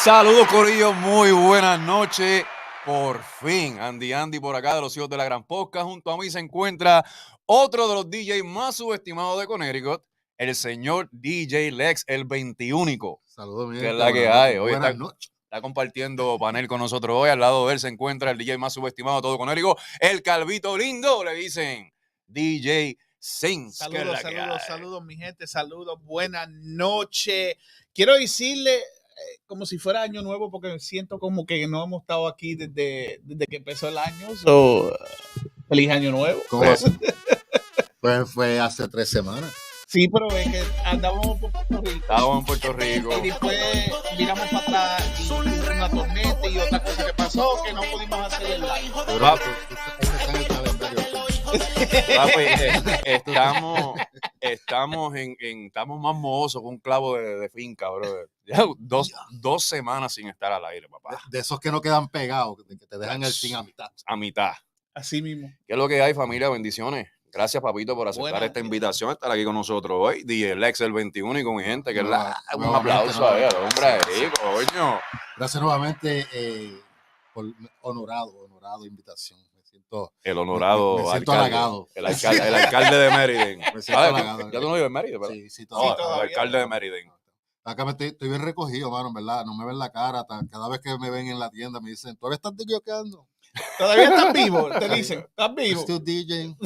Saludos, corillo, muy buenas noches. Por fin, Andy por acá de los Hijos de la Gran Podcast. Junto a mí se encuentra otro de los DJs más subestimados de Connecticut, el señor DJ Lexx, el 21. Saludos, mi gente. Que es la que hay. Hoy buenas noches. Está compartiendo panel con nosotros hoy. Al lado de él se encuentra el DJ más subestimado de todo Connecticut, el Calvito Lindo, le dicen DJ Sings. Saludos, mi gente. Saludos, buenas noches. Quiero decirle, como si fuera año nuevo, porque siento como que no hemos estado aquí desde que empezó el año. Feliz año nuevo. Pues fue hace 3 semanas. Sí, pero es que andábamos por Puerto Rico. Estábamos en Puerto Rico. Y después miramos para atrás y hubo una tormenta y otra cosa que pasó que no pudimos hacer el live. Estamos más mohosos que un clavo de finca, bro. Ya dos semanas sin estar al aire, papá. De esos que no quedan pegados, que te dejan el sin a mitad. Así mismo. ¿Qué es lo que hay, familia? Bendiciones. Gracias, papito, por aceptar esta invitación, estar aquí con nosotros hoy. DJ Lexx, el 21, y con mi gente, que un aplauso a él, hombre rico, coño. Gracias nuevamente, honorado invitación. El honorado me siento alcalde, halagado. El alcalde de Mérida. Me siento halagado. ¿Ya tú no vives en Mérida? Sí, todavía. El alcalde de Mérida. Acá estoy bien recogido, mano, en verdad. No me ven la cara. Cada vez que me ven en la tienda me dicen, ¿todavía estás DJando? Todavía estás vivo, te dicen, estás vivo. Still DJing.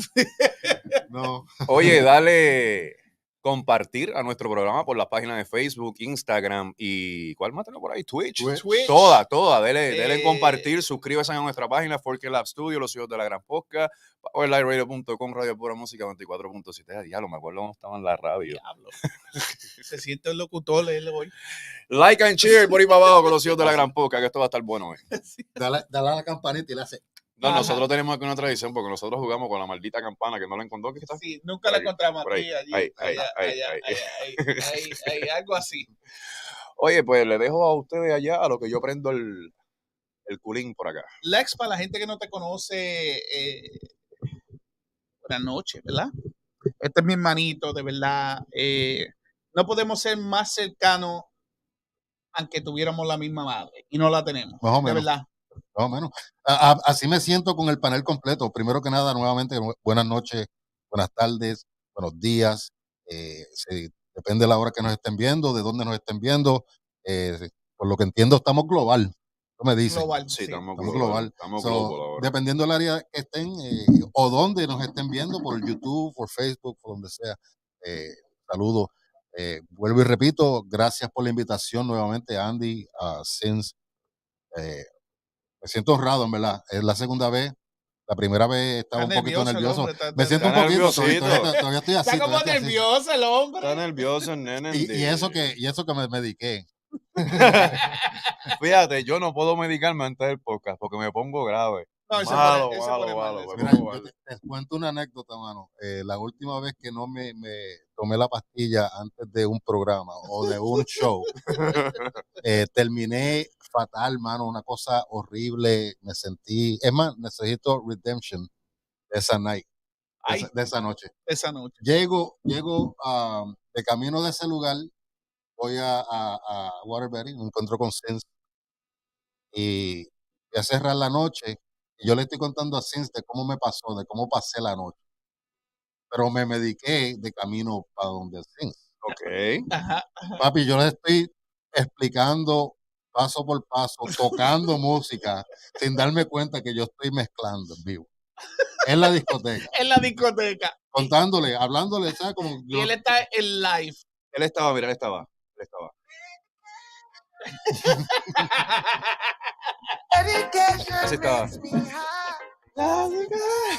No. Oye, dale compartir a nuestro programa por las páginas de Facebook, Instagram y ¿cuál más tenemos por ahí? Twitch. Toda. Dele compartir, suscríbase a nuestra página, Porque Lab Studio, Los Hijos de la Gran Podcast, powerlightradio.com, Radio Pura Música 24.7. Diablo, me acuerdo cuando estaba en la radio. Diablo. Se siente el locutor, léele hoy. Like and share por ahí para abajo con Los Hijos de la Gran Podcast, que esto va a estar bueno hoy. Dale a la campanita y le hace. No, nosotros tenemos aquí una tradición porque nosotros jugamos con la maldita campana que no la encontró. ¿Qué está? Sí, nunca la encontramos aquí, allí. Algo así. Oye, pues le dejo a ustedes allá a lo que yo prendo el culín por acá. Lexx, para la gente que no te conoce, buenas noches, ¿verdad? Este es mi hermanito, de verdad. No podemos ser más cercanos aunque tuviéramos la misma madre y no la tenemos. Más o menos. De verdad. Más o menos. Así me siento con el panel completo. Primero que nada, nuevamente, buenas noches, buenas tardes, buenos días. Depende de la hora que nos estén viendo, de dónde nos estén viendo. Por lo que entiendo, estamos global. ¿Qué me dicen? Global, sí, estamos global. Estamos global ahora. Dependiendo del área que estén o dónde nos estén viendo, por YouTube, por Facebook, por donde sea. Saludos. Vuelvo y repito, gracias por la invitación nuevamente, Andy, a Sins. Me siento honrado, en verdad. Es la segunda vez. La primera vez estaba un poquito nervioso. Me siento un poquito. Todavía estoy así. Está como nervioso el hombre. Está nervioso el nene. Y eso que me mediqué. Fíjate, yo no puedo medicarme antes del podcast porque me pongo grave. No, malo. Mira, yo te cuento una anécdota, mano. La última vez que no me tomé la pastilla antes de un programa o de un show, terminé fatal, mano, una cosa horrible. Me sentí, es más, necesito redemption de esa night, de esa noche. Esa noche. Llego de camino de ese lugar, voy a Waterbury, me encuentro con Sins y voy a cerrar la noche. Y yo le estoy contando a Sins de cómo me pasó, de cómo pasé la noche. Pero me mediqué de camino para donde Sins. Ok. Ajá. Papi, yo les estoy explicando paso por paso, tocando música, sin darme cuenta que yo estoy mezclando en vivo. En la discoteca. En la discoteca. Contándole, hablándole, ¿sabes? Como y él está en live. Él estaba. Así estaba.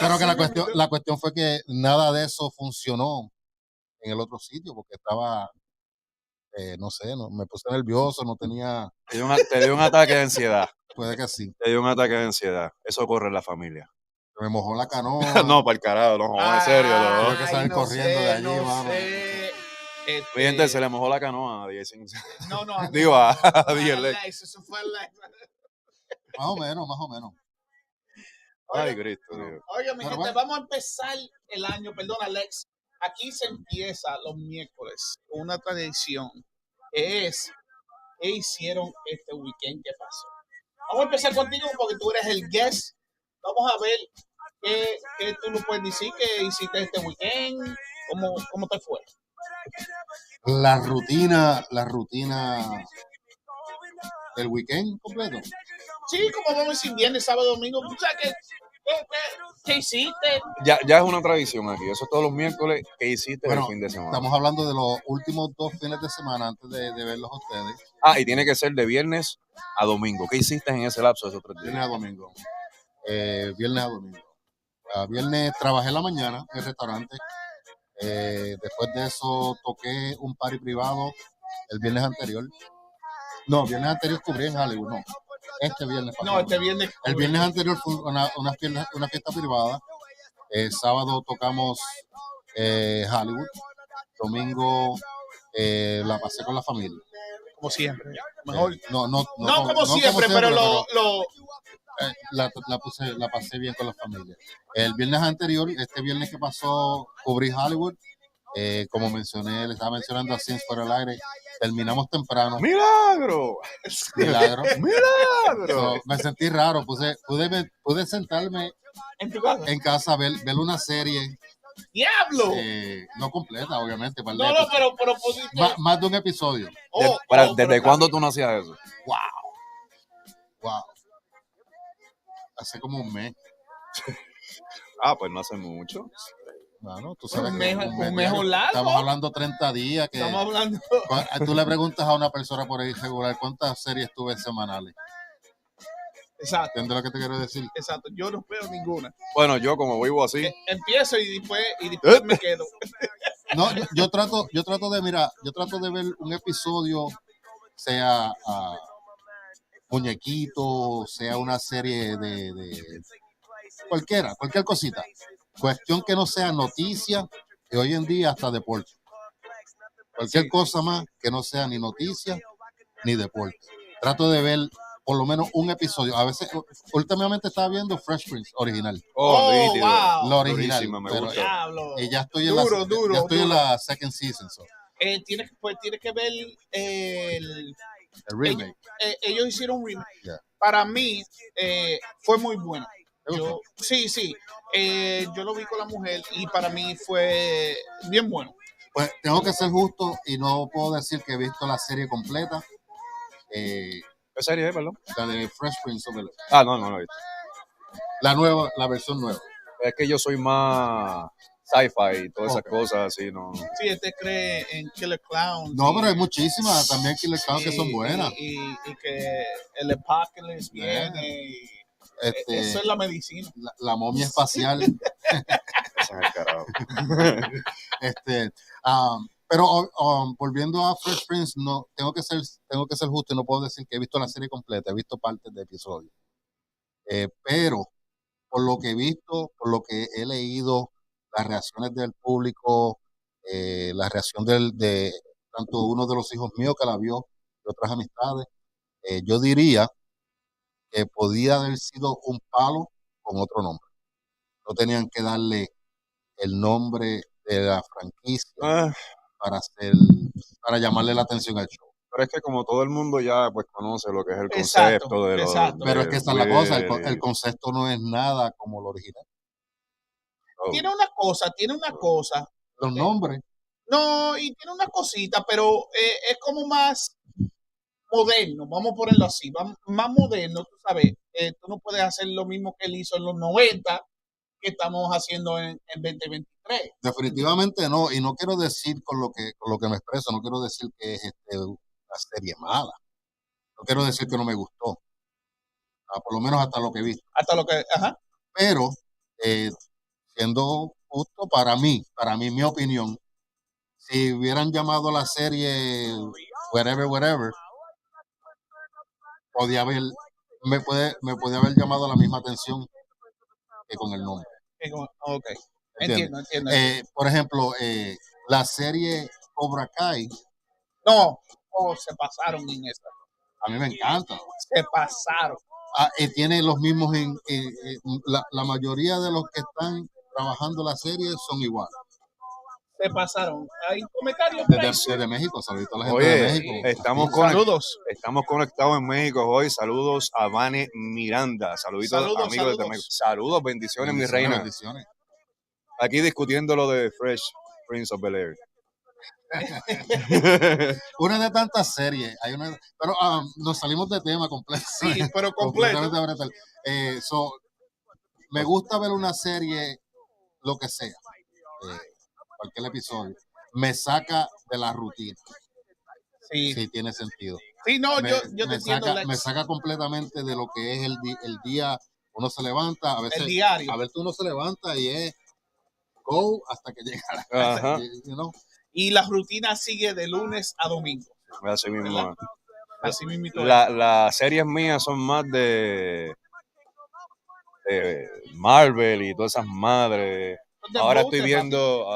Pero que la cuestión fue que nada de eso funcionó en el otro sitio porque estaba, no sé, me puse nervioso, no tenía... Te dio un ataque de ansiedad. Puede que sí. Te dio un ataque de ansiedad. Eso ocurre en la familia. Me mojó la canoa. No, para el carajo, no, en serio. Tuve que salir corriendo de allí, mano. Mi gente, se le mojó la canoa a DJ. No. Digo, a DJ Lexx. Eso fue el live. Más o menos. Ay, Cristo, Dios. Oye, mi gente, vamos a empezar el año, perdona, Lexx. Aquí se empieza los miércoles, una tradición. Es ¿qué hicieron este weekend que pasó? Vamos a empezar contigo porque tú eres el guest. Vamos a ver qué tú nos puedes decir que hiciste este weekend, cómo te fue. La rutina del weekend completo. Sí, como vamos a decir viernes, sábado, domingo. O sea, ¿qué hiciste? Ya es una tradición aquí. Eso es todos los miércoles. ¿Qué hiciste el fin de semana? Estamos hablando de los últimos 2 fines de semana antes de verlos a ustedes. Y tiene que ser de viernes a domingo. ¿Qué hiciste en ese lapso de esos 3 días? Viernes a domingo. Viernes trabajé en la mañana en el restaurante. Después de eso toqué un party privado el viernes anterior. No, viernes anterior cubrí en Hollywood, no. Este viernes pasado. No, este viernes. El viernes anterior fue una fiesta privada. Sábado tocamos Hollywood. Domingo la pasé con la familia. Como siempre. Mejor. No como siempre, pero la pasé bien con la familia. El viernes anterior, este viernes que pasó, cubrí Hollywood. Como mencioné, le estaba mencionando así por el aire, terminamos temprano. ¡Milagro! So, me sentí raro, pude sentarme en casa, ver una serie. ¡Diablo! No completa, obviamente. No, pero más de un episodio. ¿Desde cuándo tú no hacías eso? Wow. Hace como un mes. Pues no hace mucho. Bueno, tú sabes un mes largo. Estamos hablando 30 días. Estamos hablando. Tú le preguntas a una persona por ahí regular cuántas series tuve semanales. Exacto. ¿Entiendes lo que te quiero decir? Exacto. Yo no veo ninguna. Bueno, yo como vivo así. Empiezo y después me quedo. No, yo trato de ver un episodio, sea muñequito, sea una serie de cualquier cosita. Cuestión que no sea noticia, y hoy en día hasta deporte. Cualquier cosa más que no sea ni noticia ni deporte. Trato de ver por lo menos un episodio. A veces, últimamente estaba viendo Fresh Prince original. Wow. La original. Y ya estoy en la second season. So. Tienes que ver el remake. Ellos hicieron un remake. Yeah. Para mí fue muy bueno. Sí. Yo lo vi con la mujer y para mí fue bien bueno. Pues tengo que ser justo y no puedo decir que he visto la serie completa. ¿Qué serie es, perdón? La de Fresh Prince. No lo he visto. La versión nueva. Es que yo soy más sci-fi y todas esas cosas así, ¿no? Sí, cree en Killer Clowns. No, pero hay muchísimas también Killer Clowns que son buenas. Y que el Apocalypse viene. Eso es la medicina. La momia espacial. Ese es el carajo. Pero volviendo a Fresh Prince, no tengo que ser justo y no puedo decir que he visto la serie completa, he visto partes de episodios. Pero por lo que he visto, por lo que he leído, las reacciones del público, la reacción de tanto uno de los hijos míos que la vio y otras amistades, yo diría que podía haber sido un palo con otro nombre. No tenían que darle el nombre de la franquicia para llamarle la atención al show. Pero es que como todo el mundo ya pues conoce lo que es el concepto de los... Pero es que esta es la cosa, el concepto no es nada como lo original. Tiene una cosa. Los nombres. No, y tiene una cosita, pero es como más moderno, vamos a ponerlo así, más moderno, tú sabes, tú no puedes hacer lo mismo que él hizo en los 90, que estamos haciendo en 2023. Definitivamente no, y no quiero decir con lo que me expreso, no quiero decir que es una serie mala, no quiero decir que no me gustó, por lo menos hasta lo que he visto. Pero, siendo justo para mí, mi opinión, si hubieran llamado la serie Whatever, me podía haber llamado la misma atención que con el nombre. Ok, entiendo. Por ejemplo, la serie Cobra Kai. Se pasaron en esa. A mí me encanta. Se pasaron. Tiene los mismos, la mayoría de los que están trabajando la serie son iguales. Se pasaron. ¿Hay comentarios por ahí? Desde México, saluditos a la gente de México. Saludos. Estamos conectados en México hoy. Saludos a Vane Miranda. Saluditos amigos de México. Saludos, bendiciones, mi reina. Bendiciones. Aquí discutiendo lo de Fresh Prince of Bel-Air. Una de tantas series. Pero nos salimos de tema completo. Sí, pero completo. Me gusta ver una serie, lo que sea, cualquier episodio. Me saca de la rutina. Sí, tiene sentido. Sí, no, yo te entiendo. Me saca completamente de lo que es el día. Uno se levanta, a veces. El diario. A veces uno se levanta y es go hasta que llega a la casa. Y la rutina sigue de lunes a domingo. Así mismo. Así mismo. Las series mías son más de Marvel y todas esas madres. Ahora estoy viendo,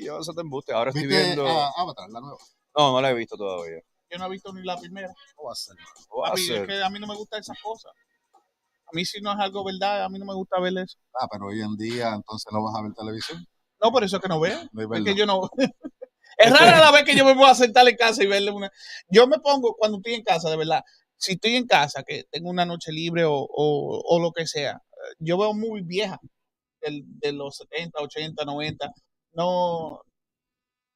yo eso te embuste. Ahora estoy viendo Avatar, la nueva. No la he visto todavía. Yo no he visto ni la primera. ¿Cómo va a ser? Es que a mí no me gustan esas cosas. A mí si no es algo verdad, a mí no me gusta ver eso. Pero hoy en día entonces no vas a ver televisión. No, por eso es que no veo. Es que yo no. Es rara la vez que yo me voy a sentar en casa y verle una. Yo me pongo cuando estoy en casa, de verdad. Si estoy en casa, que tengo una noche libre o lo que sea, yo veo muy vieja de los 70, 80, 90. No,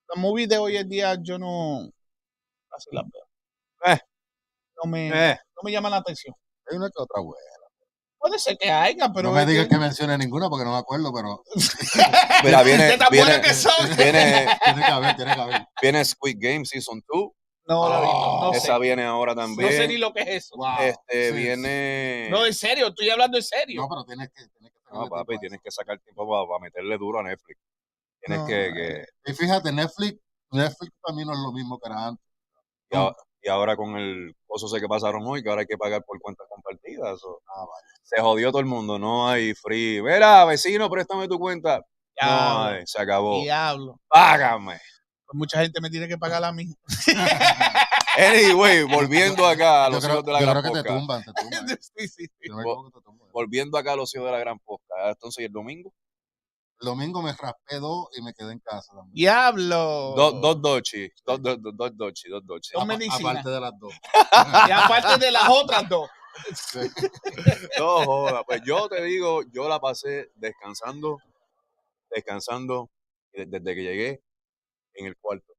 las movies de hoy en día yo no así las veo. No me llama la atención. Hay una que otra buena. Puede ser que haya, pero. No me digas que mencione ninguna porque no me acuerdo, pero. Mira, de tan buena que son. Tiene que haber. Viene Squid Game Season 2. No la he visto. No esa sé. viene ahora también. No sé ni lo que es eso. Wow. Viene. No, en serio, estoy hablando en serio. No, pero tienes que. No, papi, tienes que sacar tiempo para meterle duro a Netflix. Tienes que. Y fíjate, Netflix para mí no es lo mismo que era antes. Y ahora con el coso que pasaron hoy, que ahora hay que pagar por cuentas compartidas. Vale. Se jodió todo el mundo, no hay free. Mira, vecino, préstame tu cuenta. No hay, se acabó. Diablo. Págame. Pues mucha gente me tiene que pagar a mí. Anyway, volviendo acá a los hijos de la gran podcast. Yo creo que te tumban. Sí. Volviendo acá a los hijos de la gran podcast. Entonces, ¿y el domingo? El domingo me raspé 2 y me quedé en casa también. ¡Diablo! Dos dochi. Dos medicinas. Aparte de las 2. Y aparte de las otras 2. No joda, pues yo te digo, yo la pasé descansando desde que llegué en el cuarto.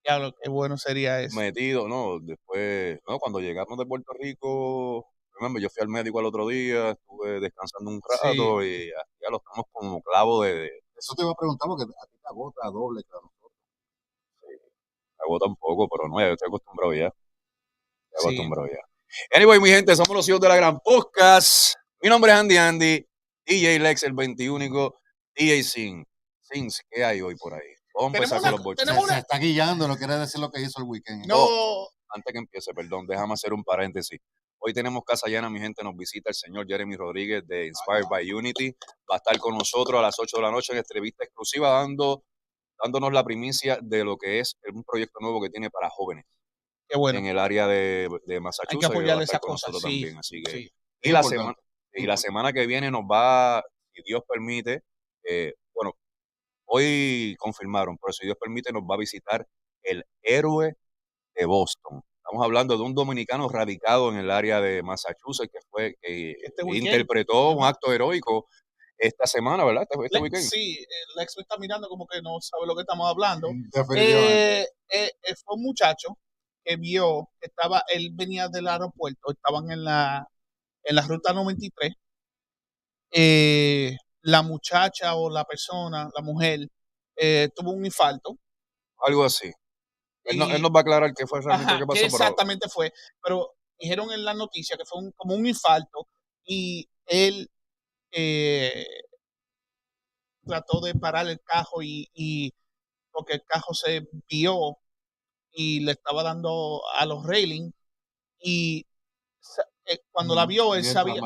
Diablo, qué bueno sería eso. Metido, después, cuando llegamos de Puerto Rico, yo fui al médico al otro día, estuve descansando un rato y ya lo estamos como clavo de... Eso te iba a preguntar porque a ti te agota doble, claro. Sí, me agota un poco, pero no, ya estoy acostumbrado ya. Anyway, mi gente, somos los hijos de la gran podcast. Mi nombre es Andy, DJ Lexx, el 21, DJ Sings, ¿qué hay hoy por ahí? Vamos a empezar con los bochitos. Se está guiando, no quiere decir lo que hizo el weekend. No. Antes que empiece, perdón, déjame hacer un paréntesis. Hoy tenemos casa llena, mi gente, nos visita el señor Jeremy Rodríguez de Inspired by Unity. Va a estar con nosotros a las 8 de la noche en entrevista exclusiva dándonos la primicia de lo que es un proyecto nuevo que tiene para jóvenes. Qué bueno. En el área de Massachusetts. Hay que apoyarle esas cosas también, así que. Sí. Y la semana que viene nos va, si Dios permite, hoy confirmaron, pero si Dios permite nos va a visitar el héroe de Boston. Estamos hablando de un dominicano radicado en el área de Massachusetts que interpretó un acto heroico esta semana, ¿verdad? Este weekend. Sí, Lexx me está mirando como que no sabe lo que estamos hablando. Fue un muchacho que vio que él venía del aeropuerto, estaban en la ruta 93. La muchacha o la persona, la mujer, tuvo un infarto. Algo así. Él nos va a aclarar qué fue realmente lo que pasó. ¿Qué exactamente fue? Pero dijeron en la noticia que fue como un infarto y él trató de parar el carro y porque el carro se vio y le estaba dando a los railings y cuando la vio él sabía.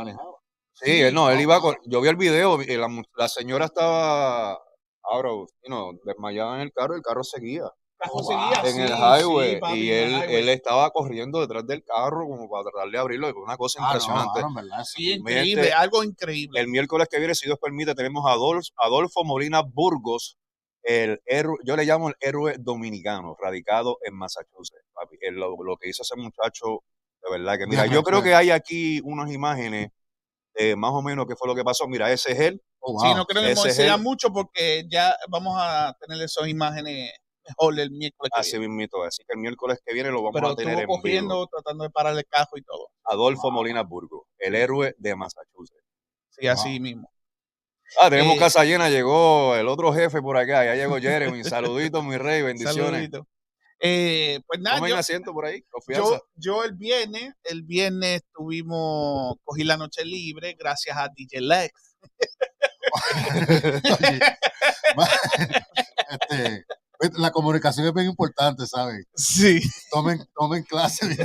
Sí, él iba yo vi el video, la señora estaba desmayada en el carro seguía. En el highway, papi, y él estaba corriendo detrás del carro como para tratar de abrirlo. Una cosa impresionante. Sí, increíble, algo increíble. El miércoles que viene, si Dios permite, tenemos a Adolfo Molina Burgos Yo le llamo el héroe dominicano, radicado en Massachusetts, papi. Lo que hizo ese muchacho, de verdad que, mira, yo creo que hay aquí unas imágenes de más o menos qué fue lo que pasó. Mira, ese es él. Oh, wow. Sí, no creo que me enseñar mucho porque ya vamos a tener esas imágenes mejor el miércoles que así viene. mismito, así que el miércoles que viene lo vamos Pero a tener en cogiendo, vivo. tratando de parar el cajo y todo. Adolfo Molina Burgo, el héroe de Massachusetts. Sí, así mismo. Tenemos casa llena, llegó el otro jefe por acá, ya llegó Jeremy. Saluditos, mi rey, bendiciones. Saludito. Pues nada, tomen asiento por ahí, confianza. Yo el viernes cogí la noche libre gracias a DJ Lexx. La comunicación es bien importante, ¿sabes? Sí. Tomen clase.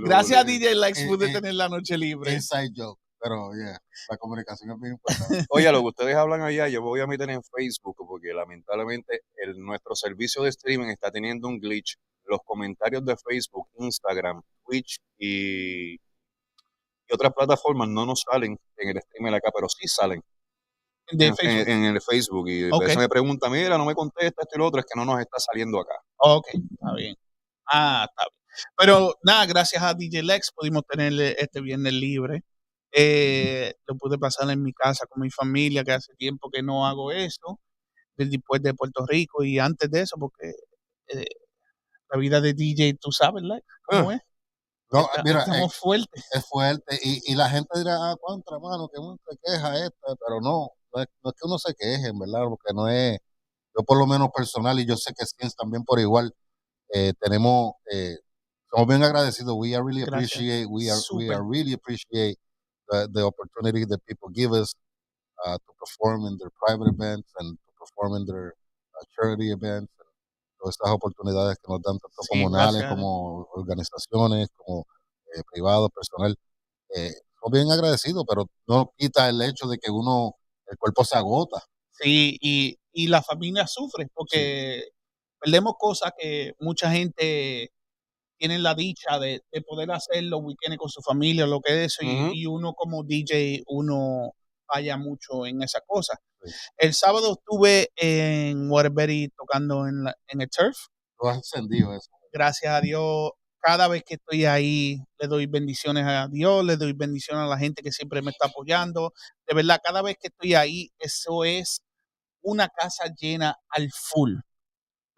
Gracias a DJ Lexx pude tener la noche libre. Inside joke, pero la comunicación es bien importante. Oye, lo que ustedes hablan allá, yo me voy a meter en Facebook porque lamentablemente nuestro servicio de streaming está teniendo un glitch. Los comentarios de Facebook, Instagram, Twitch y otras plataformas no nos salen en el streamer acá, pero sí salen en el Facebook. Y a veces me pregunta, mira, no me contesta esto y lo otro, es que no nos está saliendo acá. Ok, está bien. Está bien. Pero nada, gracias a DJ Lexx pudimos tener este viernes libre. Lo pude pasar en mi casa con mi familia, que hace tiempo que no hago eso, después de Puerto Rico y antes de eso, porque la vida de DJ, tú sabes, Lexx, ¿cómo es? No, mira, estamos fuertes. Es fuerte y la gente dirá, contra, mano, que uno se queja pero no es que uno se queje, en verdad, porque no es, yo por lo menos personal, y yo sé que Skins también por igual, somos bien agradecidos. We are really appreciate the opportunity that people give us to perform in their private events and to perform in their charity events. Todas estas oportunidades que nos dan tanto comunales como organizaciones, como privados, personal. Somos bien agradecidos, pero no quita el hecho de que el cuerpo se agota. Sí, y la familia sufre porque perdemos cosas que mucha gente tiene la dicha de poder hacer los weekends con su familia, lo que es eso, y uno como DJ, uno falla mucho en esas cosas. Sí. El sábado estuve en Waterbury tocando en el turf. Lo has encendido eso. Gracias a Dios, cada vez que estoy ahí, le doy bendiciones a Dios, le doy bendiciones a la gente que siempre me está apoyando. De verdad, cada vez que estoy ahí, eso es una casa llena al full.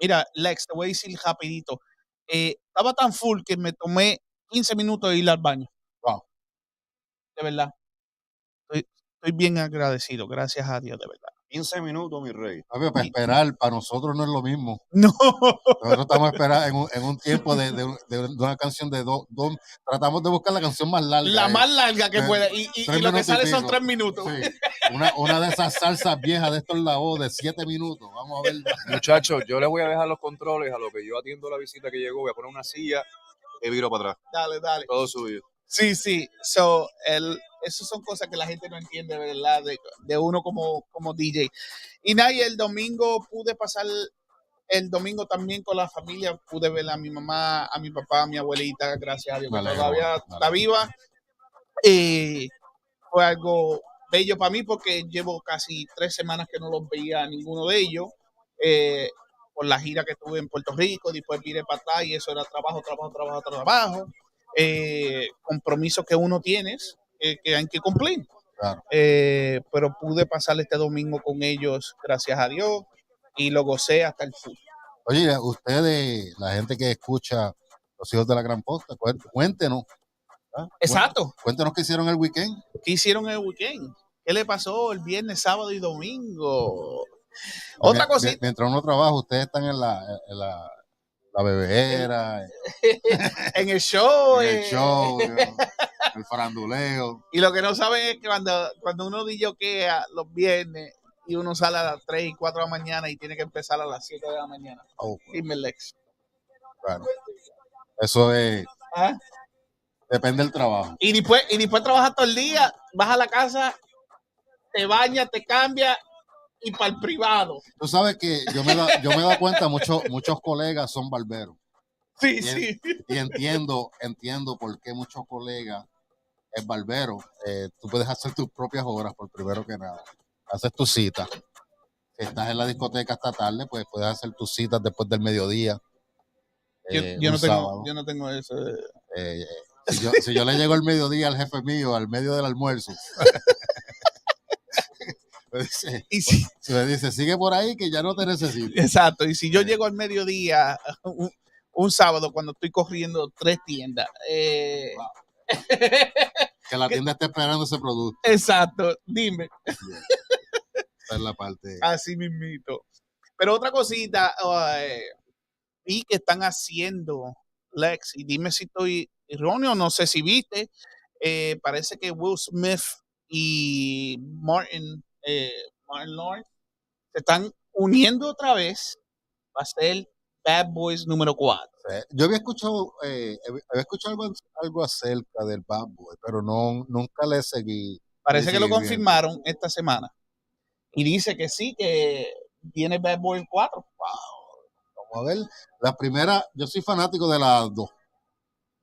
Mira, Lexx, te voy a decir rapidito. Estaba tan full que me tomé 15 minutos de ir al baño. Wow. De verdad. Estoy bien agradecido, gracias a Dios, de verdad. 15 minutos, mi rey. Para esperar, para nosotros no es lo mismo. No. Nosotros estamos esperando en un tiempo de una canción de dos. Tratamos de buscar la canción más larga. La más larga que pueda. Y lo que sale son 3 minutos. Sí. Una de esas salsas viejas de estos lados de 7 minutos. Vamos a ver. Muchachos, yo les voy a dejar los controles a lo que yo atiendo la visita que llegó. Voy a poner una silla y viro para atrás. Dale. Todo suyo. Sí. Esas son cosas que la gente no entiende, ¿verdad? De uno como DJ. Y nada, y el domingo pude pasar el domingo también con la familia. Pude ver a mi mamá, a mi papá, a mi abuelita, gracias a Dios, que todavía está viva. Fue algo bello para mí porque llevo casi 3 semanas que no los veía a ninguno de ellos. Por la gira que tuve en Puerto Rico, después vine para atrás y eso era trabajo. Compromisos que uno tiene que hay que cumplir. Claro. Pero pude pasar este domingo con ellos, gracias a Dios, y lo gocé hasta el fin. Oye, ustedes, la gente que escucha los Hijos de la Gran Podcast, cuéntenos. Exacto. Cuéntenos qué hicieron el weekend. ¿Qué hicieron el weekend? ¿Qué le pasó el viernes, sábado y domingo? Otra cosita. Mientras uno trabaja, ustedes están en la bebedera. En el show. En el show, el faranduleo. Y lo que no saben es que cuando uno DJokea los viernes y uno sale a las 3 y 4 de la mañana y tiene que empezar a las 7 de la mañana. Dime, Lexx. Claro. Eso es. Depende del trabajo. Y después trabajas todo el día, vas a la casa, te bañas, te cambias y para el privado. Tú sabes que yo me he dado cuenta, muchos colegas son barberos. Sí. Y entiendo por qué muchos colegas es barbero. Tú puedes hacer tus propias obras por primero que nada. haces tu cita. Si estás en la discoteca hasta tarde, pues puedes hacer tus citas después del mediodía. Yo no tengo eso. Si yo le llego al mediodía al jefe mío, al medio del almuerzo, me dice, sigue por ahí que ya no te necesito. Exacto, y si yo llego al mediodía, un sábado, cuando estoy corriendo 3 tiendas, que la tienda esté esperando ese producto. Exacto, dime. Esa es la parte. Así mismito. Pero otra cosita, vi que están haciendo, Lex, y dime si estoy erróneo, no sé si viste, parece que Will Smith y Martin Lawrence se están uniendo otra vez para ser Bad Boys número 4. Yo había escuchado algo acerca del Bad Boy, pero nunca le seguí. Parece que lo confirmaron esta semana. Y dice que sí, que viene Bad Boys 4. Wow. Vamos a ver. La primera, yo soy fanático de la 2.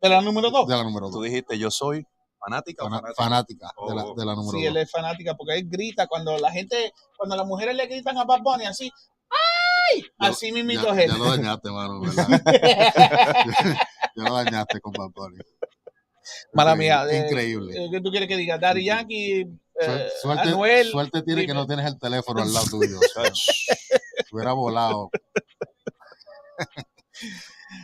¿De la número 2? De la número 2. Tú dijiste, yo soy fanática. Fanática de la número 2. Sí, él es fanática porque él grita cuando las mujeres le gritan a Bad Bunny así. ¡Ay! Así mismito es él. Ya lo dañaste, mano, ¿verdad? Ya lo dañaste con Bad Bunny. Mala mía. Increíble. ¿Qué tú quieres que diga? Daddy Yankee, Anuel. Suerte tiene que no tienes el teléfono al lado tuyo. Hubiera volado.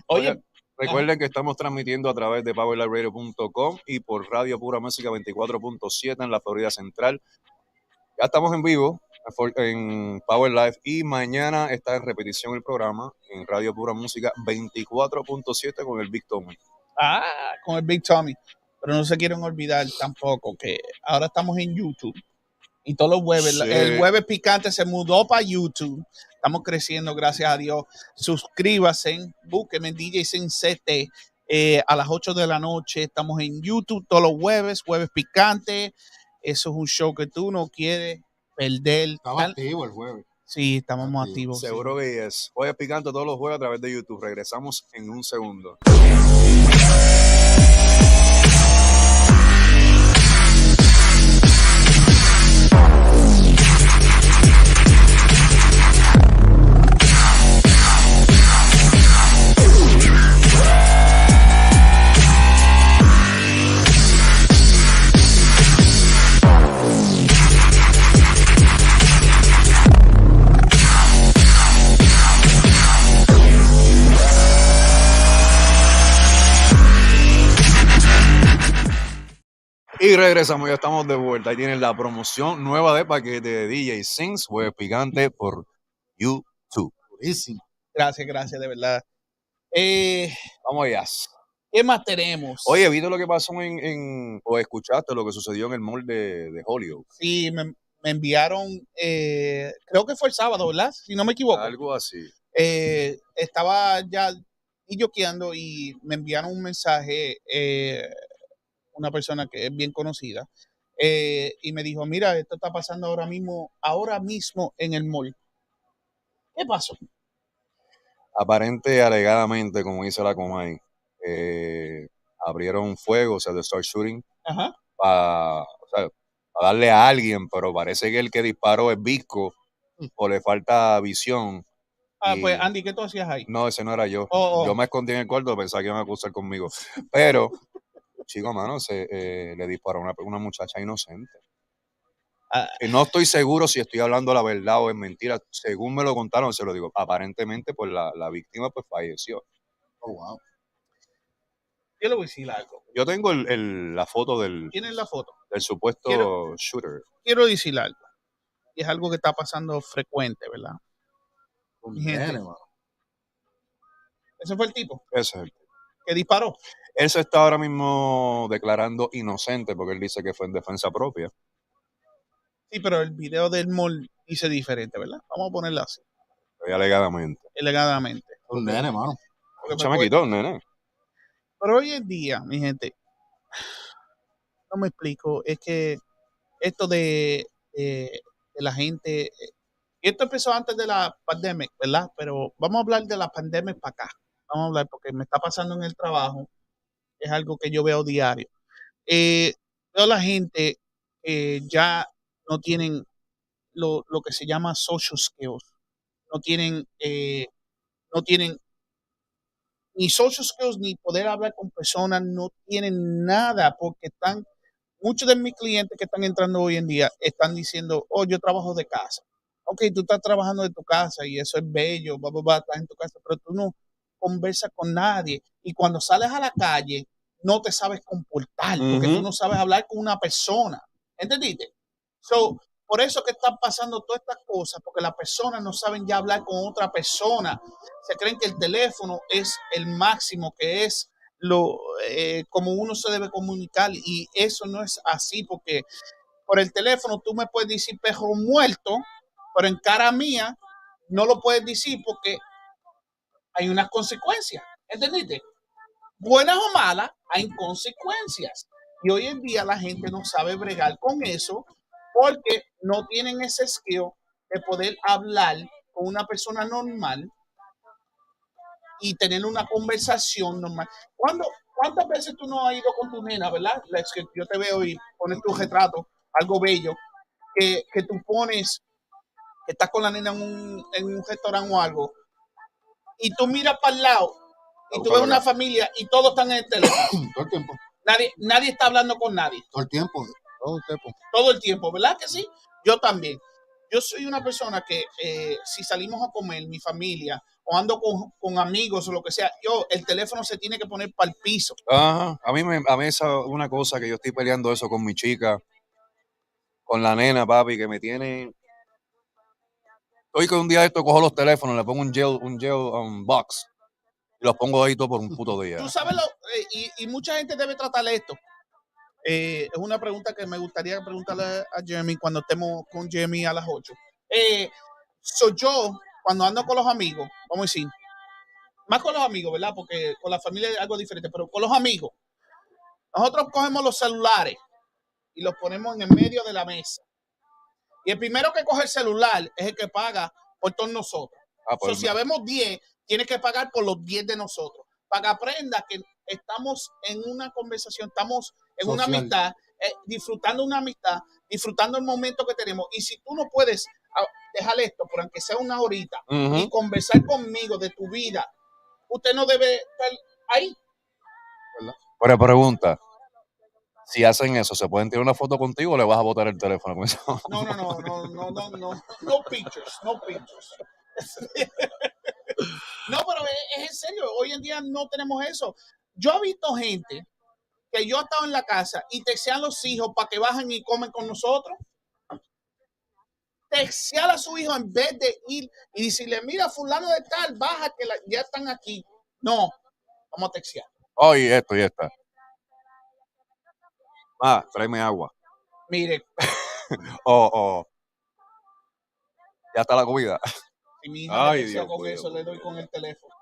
Oye, recuerden que estamos transmitiendo a través de powerliveradio.com y por Radio Pura Música 24.7 en la Florida Central. Ya estamos en vivo en Power Live y mañana está en repetición el programa en Radio Pura Música 24.7 con el Big Tommy. Con el Big Tommy. Pero no se quieren olvidar tampoco que ahora estamos en YouTube y todos los jueves, sí. El jueves picante se mudó para YouTube. Estamos creciendo, gracias a Dios. Suscríbase, búsqueme DJ Sin CT a las 8 de la noche. Estamos en YouTube todos los jueves picante. Eso es un show que tú no quieres perder. Estaba activo el jueves. Sí, estamos más activos. Seguro que es. Jueves picante todos los jueves a través de YouTube. Regresamos en un segundo. Y regresamos, ya estamos de vuelta. Ahí tienen la promoción nueva de paquete de DJ Sings, jueves picante por YouTube. Buenísimo. Gracias, de verdad. Vamos allá. ¿Qué más tenemos? Oye, ¿viste lo que pasó o escuchaste lo que sucedió en el mall de Hollywood? Sí, me enviaron, creo que fue el sábado, ¿verdad? Si no me equivoco. Algo así. Estaba ya yoqueando y me enviaron un mensaje, una persona que es bien conocida, y me dijo, mira, esto está pasando ahora mismo en el mall. ¿Qué pasó? Aparente, alegadamente, como dice la Comay, abrieron fuego, o sea, de start shooting, para darle a alguien, pero parece que el que disparó es visco o le falta visión. Pues Andy, ¿qué tú hacías ahí? No, ese no era yo. Yo me escondí en el cuarto, pensaba que iban a acusar conmigo. Pero, chico, mano, le disparó a una muchacha inocente. No estoy seguro si estoy hablando la verdad o es mentira. Según me lo contaron, se lo digo. Aparentemente, pues la víctima pues falleció. Oh, wow. Yo le voy a decir algo. Yo tengo la foto del... ¿Tienes la foto? Del supuesto shooter. Quiero decir algo. Y es algo que está pasando frecuente, ¿verdad? ¿Ese fue el tipo? Ese es el tipo. ¿Que disparó? Él se está ahora mismo declarando inocente porque él dice que fue en defensa propia. Sí, pero el video del mall dice diferente, ¿verdad? Vamos a ponerlo así. Alegadamente. Un nene, mano. Un nene. Pero hoy en día, mi gente, no me explico, es que esto de la gente, esto empezó antes de la pandemia, ¿verdad? Pero vamos a hablar de la pandemia para acá. Vamos a hablar porque me está pasando en el trabajo, es algo que yo veo diario. Veo la gente ya no tienen lo que se llama social skills. No tienen, no tienen ni social skills, ni poder hablar con personas, no tienen nada, porque muchos de mis clientes que están entrando hoy en día están diciendo, oh, yo trabajo de casa. Ok, tú estás trabajando de tu casa y eso es bello, estás en tu casa, pero tú no conversas con nadie. Y cuando sales a la calle, no te sabes comportar, porque tú no sabes hablar con una persona. ¿Entendiste? So, por eso que están pasando todas estas cosas, porque las personas no saben ya hablar con otra persona. Se creen que el teléfono es el máximo, que es como uno se debe comunicar, y eso no es así, porque por el teléfono tú me puedes decir perro muerto, pero en cara mía no lo puedes decir porque hay unas consecuencias. ¿Entendiste? Buenas o malas, hay consecuencias. Y hoy en día la gente no sabe bregar con eso porque no tienen ese skill de poder hablar con una persona normal y tener una conversación normal. ¿Cuántas veces tú no has ido con tu nena, verdad? Lexx, que yo te veo y pones tu retrato, algo bello, que tú pones, que estás con la nena en un restaurante o algo, y tú miras para el lado y tú ves una familia y todos están en el teléfono. Todo el tiempo. Nadie está hablando con nadie. Todo el tiempo. Todo el tiempo. Todo el tiempo, ¿verdad que sí? Yo también. Yo soy una persona que si salimos a comer, mi familia, o ando con amigos o lo que sea, el teléfono se tiene que poner para el piso. Ajá. A mí esa es una cosa que yo estoy peleando eso con mi chica, con la nena, papi, que me tiene. Hoy que un día esto cojo los teléfonos, le pongo un gel box y los pongo ahí todo por un puto día. Tú sabes y mucha gente debe tratar esto. Es una pregunta que me gustaría preguntarle a Jeremy cuando estemos con Jeremy a las 8. Soy yo, cuando ando con los amigos, vamos a decir, más con los amigos, ¿verdad? Porque con la familia es algo diferente, pero con los amigos, nosotros cogemos los celulares y los ponemos en el medio de la mesa. Y el primero que coge el celular es el que paga por todos nosotros. Si habemos 10, tienes que pagar por los 10 de nosotros. Para que aprenda que estamos en una conversación, estamos en social, una amistad, disfrutando una amistad, disfrutando el momento que tenemos. Y si tú no puedes dejar esto, por aunque sea una horita, y conversar conmigo de tu vida, usted no debe estar ahí. ¿Verdad? Pero pregunta, si hacen eso, ¿se pueden tirar una foto contigo o le vas a botar el teléfono con eso? No pictures. No, pero es en serio, hoy en día no tenemos eso. Yo he visto gente que yo he estado en la casa y textean los hijos para que bajen y comen con nosotros. Textear a su hijo en vez de ir y decirle, mira, fulano de tal, baja que ya están aquí. No, vamos a textear. Oh, y esta. Tráeme agua. Mire. Ya está la comida. Y mi hija con eso, le doy con el teléfono.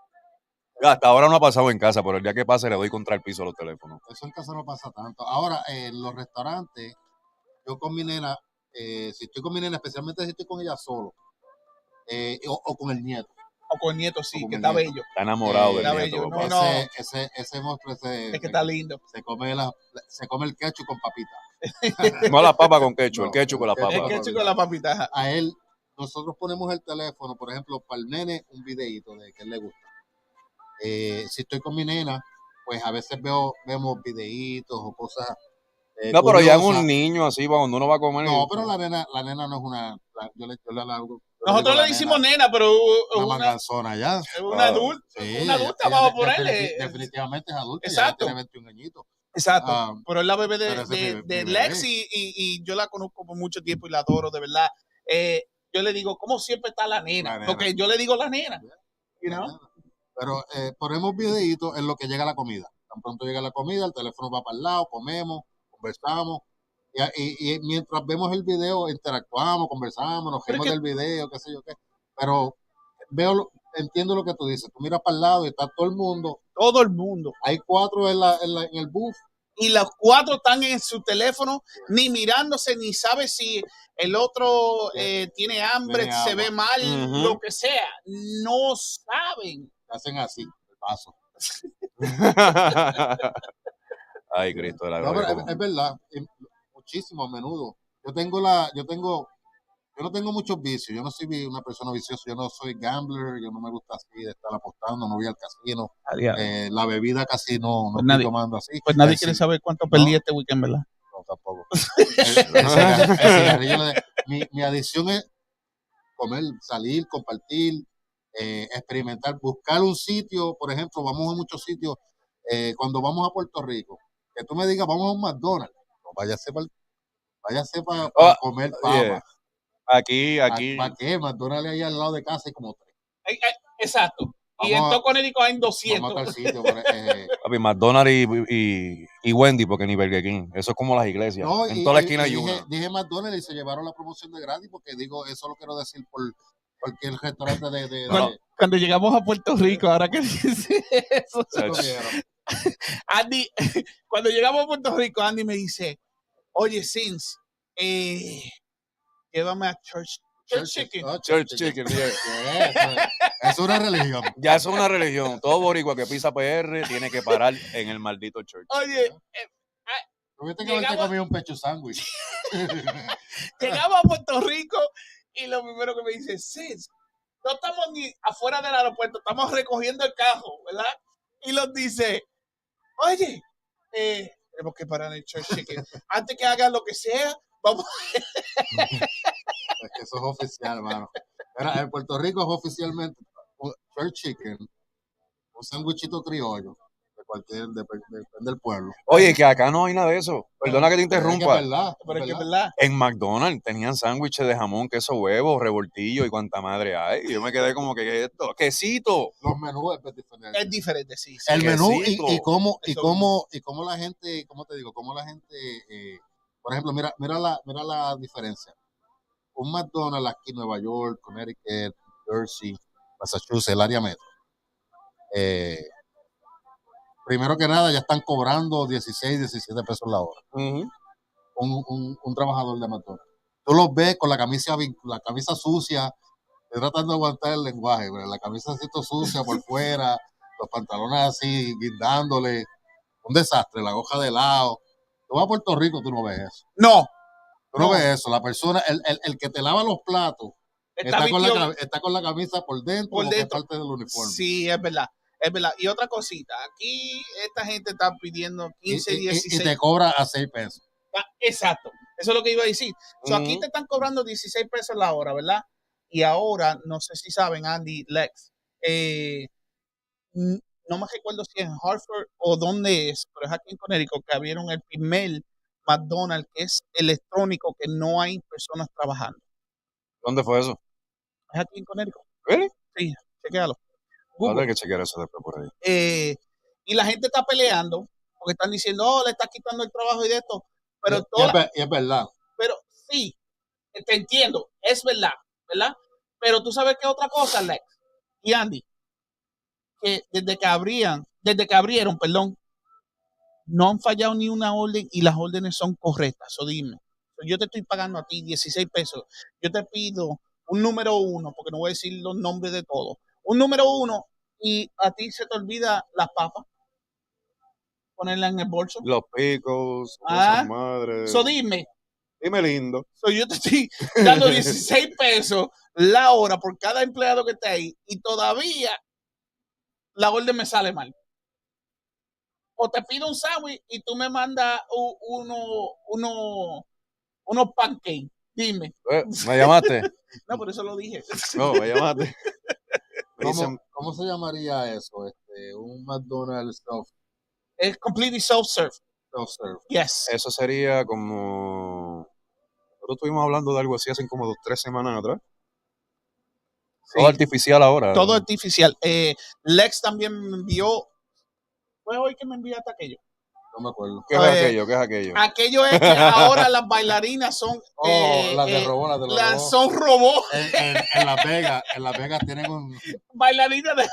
Hasta ahora no ha pasado en casa, pero el día que pase le doy contra el piso a los teléfonos. Eso en casa no pasa tanto. Ahora, en los restaurantes, yo con mi nena, si estoy con mi nena, especialmente si estoy con ella solo, o con el nieto. O con el nieto, sí, que está bello. Está enamorado del nieto. Ese monstruo, es que está lindo. Se come el ketchup con papita. No la papa con ketchup, el ketchup con la papa. El ketchup con la papita. A él, nosotros ponemos el teléfono, por ejemplo, para el nene, un videíto de que a él le gusta. Si estoy con mi nena, pues a veces vemos videitos o cosas. No, pero ya en un niño así, cuando uno va a comer. No, pero la nena no es una. Yo le hago. Nosotros le decimos nena, pero una manganzona ya. Es una adulta. Sí, una adulta, vamos a ponerle. Definitivamente es adulta. Exacto. Ya tiene 21 añitos. Exacto. Pero es la bebé de Lexx y yo la conozco por mucho tiempo y la adoro, de verdad. Yo le digo, ¿cómo siempre está la nena? Porque yo le digo la nena. You know? Pero ponemos videitos en lo que llega la comida. Tan pronto llega la comida, el teléfono va para el lado, comemos, conversamos. Y mientras vemos el video, interactuamos, conversamos, nos reímos del video, qué sé yo qué. Pero entiendo lo que tú dices. Tú miras para el lado y está todo el mundo. Todo el mundo. Hay 4 en el bus. Y los 4 están en su teléfono, ni mirándose, ni sabe si el otro tiene hambre, se ve mal, lo que sea. No saben. Hacen así, el paso. Ay, Cristo, la verdad. Es verdad, muchísimo a menudo. Yo tengo yo no tengo muchos vicios, yo no soy una persona viciosa, yo no soy gambler, yo no me gusta así de estar apostando, no voy al casino, la bebida casi no Pues estoy tomando así. Pues nadie quiere saber cuánto perdí este weekend, ¿verdad? No, tampoco. El cigarrillo, mi adicción es comer, salir, compartir, experimentar, buscar un sitio, por ejemplo, vamos a muchos sitios, cuando vamos a Puerto Rico, que tú me digas, vamos a un McDonald's, no, váyase para comer papas. Aquí. ¿Para qué? McDonald's ahí al lado de casa hay como 3. Exacto. Y en todo Connecticut hay 200. Vamos a tal sitio. Papi, McDonald's y Wendy, porque ni Burger King. Eso es como las iglesias. No, en toda la esquina hay una. Dije McDonald's y se llevaron la promoción de gratis, porque digo, eso lo quiero decir por cualquier restaurante cuando llegamos a Puerto Rico, ahora que dice eso. Andy, cuando llegamos a Puerto Rico, Andy me dice, oye, Sins, llévame a Church Chicken. Church Chicken, es una religión. Ya es una religión. Todo boricua que pisa PR tiene que parar en el maldito church. Oye, tuviste que haberte comido un pecho sándwich. Llegamos a Puerto Rico y lo primero que me dice, Sis, no estamos ni afuera del aeropuerto, estamos recogiendo el carro, ¿verdad? Y nos dice, oye, tenemos que parar en el Church Chicken. Antes que hagan lo que sea, vamos. Es que eso es oficial, mano. En Puerto Rico es oficialmente un Church Chicken, un sándwichito criollo, depende del pueblo. Oye, que acá no hay nada de eso. Perdona que te interrumpa. Pero es que es verdad. En McDonald's tenían sándwiches de jamón, queso, huevo, revoltillo y cuánta madre hay. Y yo me quedé como que esto, quesito. Los menús es diferente. Es diferente, sí. El menú y cómo la gente, ¿cómo te digo? Cómo la gente, por ejemplo, mira la diferencia. Un McDonald's aquí en Nueva York, Connecticut, Jersey, Massachusetts, el área metro. Primero que nada, ya están cobrando 16, 17 pesos la hora. Un trabajador de McDonald's. Tú los ves con la camisa sucia, tratando de aguantar el lenguaje, pero la camisa así sucia por fuera, los pantalones así, guindándole, un desastre, la hoja de lado. Tú vas a Puerto Rico, tú no ves eso. No. Tú no ves eso. La persona, el que te lava los platos, está con la camisa por dentro, porque es parte del uniforme. Sí, es verdad. Es verdad. Y otra cosita, aquí esta gente está pidiendo 15, 16. Y te cobra a 6 pesos. Exacto. Eso es lo que iba a decir. Aquí te están cobrando 16 pesos la hora, ¿verdad? Y ahora, no sé si saben, Andy, Lexx, no me recuerdo si es en Hartford o dónde es, pero es aquí en Connecticut que abrieron el primer McDonald's que es electrónico, que no hay personas trabajando. ¿Dónde fue eso? Es aquí en Connecticut. ¿Really? Sí, chequéalo. Hay que chequear eso después por ahí. Y la gente está peleando porque están diciendo, le está quitando el trabajo y de esto. Pero y es verdad. Pero sí, te entiendo, es verdad, ¿verdad? Pero tú sabes qué otra cosa, Lexx y Andy, que desde que abrieron, no han fallado ni una orden y las órdenes son correctas. O dime, yo te estoy pagando a ti 16 pesos, yo te pido un número 1, porque no voy a decir los nombres de todos, un número 1 y a ti se te olvida las papas, ponerla en el bolso. Los picos, madre. Dime lindo. Yo te estoy dando 16 pesos la hora por cada empleado que esté ahí y todavía la orden me sale mal. O te pido un sándwich y tú me mandas unos pancakes. Dime. ¿Me llamaste? No, por eso lo dije. No, me llamaste. ¿Cómo se llamaría eso? Un McDonald's self. Es completely self-serve. Self-serve. Yes. Eso sería como... Nosotros estuvimos hablando de algo así hace como 3 semanas atrás. Sí. Todo artificial ahora. Todo artificial. Lexx también me envió... ¿Fue hoy que me enviaste aquello? No me acuerdo. ¿Qué es aquello? Aquello es que ahora las bailarinas son... las de robot, las son robots. En Las Vegas tienen un... Bailarinas de...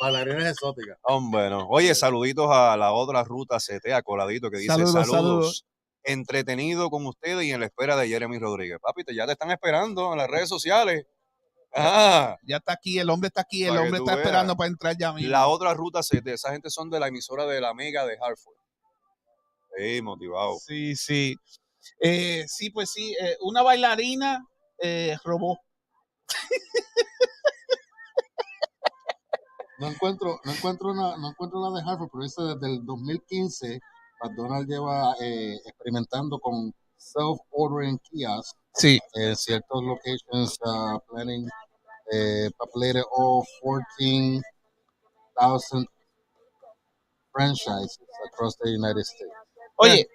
Bailarines exóticas. Hombre, no. Oye, saluditos a la otra ruta CT, a Coladito, que dice saludos. Entretenido con ustedes y en la espera de Jeremy Rodríguez. Papi, ya te están esperando en las redes sociales. Ya está aquí, el hombre está aquí, el hombre está esperando para entrar ya mismo. La otra ruta CT, esa gente son de la emisora de la Mega de Hartford. Sí, motivado. Sí. Sí, pues sí, una bailarina robó. No encuentro la de Harvard, pero dice desde el 2015 McDonald's lleva experimentando con self-ordering kiosks Sí. en ciertos locations, planning populated all 14,000 franchises across the United States. Oye,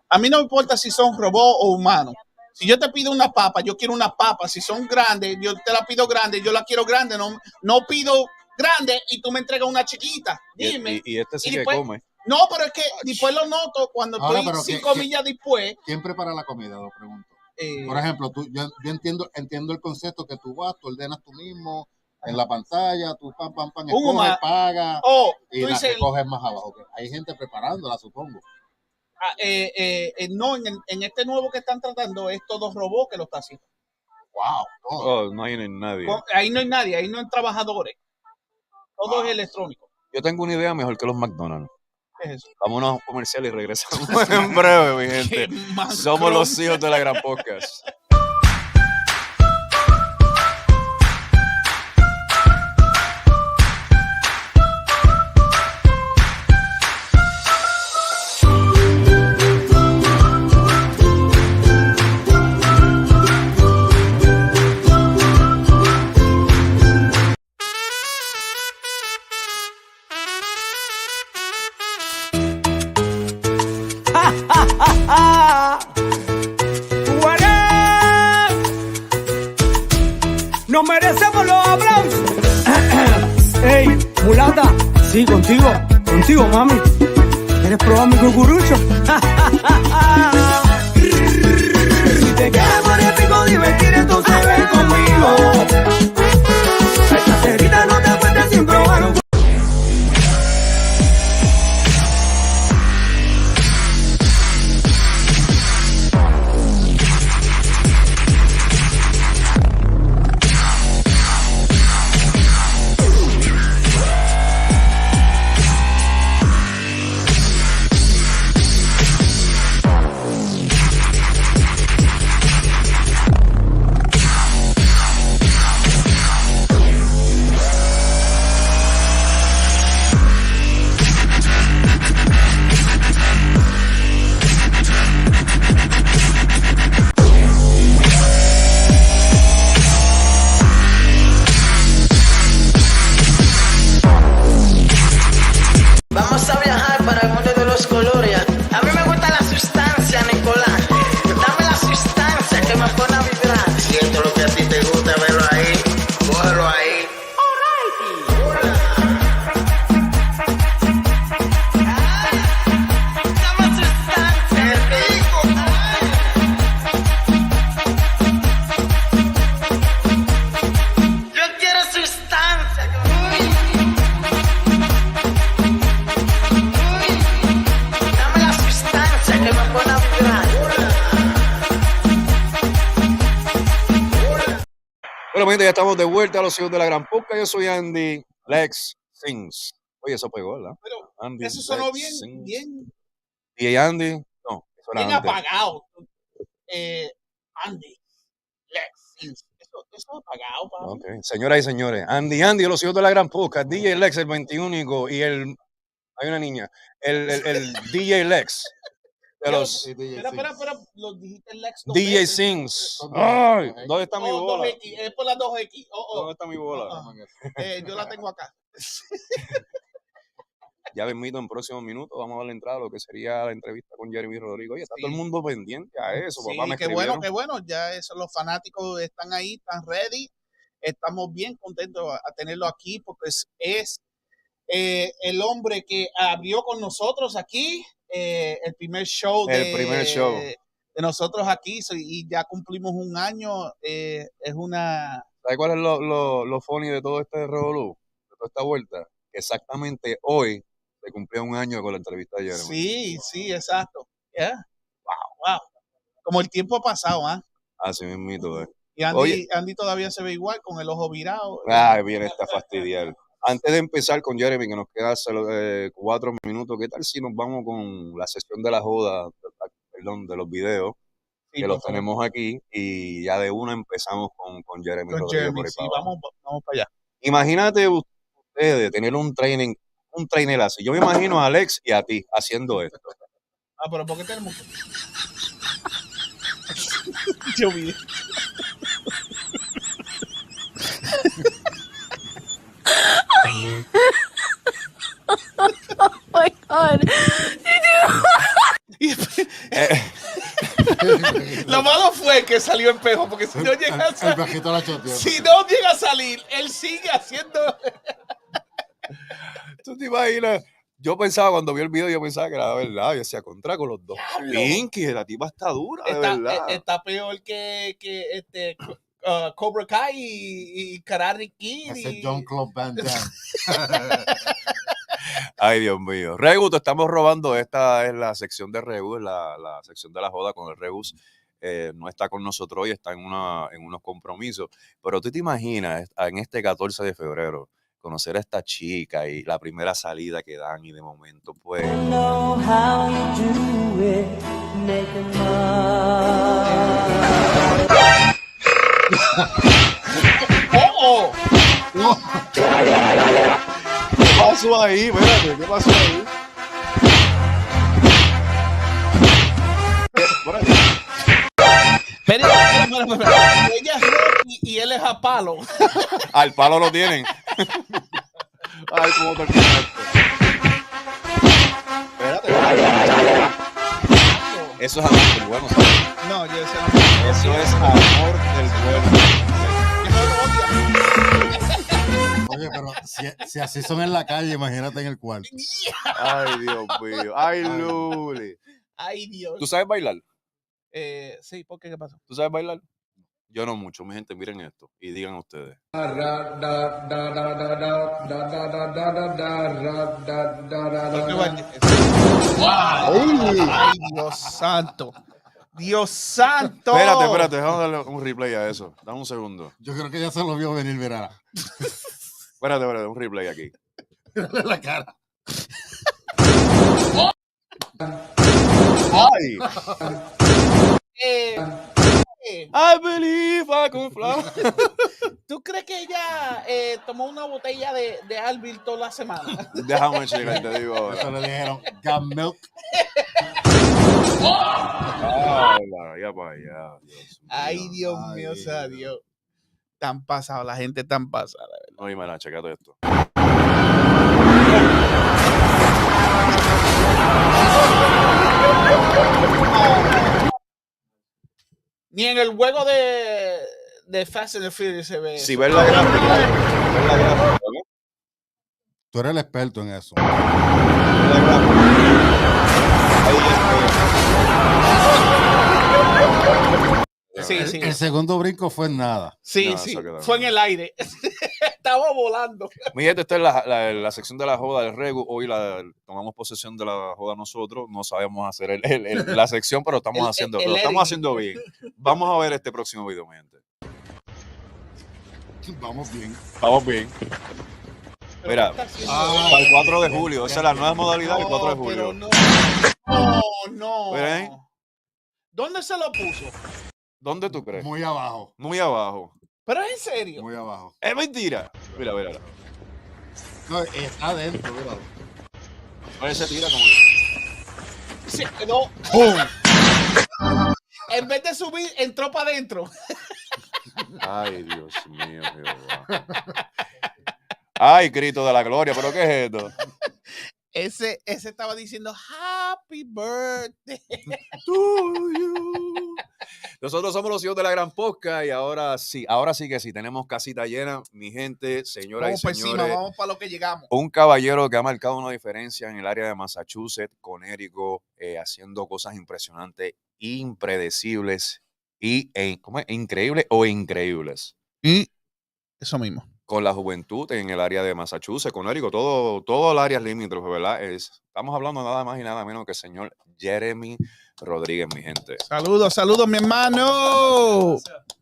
a mí no me importa si son robots o humanos. Si yo te pido una papa, yo quiero una papa. Si son grandes, yo te la pido grande, yo la quiero grande. No pido grande y tú me entregas una chiquita. Dime. Y este sí después, que come. No, pero es que después lo noto cuando estoy 5 millas después. ¿Quién prepara la comida? Lo pregunto. Por ejemplo, yo entiendo el concepto que tú vas, tú ordenas tú mismo en la pantalla, tú pam, escoges, pagas y la recoges más abajo. Hay gente preparándola, supongo. No, en este nuevo que están tratando es todo robot que lo está haciendo. Wow. No hay nadie. Ahí no hay nadie, ahí no hay trabajadores. Todo es electrónico. Yo tengo una idea mejor que los McDonald's. ¿Qué es eso? Vámonos a un comercial y regresamos en breve, mi gente. Somos los hijos de la gran podcast. Nos merecemos los aplausos. Ey, mulata, sí, contigo, mami. ¿Quieres probar mi cucurucho? Si te quedas por el pico divertir, entonces ven conmigo. Esta cerita no te cuentes sin probar un. Vamos a viajar para el mundo de los colores. A mí me gusta la sustancia, Nicolás. Dame la sustancia que me pone a vibrar. Siento lo que a ti te gusta, verlo ahí. Cógelo ahí. Dame sustancia, rico. Yo quiero sustancia. Bueno, gente, ya estamos de vuelta a los hijos de la gran podcast. Yo soy Andy Lexx Sings. Oye, eso pegó, ¿verdad? Pero Andy eso sonó Lexx bien. DJ Andy, no, eso era Bien antes. apagado. Andy Lexx. Eso es apagado, papi. Okay. Señoras y señores, Andy, los hijos de la gran podcast, DJ Lexx, el 21 y hay una niña, el DJ Lexx. Espera, lo dijiste Lexx. DJ Sings. Ay, ¿dónde está mi bola? 2X, es por la 2X. ¿Dónde está mi bola? Yo la tengo acá. Ya mismito en próximos minutos vamos a dar la entrada a lo que sería la entrevista con Jeremy Rodrigo. Oye, está todo el mundo pendiente a eso. Sí, papá, qué bueno. Ya eso, los fanáticos están ahí, están ready. Estamos bien contentos a tenerlo aquí porque es el hombre que abrió con nosotros aquí el primer show de nosotros aquí y ya cumplimos un año. Es una... ¿Sabes cuál es lo funny de todo este revolú? De toda esta vuelta. Exactamente hoy se cumplió un año con la entrevista de Jeremy. Sí, exacto. Yeah. Wow. Como el tiempo ha pasado, ¿ah? Así mismito, Y Andy todavía se ve igual con el ojo virado. Viene esta fastidiar. Antes de empezar con Jeremy, que nos queda 4 minutos, ¿qué tal si nos vamos con la sesión de la joda, de los videos? que los tenemos aquí y ya de una empezamos con Jeremy Con Rodríguez Jeremy, por ahí sí, para abajo. vamos para allá. Imagínate ustedes tener un trainer así. Yo me imagino a Lexx y a ti haciendo esto. Ah, pero ¿por qué tenemos que...? Yo vi. Oh my God. Lo malo fue que salió espejo, porque si no llega a salir, si no llega a salir, él sigue haciendo. ¿Tú te imaginas? Yo pensaba, cuando vi el video, yo pensaba que era verdad. Yo decía, contra con los dos. Pinky, la tipa está dura, de verdad. Está peor que Cobra Kai y Karate Kid. Ese es John Claude Van Damme. Ay, Dios mío. Regu, te estamos robando. Esta es la sección de Regu, la sección de la joda con el Regus. No está con nosotros hoy, está en unos compromisos. Pero tú te imaginas, en este 14 de febrero, conocer a esta chica y la primera salida que dan y de momento, pues... ¡Oh! ¿Qué pasó ahí? Espérate, ¿qué pasó ahí? Espera. Ella es Rocky y él es a palo. Al palo lo tienen. Ay, cómo te esto. Espérate. Eso es amor del bueno, ¿sabes? No, yo sé. Eso es amor del bueno. Oye, pero si así son en la calle, imagínate en el cuarto. Ay, Dios mío. Ay, Luli. Ay, Dios. ¿Tú sabes bailar? Sí, ¿por qué? ¿Qué pasó? ¿Tú sabes bailar? Yo no mucho. Mi gente, miren esto y digan ustedes. Ay, Dios santo. Dios santo. Espérate, déjame darle un replay a eso. Dame un segundo. Yo creo que ya se lo vio venir, verá. Espérate, un replay aquí. Mírale la cara. ¡Ay! I believe I can fly. ¿Tú crees que ella tomó una botella de Alvil toda la semana? Déjame checar, te digo ahora. Eso le dijeron, got milk. Ya para allá. Dios mío. Ay, Dios mío, o sea, Dios. Tan pasado, la gente tan pasada. No, y mira, checate esto. Ni en el juego de Fast and the Furious se ve. Si ves la gráfica, ¿no? Tú eres el experto en eso. Sí. El segundo brinco fue en nada. Sí, No, sí. eso Fue en el aire. Estaba volando. Mi gente, esta es la sección de la joda del Regu. Hoy tomamos posesión de la joda nosotros. No sabemos hacer la sección, pero estamos haciendo bien. Vamos a ver este próximo video, mi gente. Vamos bien. Vamos bien. Mira, para el 4 de julio. Esa es la nueva modalidad del 4 de julio. No. Mira ahí. ¿Dónde se lo puso? ¿Dónde tú crees? Muy abajo. Muy abajo. Pero es en serio. Muy abajo. Es mentira. Mira. No, está adentro, mira. Oye, se tira como... Se quedó. En vez de subir, entró para adentro. Ay, Dios mío, Jehová. Ay, Cristo de la gloria, ¿pero qué es esto? Ese estaba diciendo Happy Birthday to you. Nosotros somos los hijos de la gran Podcat y ahora sí que sí, tenemos casita llena, mi gente, señoras y señores. Vamos para lo que llegamos. Un caballero que ha marcado una diferencia en el área de Massachusetts, Connecticut, haciendo cosas impresionantes, impredecibles y increíbles o increíbles. Y eso mismo. Con la juventud en el área de Massachusetts, Connecticut, todo el área limítrofe, ¿verdad? Estamos hablando nada más y nada menos que el señor Jeremy Rodríguez, mi gente. Saludos, mi hermano.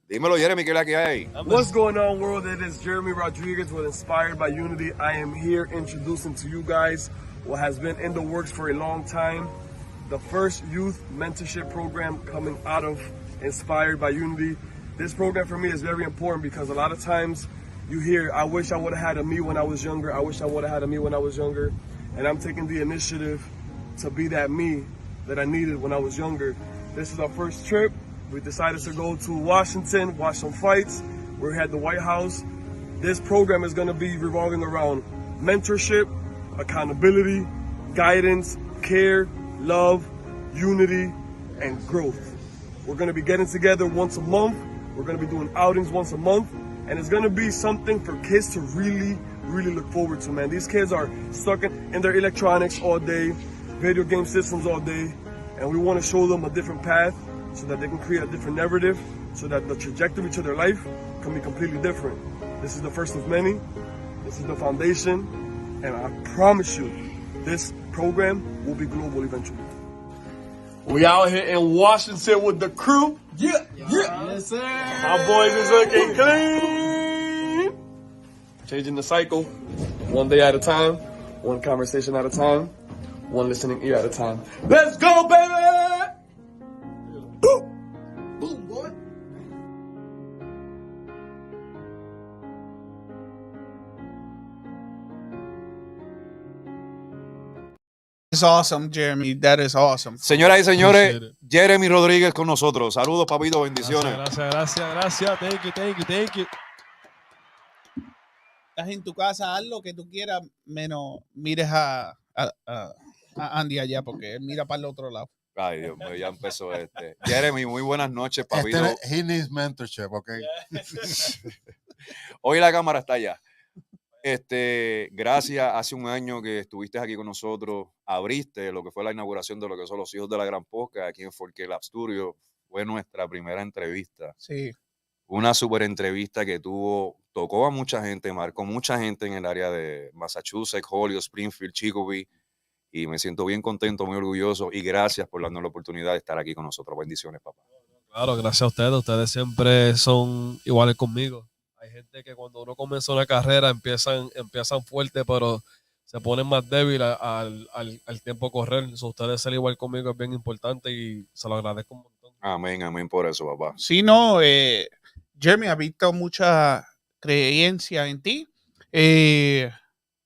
Dímelo, Jeremy, ¿qué es la que hay? What's going on, world? It is Jeremy Rodriguez with Inspired by Unity. I am here introducing to you guys what has been in the works for a long time. the first youth mentorship program coming out of Inspired by Unity. This program for me is very important because a lot of times you hear, I wish I would have had a me when I was younger. I wish I would have had a me when I was younger. And I'm taking the initiative to be that me that I needed when I was younger. This is our first trip. We decided to go to Washington, watch some fights. We're at the White House. This program is gonna be revolving around mentorship, accountability, guidance, care, love, unity, and growth. We're gonna be getting together once a month. We're gonna be doing outings once a month. And it's gonna be something for kids to really look forward to, man. These kids are stuck in their electronics all day, video game systems all day, and we wanna show them a different path so that they can create a different narrative, so that the trajectory to their life can be completely different. This is the first of many. This is the foundation, and I promise you, this program will be global eventually. We out here in Washington with the crew. Yeah. Yes, sir. My boys is looking clean. Changing the cycle, one day at a time, one conversation at a time, one listening ear at a time. Let's go, baby! Boom, boy. It's awesome, Jeremy. That is awesome. Señoras y señores, Jeremy Rodríguez con nosotros. Saludos, papito, bendiciones. Gracias. Thank you. Estás en tu casa, haz lo que tú quieras, menos mires a Andy allá, porque él mira para el otro lado. Ay, Dios mío, ya empezó este. Jeremy, muy buenas noches, papito. He needs mentorship, okay? Hoy la cámara está allá. Gracias, hace un año que estuviste aquí con nosotros, abriste lo que fue la inauguración de lo que son los Hijos de la Gran Podcat aquí en Podcat Studio. Fue nuestra primera entrevista. Sí. Una super entrevista que tocó a mucha gente, marcó mucha gente en el área de Massachusetts, Holyoke, Springfield, Chicopee, y me siento bien contento, muy orgulloso, y gracias por darnos la oportunidad de estar aquí con nosotros. Bendiciones, papá. Claro, gracias a ustedes siempre son iguales conmigo. Hay gente que cuando uno comienza una carrera empiezan fuerte, pero se ponen más débil al tiempo correr. Ustedes ser igual conmigo es bien importante y se lo agradezco un montón. Amén por eso, papá. Sí, no, Jeremy, ha visto mucha creencia en ti.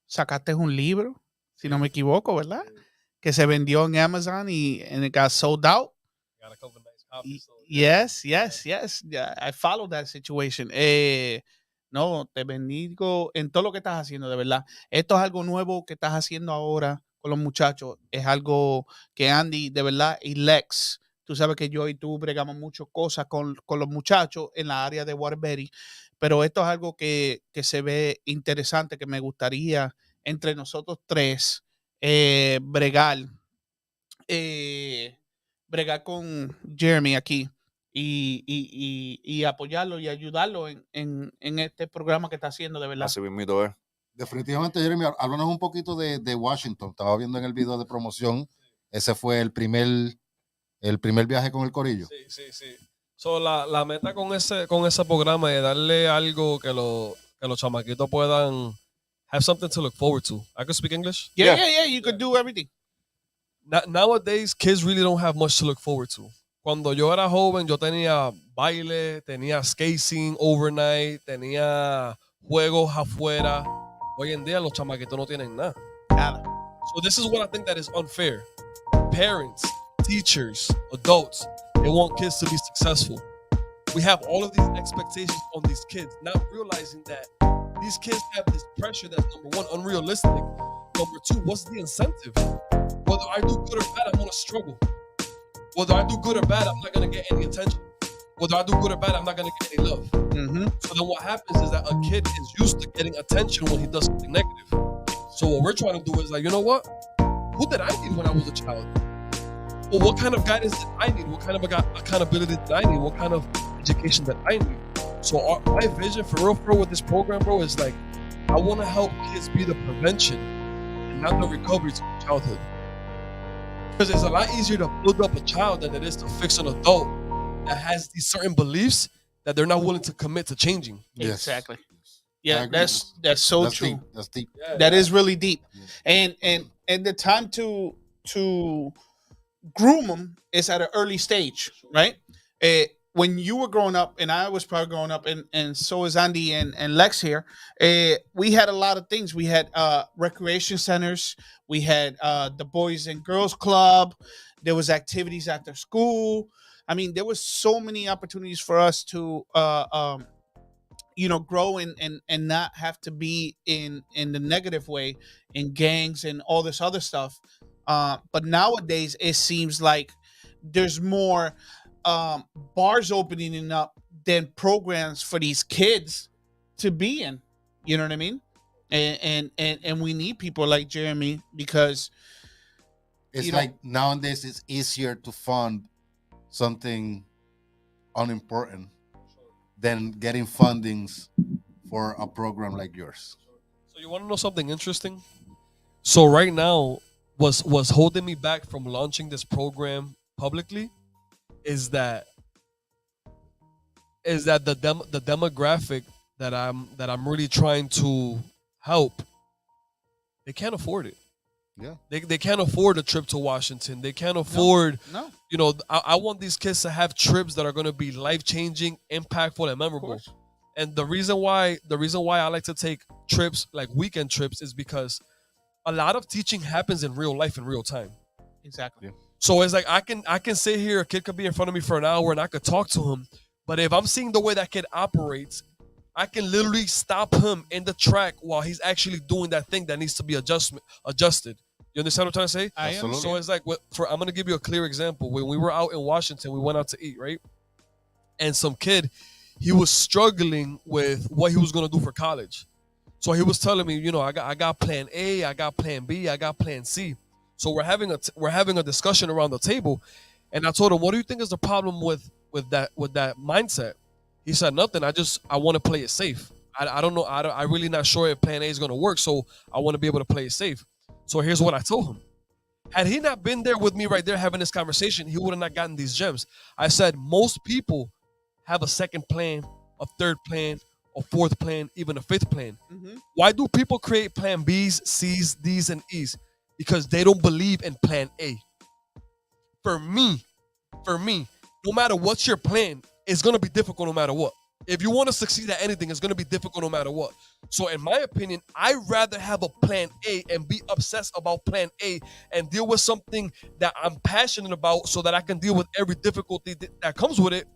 Sacaste un libro, si no me equivoco, ¿verdad? Que se vendió en Amazon y it got sold out. Yes. Yeah, I followed that situation. No, te bendigo en todo lo que estás haciendo, de verdad. Esto es algo nuevo que estás haciendo ahora con los muchachos. Es algo que Andy, de verdad, y Lexx, tú sabes que yo y tú bregamos muchas cosas con los muchachos en la área de Waterbury, pero esto es algo que se ve interesante, que me gustaría entre nosotros tres bregar con Jeremy aquí y apoyarlo y ayudarlo en este programa que está haciendo, de verdad. Así mismito es. Definitivamente, Jeremy, háblanos un poquito de Washington. Estaba viendo en el video de promoción, ese fue el primer viaje con el corillo. Sí. So, la meta con ese programa es darle algo que los chamaquitos puedan have something to look forward to. I can speak English? Yeah, you could do everything. Nowadays, kids really don't have much to look forward to. Cuando yo era joven, yo tenía baile, tenía skating overnight, tenía juegos afuera. Hoy en día, los chamaquitos no tienen nada. So this is what I think that is unfair. Parents, teachers, adults, they want kids to be successful. We have all of these expectations on these kids, not realizing that these kids have this pressure that's, number one, unrealistic. Number two, what's the incentive? Whether I do good or bad, I'm gonna struggle. Whether I do good or bad, I'm not gonna get any attention. Whether I do good or bad, I'm not gonna get any love. Mm-hmm. So then what happens is that a kid is used to getting attention when he does something negative. So what we're trying to do is like, you know what? Who did I need when I was a child? Well, what kind of guidance did I need? What kind of accountability did I need? What kind of education did I need? So my vision for real with this program, bro, is like, I want to help kids be the prevention and not the recovery to childhood. Because it's a lot easier to build up a child than it is to fix an adult that has these certain beliefs that they're not willing to commit to changing. Yes. Exactly. Yeah, that's so true. Deep. That's deep. That is really deep. And the time to groom them is at an early stage, right? When you were growing up, and I was probably growing up, and so is Andy and Lex here, we had a lot of things. We had recreation centers. We had the Boys and Girls Club. There was activities after school. I mean, there was so many opportunities for us to, grow and not have to be in the negative way, in gangs and all this other stuff. But nowadays, it seems like there's more bars opening up than programs for these kids to be in. You know what I mean? And we need people like Jeremy, because it's like nowadays it's easier to fund something unimportant than getting fundings for a program like yours. So you want to know something interesting? So right now, was holding me back from launching this program publicly is that the demographic that I'm really trying to help, they can't afford it. Yeah. They can't afford a trip to Washington. They can't afford, No. I want these kids to have trips that are going to be life-changing, impactful, and memorable. And the reason why I like to take trips, like weekend trips, is because a lot of teaching happens in real life, in real time. Exactly. Yeah. So it's like I can sit here, a kid could be in front of me for an hour and I could talk to him. But if I'm seeing the way that kid operates, I can literally stop him in the track while he's actually doing that thing that needs to be adjusted. You understand what I'm trying to say? I am. Absolutely. So it's like, I'm going to give you a clear example. When we were out in Washington, we went out to eat, right? And some kid, he was struggling with what he was going to do for college. So he was telling me, I got plan A, I got plan B, I got plan C. So we're having a discussion around the table, and I told him, what do you think is the problem with that mindset? He said, nothing. I want to play it safe. I don't know. I'm really not sure if plan A is going to work, so I want to be able to play it safe. So here's what I told him. Had he not been there with me right there having this conversation, he would have not gotten these gems. I said, most people have a second plan, a third plan, a fourth plan, even a fifth plan. Mm-hmm. Why do people create plan B's, C's, D's, and E's? Because they don't believe in plan A. For me, no matter what's your plan, it's going to be difficult no matter what. If you want to succeed at anything, it's going to be difficult no matter what. So in my opinion, I'd rather have a plan A and be obsessed about plan A and deal with something that I'm passionate about so that I can deal with every difficulty that comes with it,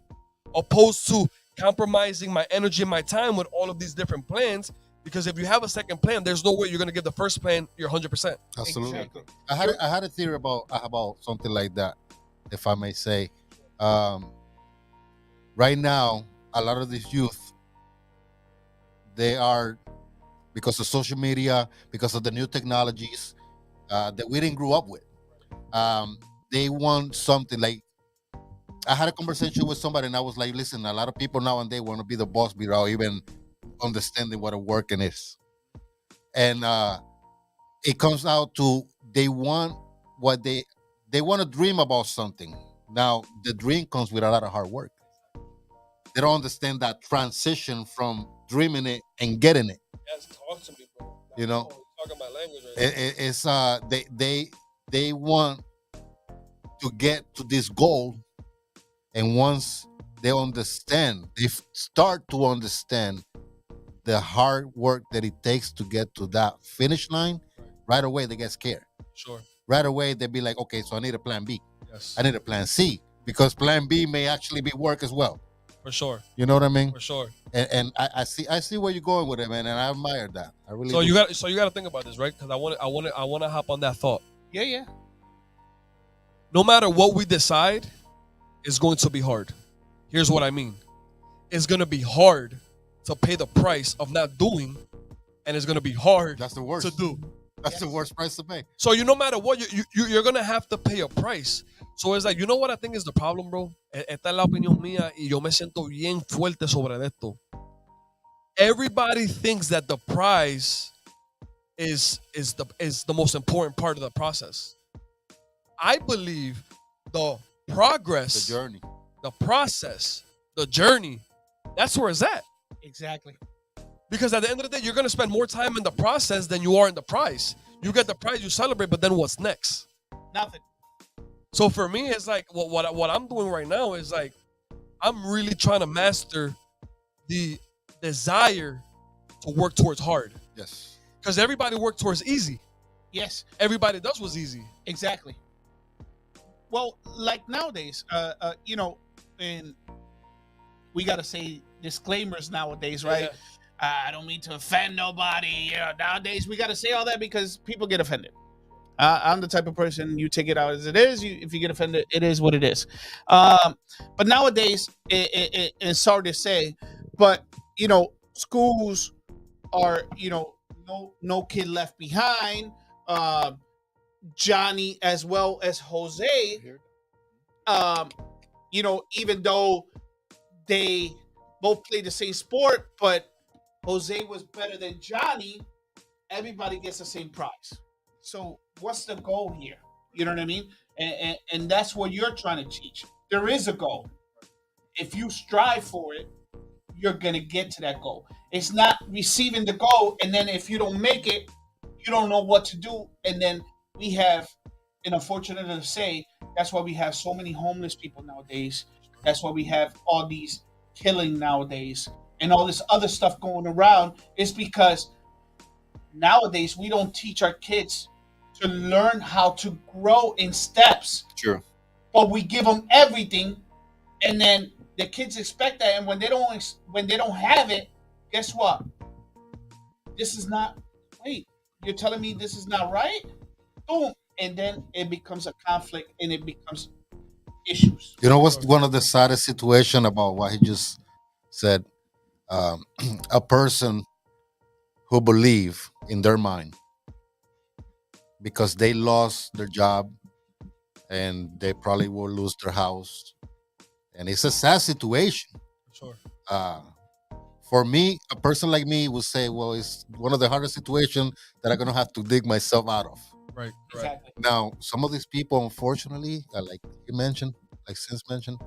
opposed to compromising my energy and my time with all of these different plans. Because if you have a second plan, there's no way you're going to give the first plan your 100%. Absolutely. Exactly. I had a theory about something like that, if I may say. Right now, a lot of these youth, they are, because of social media, because of the new technologies that we didn't grow up with, they want something like, I had a conversation with somebody and I was like, listen, a lot of people nowadays want to be the boss without even understanding what a working is. And it comes out to, they want what they want to dream about something. Now, the dream comes with a lot of hard work. They don't understand that transition from dreaming it and getting it. Yes, talk to me, bro. You know, talking my language right it's they want to get to this goal, and once they understand, they start to understand the hard work that it takes to get to that finish line. Right away, they get scared. Sure. Right away, they be like, okay, so I need a plan B. Yes. I need a plan C, because plan B may actually be work as well. For sure. You know what I mean? For sure. And I see where you're going with it, man, and I admire that. I really. So do. you got to think about this, right? Because I want to hop on that thought. Yeah. No matter what we decide, it's going to be hard. Here's what I mean. It's going to be hard to pay the price of not doing, and it's going to be hard That's the worst to do. That's the worst price to pay. So no matter what, you're going to have to pay a price. So it's like, you know what I think is the problem, bro? Esta es la opinión mía y yo me siento bien fuerte sobre esto. Everybody thinks that the prize is the most important part of the process. I believe the progress, The journey. the process, the journey, that's where it's at. Exactly. Because at the end of the day, you're going to spend more time in the process than you are in the prize. You get the prize, you celebrate, but then what's next? Nothing. So for me, it's like what I'm doing right now is like I'm really trying to master the desire to work towards hard. Yes. Because everybody worked towards easy. Yes, Everybody does was easy. exactly. Well, like nowadays, you know, and we got to say disclaimers nowadays, right? I don't mean to offend nobody. Nowadays we got to say all that because people get offended. I'm the type of person, you take it out as it is. If you get offended, it is what it is. But nowadays, it's sorry to say, but you know, schools are, you know, no kid left behind. Johnny as well as Jose. You know, even though they both play the same sport, but Jose was better than Johnny, everybody gets the same prize. So what's the goal here? You know what I mean? And that's what you're trying to teach. There is a goal. If you strive for it, you're gonna get to that goal. It's not receiving the goal, and then if you don't make it, you don't know what to do. And then we have, and unfortunately to say, that's why we have so many homeless people nowadays. That's why we have all these killing nowadays and all this other stuff going around. Is because nowadays we don't teach our kids to learn how to grow in steps. True. But we give them everything, and then the kids expect that, and when they don't have it, guess what? This is not. Wait, you're telling me this is not right? Boom, and then it becomes a conflict, and it becomes issues. You know what's one of the saddest situation about what he just said? A person who believe in their mind because they lost their job and they probably will lose their house, and it's a sad situation. Sure. For me, a person like me would say, well, it's one of the hardest situations that I'm going to have to dig myself out of. Right. Exactly. Now, some of these people, unfortunately, like you mentioned, like Sins mentioned,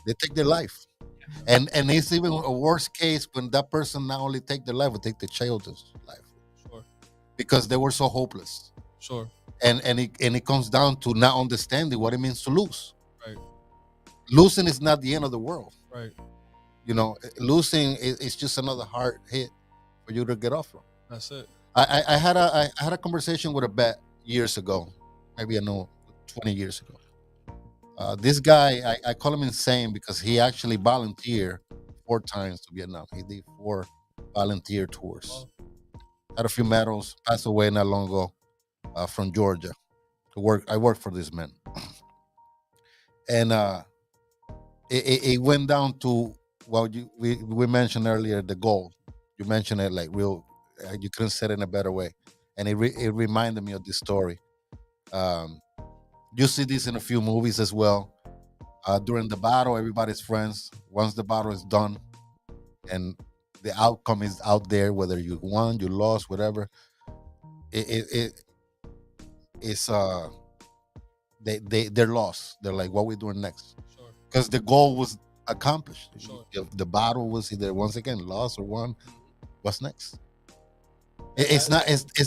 they take their life. And it's even a worse case when that person not only take their life, but take the child's life. Sure. Because they were so hopeless. Sure. And it comes down to not understanding what it means to lose. Right. Losing is not the end of the world. Right. You know, losing is just another hard hit for you to get off from. That's it. I had a conversation with a vet years ago, maybe 20 years ago. This guy, I call him insane because he actually volunteered 4 times to Vietnam. He did 4 volunteer tours. Had a few medals, passed away not long ago, from Georgia. I worked for this man. And it went down to, well, we mentioned earlier the goal. You mentioned it like real, you couldn't say it in a better way. And it reminded me of this story. You see this in a few movies as well. During the battle, everybody's friends. Once the battle is done and the outcome is out there, whether you won, you lost, whatever, they're lost. They're like, what we doing next? Sure. Because the goal was accomplished. Sure. The battle was either once again lost or won. What's next? It's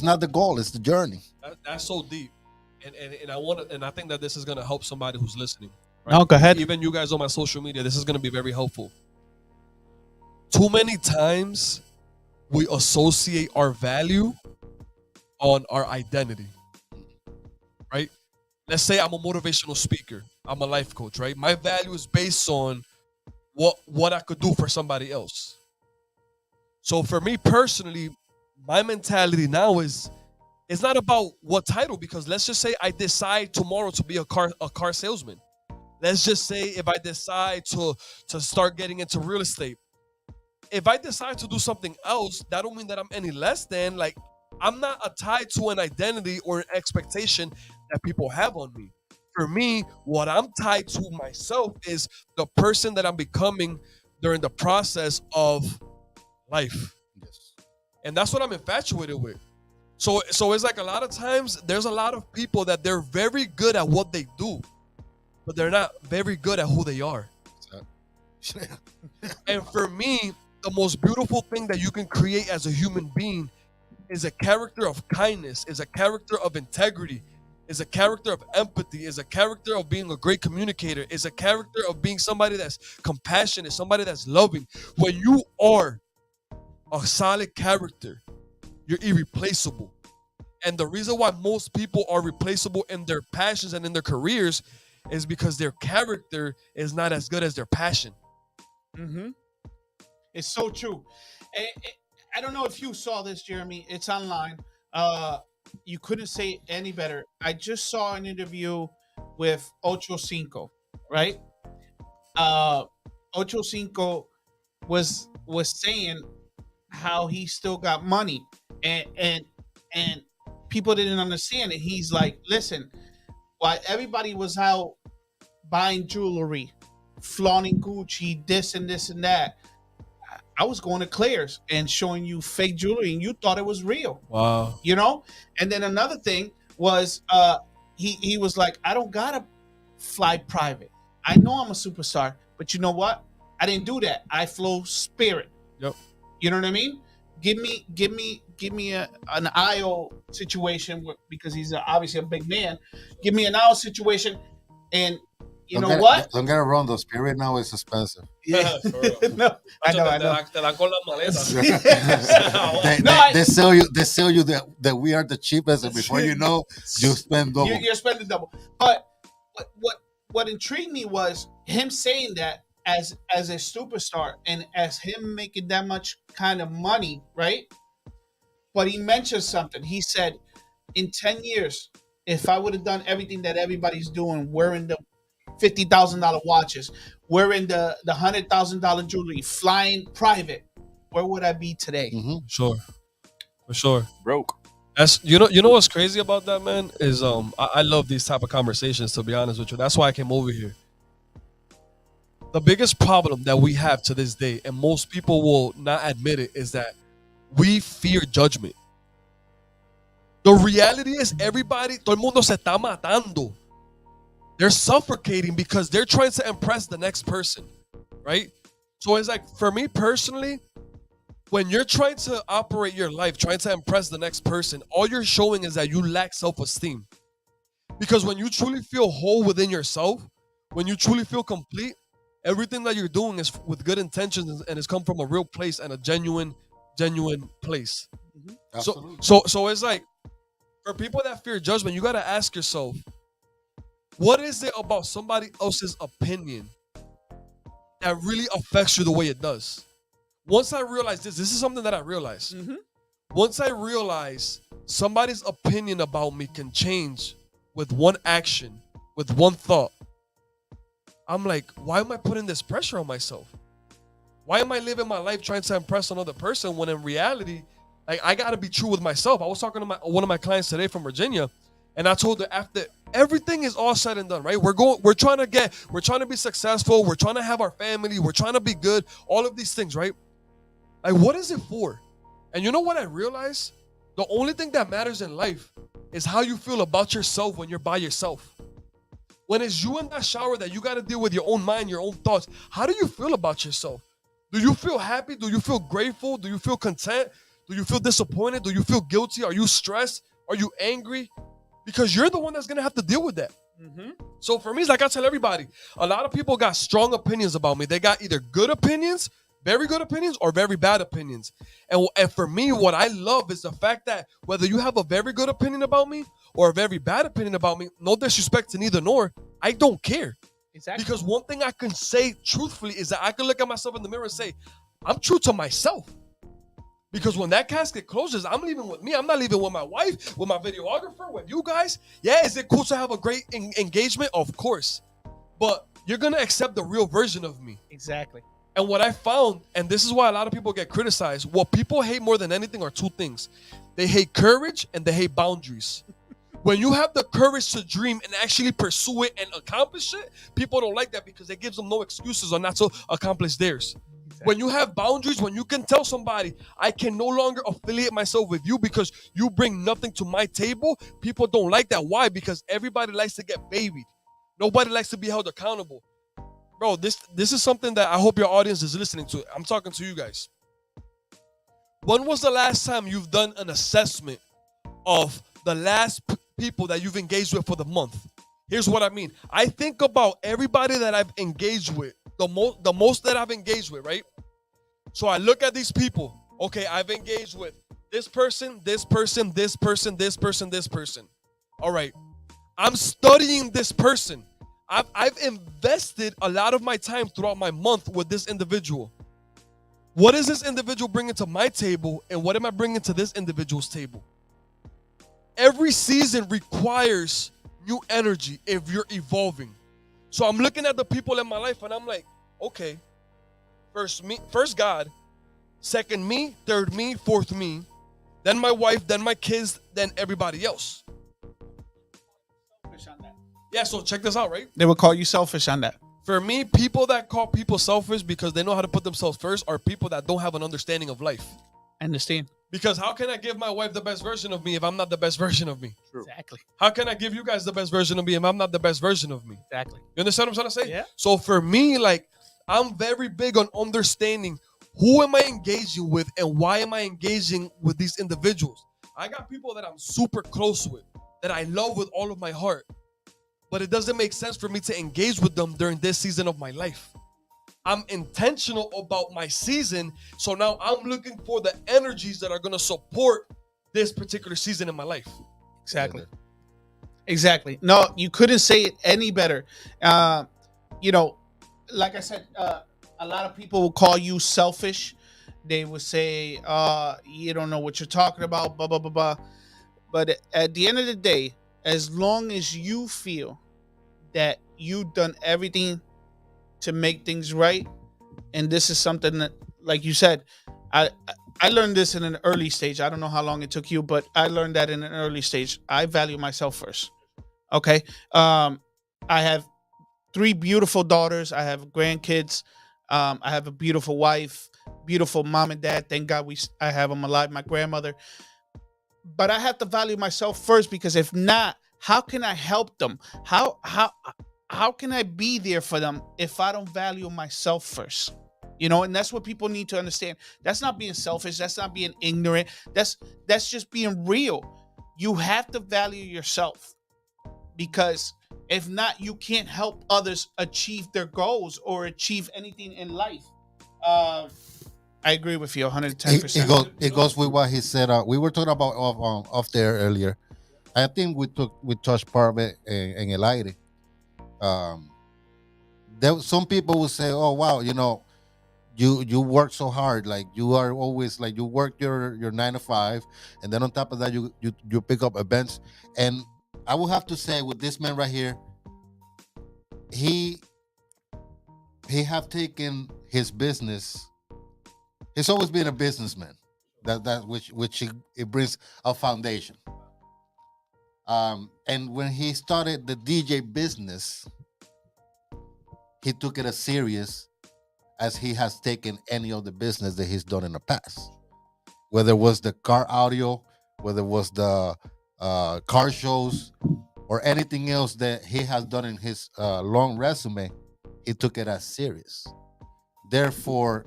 not the goal. It's the journey. That's so deep, and I think that this is gonna help somebody who's listening. Right? No, go ahead. Even you guys on my social media, this is gonna be very helpful. Too many times we associate our value on our identity, right? Let's say I'm a motivational speaker. I'm a life coach, right? My value is based on what I could do for somebody else. So for me personally, my mentality now is it's not about what title, because let's just say I decide tomorrow to be a car salesman. Let's just say if I decide to start getting into real estate. If I decide to do something else, that don't mean that I'm any less than, like, I'm not tied to an identity or an expectation that people have on me. For me, what I'm tied to myself is the person that I'm becoming during the process of life. Yes. And that's what I'm infatuated with. So it's like a lot of times there's a lot of people that they're very good at what they do, but they're not very good at who they are. And for me, the most beautiful thing that you can create as a human being is a character of kindness, is a character of integrity, is a character of empathy, is a character of being a great communicator, is a character of being somebody that's compassionate, somebody that's loving. When you are a solid character, you're irreplaceable. And the reason why most people are replaceable in their passions and in their careers is because their character is not as good as their passion. Mm-hmm. It's so true. I don't know if you saw this, Jeremy. It's online. You couldn't say any better. I just saw an interview with Ocho Cinco, right? Ocho Cinco was saying how he still got money, and people didn't understand it. He's like, listen, while everybody was out buying jewelry, flaunting Gucci, this and this and that, I was going to Claire's and showing you fake jewelry, and you thought it was real. Wow. You know? And then another thing was he was like, I don't gotta fly private. I know I'm a superstar, but you know what? I didn't do that. I flow spirit. Yep. You know what I mean? Give me an aisle situation because he's obviously a big man. Give me an aisle situation, and you know what? Don't get it wrong. The spirit now is expensive. Yeah, no, I know. Te dan con las maletas. They sell you that we are the cheapest, and before you know, you spend double. You're spending double. But what intrigued me was him saying that as a superstar and as him making that much kind of money, right? But he mentioned something. He said, in 10 years, if I would have done everything that everybody's doing, wearing the $50,000 watches, wearing the $100,000 jewelry, flying private, where would I be today? Mm-hmm. Sure, for sure. Broke. That's you know what's crazy about that, man, is I love these type of conversations, to be honest with you. That's why I came over here. The biggest problem that we have to this day, and most people will not admit it, is that we fear judgment. The reality is everybody, todo el mundo se está matando. They're suffocating because they're trying to impress the next person, right? So it's like, for me personally, when you're trying to operate your life, trying to impress the next person, all you're showing is that you lack self-esteem. Because when you truly feel whole within yourself, when you truly feel complete, everything that you're doing is with good intentions and it's come from a real place and a genuine place. Absolutely. So it's like, for people that fear judgment, you got to ask yourself, what is it about somebody else's opinion that really affects you the way it does? Once I realized this is something that I realized. Mm-hmm. Once I realized somebody's opinion about me can change with one action, with one thought, I'm like, why am I putting this pressure on myself? Why am I living my life trying to impress another person when in reality, like, I got to be true with myself? I was talking to one of my clients today from Virginia, and I told her, after everything is all said and done, right? We're trying to be successful. We're trying to have our family. We're trying to be good. All of these things, right? Like, what is it for? And you know what I realized? The only thing that matters in life is how you feel about yourself when you're by yourself. When it's you in that shower that you got to deal with your own mind, your own thoughts, how do you feel about yourself? Do you feel happy? Do you feel grateful? Do you feel content? Do you feel disappointed? Do you feel guilty? Are you stressed? Are you angry? Because you're the one that's going to have to deal with that. Mm-hmm. So for me, it's like I tell everybody, a lot of people got strong opinions about me. They got either good opinions, very good opinions, or very bad opinions. And for me, what I love is the fact that whether you have a very good opinion about me or a very bad opinion about me, no disrespect to neither nor, I don't care. Exactly. Because one thing I can say truthfully is that I can look at myself in the mirror and say, I'm true to myself. Because when that casket closes, I'm leaving with me. I'm not leaving with my wife, with my videographer, with you guys. Yeah, is it cool to have a great engagement? Of course. But you're going to accept the real version of me. Exactly. And what I found, and this is why a lot of people get criticized, what people hate more than anything are two things. They hate courage and they hate boundaries. When you have the courage to dream and actually pursue it and accomplish it, people don't like that because it gives them no excuses on not to accomplish theirs. Exactly. When you have boundaries, when you can tell somebody, I can no longer affiliate myself with you because you bring nothing to my table, people don't like that. Why? Because everybody likes to get babied. Nobody likes to be held accountable. Bro, this is something that I hope your audience is listening to. I'm talking to you guys. When was the last time you've done an assessment of the last people that you've engaged with for the month. Here's what I mean. I think about everybody that I've engaged with, the most that I've engaged with, right? So I look at these people. Okay, I've engaged with this person, this person, this person, this person, this person. All right. I'm studying this person. I've invested a lot of my time throughout my month with this individual. What is this individual bringing to my table, and what am I bringing to this individual's table? Every season requires new energy if you're evolving. So I'm looking at the people in my life and I'm like, okay, first God, second me, third me, fourth me, then my wife, then my kids, then everybody else. Yeah, so check this out, right? They would call you selfish on that. For me, people that call people selfish because they know how to put themselves first are people that don't have an understanding of life. I understand. Because how can I give my wife the best version of me if I'm not the best version of me? True. Exactly. How can I give you guys the best version of me if I'm not the best version of me? Exactly. You understand what I'm trying to say? Yeah. So for me, like, I'm very big on understanding who am I engaging with and why am I engaging with these individuals. I got people that I'm super close with, that I love with all of my heart. But it doesn't make sense for me to engage with them during this season of my life. I'm intentional about my season, so now I'm looking for the energies that are going to support this particular season in my life. Exactly. Exactly. No, you couldn't say it any better. You know, like I said, a lot of people will call you selfish. They would say, you don't know what you're talking about, blah, blah, blah, blah. But at the end of the day, as long as you feel that you've done everything to make things right, and this is something that, like you said, I learned this in an early stage. I don't know how long it took you, but I learned that in an early stage. I value myself first. Okay. I have 3 beautiful daughters. I have grandkids. I have a beautiful wife, beautiful mom and dad. Thank God I have them alive. My grandmother. But I have to value myself first, because if not, how can I help them? How can I be there for them if I don't value myself first? You know, and that's what people need to understand. That's not being selfish. That's not being ignorant. That's just being real. You have to value yourself, because if not, you can't help others achieve their goals or achieve anything in life. I agree with you 110%. It goes with what he said. We were talking about off there earlier. I think we touched part of it in el aire. Some people will say, "Oh wow, you know, you work so hard. Like you are always like you work your 9 to 5, and then on top of that, you pick up events." And I will have to say, with this man right here, he have taken his business. He's always been a businessman. Which it brings a foundation. And when he started the DJ business, he took it as serious as he has taken any of the business that he's done in the past. Whether it was the car audio, whether it was the car shows, or anything else that he has done in his long resume, he took it as serious. Therefore,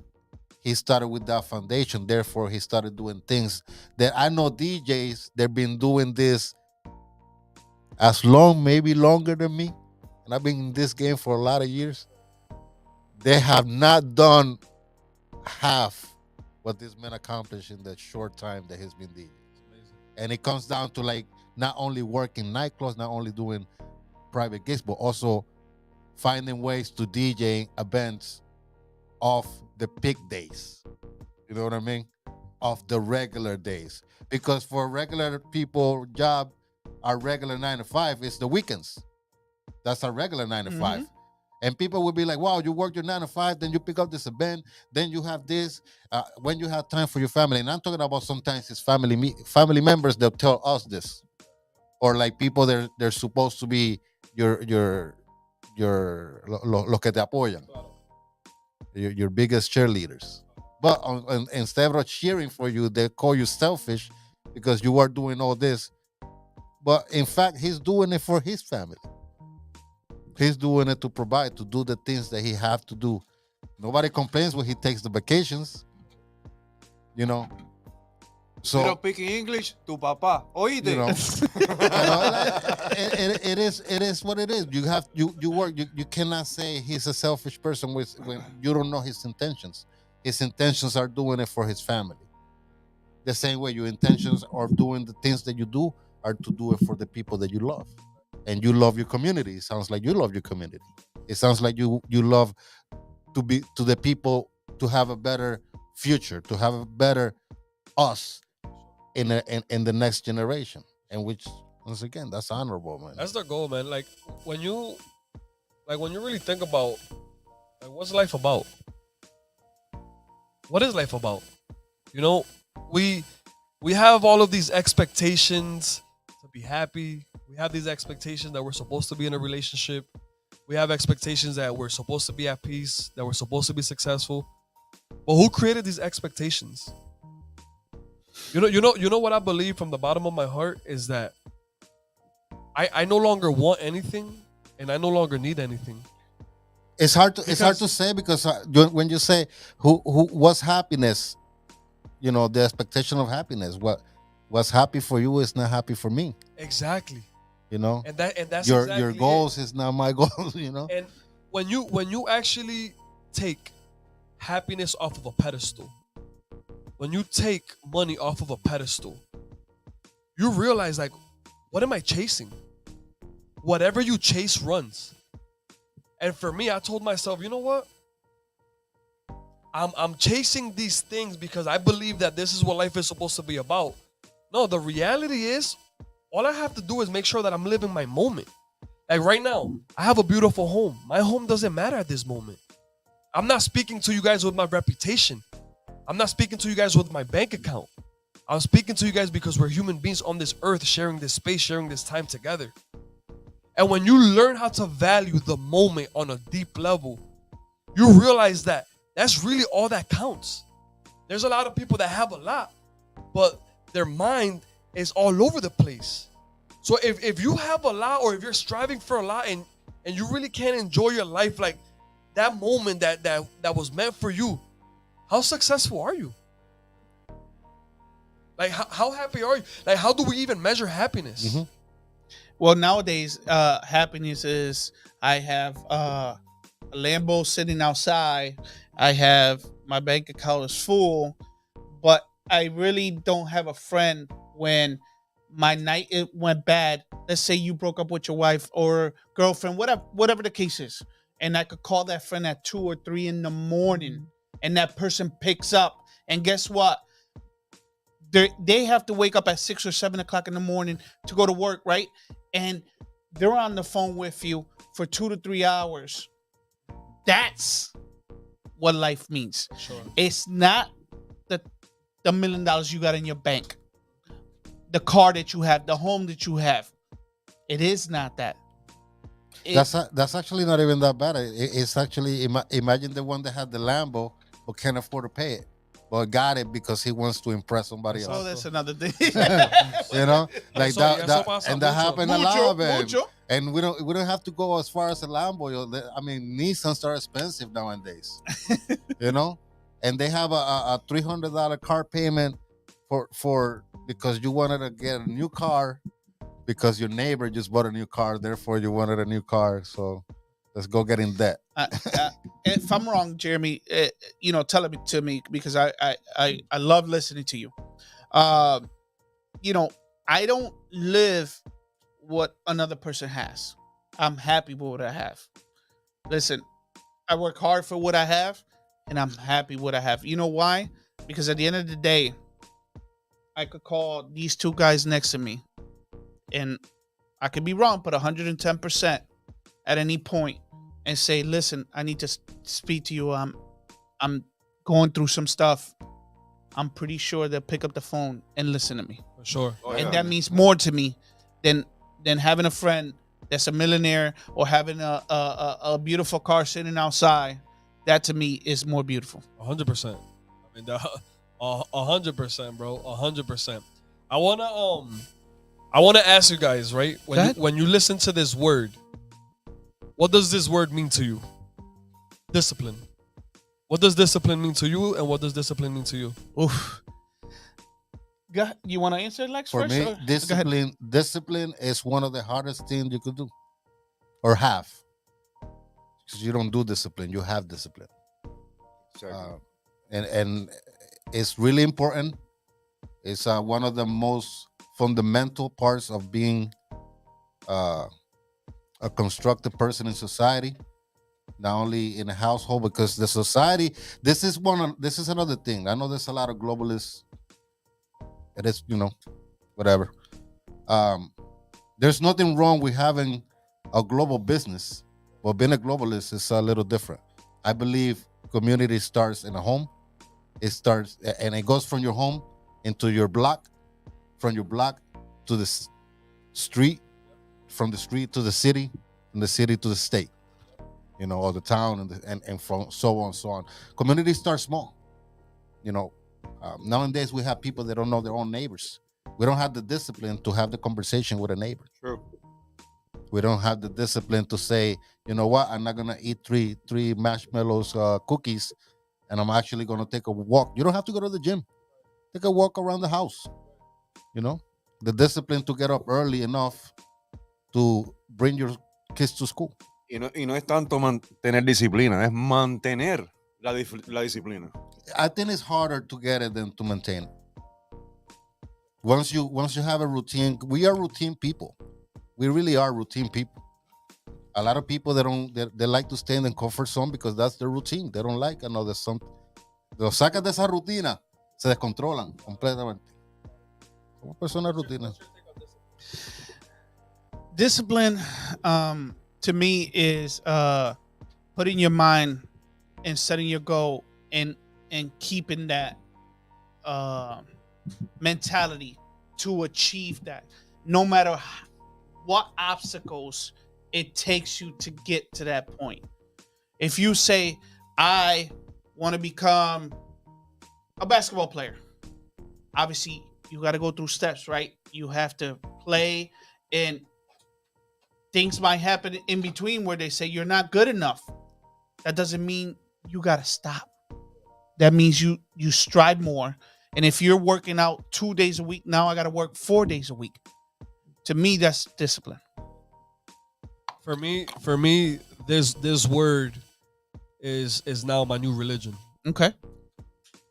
he started with that foundation. Therefore, he started doing things that I know DJs, they've been doing this as long, maybe longer than me. And I've been in this game for a lot of years. They have not done half what this man accomplished in that short time that he's been DJing. And it comes down to like not only working nightclubs, not only doing private gigs, but also finding ways to DJ events off the peak days. You know what I mean? Off the regular days. Because for regular people job, our regular 9 to 5 is the weekends. That's our regular 9 to 5. And people will be like, wow, you work your 9 to 5, then you pick up this event, then you have this, when you have time for your family. And I'm talking about sometimes it's family members that tell us this. Or like people they're supposed to be your lo que te apoyan. Your biggest cheerleaders. But instead of cheering for you, they call you selfish because you are doing all this. But in fact, he's doing it for his family. He's doing it to provide, to do the things that he have to do. Nobody complains when he takes the vacations. You know, So, you don't speak English, tu papá. Oíste. you know, it is what it is. You work. You cannot say he's a selfish person when you don't know his intentions. His intentions are doing it for his family. The same way your intentions are doing the things that you do are to do it for the people that you love, and you love your community. It sounds like you love your community. It sounds like you love to be to the people to have a better future, to have a better us in the next generation, and which once again that's honorable, man. That's the goal, man. Like when you really think about like what's life about? What is life about? You know, we have all of these expectations to be happy. We have these expectations that we're supposed to be in a relationship. We have expectations that we're supposed to be at peace, that we're supposed to be successful. But who created these expectations? You know what I believe from the bottom of my heart is that I no longer want anything and I no longer need anything. It's hard to say because when you say what's happiness, you know, the expectation of happiness. What's happy for you is not happy for me. Exactly. You know, and that's your exactly your goals is not my goals. You know, and when you actually take happiness off of a pedestal, when you take money off of a pedestal, you realize like, what am I chasing? Whatever you chase runs. And for me, I told myself, you know what? I'm chasing these things because I believe that this is what life is supposed to be about. No, the reality is, all I have to do is make sure that I'm living my moment. Like right now, I have a beautiful home. My home doesn't matter at this moment. I'm not speaking to you guys with my reputation. I'm not speaking to you guys with my bank account. I'm speaking to you guys because we're human beings on this earth, sharing this space, sharing this time together. And when you learn how to value the moment on a deep level, you realize that that's really all that counts. There's a lot of people that have a lot, but their mind is all over the place. So if you have a lot, or if you're striving for a lot and you really can't enjoy your life, like that moment that was meant for you, how successful are you? Like how happy are you? Like how do we even measure happiness? Mm-hmm. Well, nowadays, happiness is I have a Lambo sitting outside. I have my bank account is full, but I really don't have a friend when my night it went bad. Let's say you broke up with your wife or girlfriend, whatever the case is, and I could call that friend at 2 or 3 in the morning, and that person picks up, and guess what? They have to wake up at 6 or 7 o'clock in the morning to go to work, right? And they're on the phone with you for 2 to 3 hours. That's what life means. Sure. It's not the $1 million you got in your bank, the car that you have, the home that you have. It is not that. That's actually not even that bad. It's actually imagine the one that had the Lambo but can't afford to pay it, but got it because he wants to impress somebody else. Oh, that's another thing. You know, like Eso that pasa and that mucho. happened a lot, man. Mucho. And we don't have to go as far as a Lambo. I mean, Nissans are expensive nowadays. You know, and they have a $300 car payment for because you wanted to get a new car because your neighbor just bought a new car, therefore you wanted a new car. So let's go get in debt. If I'm wrong, Jeremy, tell it to me because I love listening to you. I don't live what another person has. I'm happy with what I have. Listen, I work hard for what I have, and I'm happy with what I have. You know why? Because at the end of the day, I could call these two guys next to me, and I could be wrong, but 110% at any point, and say, listen, I need to speak to you. I'm going through some stuff. I'm pretty sure they'll pick up the phone and listen to me. For sure. Oh, And yeah. that means more to me than having a friend that's a millionaire or having a beautiful car sitting outside. That to me is more beautiful. 100%. I mean, 100%, bro. 100%. I wanna ask you guys, right? When you listen to this word, what does this word mean to you? Discipline. What does discipline mean to you, and what does discipline mean to you? Oof. You want to answer, Lex, For first? me, Go ahead. discipline is one of the hardest things you could do or have. Because you don't do discipline, you have discipline. And it's really important. It's one of the most fundamental parts of being a constructive person in society, not only in a household, because the society. This is another thing. I know there's a lot of globalists. It is, whatever. There's nothing wrong with having a global business, but being a globalist is a little different. I believe community starts in a home. It starts and it goes from your home into your block, from your block to the street, from the street to the city, from the city to the state, or the town, and from so on. Community starts small. Nowadays we have people that don't know their own neighbors. We don't have the discipline to have the conversation with a neighbor. True. We don't have the discipline to say, you know what, I'm not gonna eat three marshmallows cookies, and I'm actually gonna take a walk. You don't have to go to the gym. Take a walk around the house. The discipline to get up early enough to bring your kids to school. Y no es tanto mantener disciplina, es mantener la disciplina. I think it's harder to get it than to maintain it. Once you have a routine, we are routine people. We really are routine people. A lot of people they like to stay in the comfort zone because that's their routine. They don't like another something. Los sacas de esa rutina, se descontrolan completamente. Como personas rutinas. Discipline, to me, is putting your mind and setting your goal and keeping that mentality to achieve that, no matter what obstacles it takes you to get to that point. If you say, I want to become a basketball player, obviously you got to go through steps, right? You have to play, and things might happen in between where they say you're not good enough. That doesn't mean you got to stop. That means you strive more. And if you're working out 2 days a week, now I got to work 4 days a week. To me, that's discipline. For me, this word is now my new religion. Okay.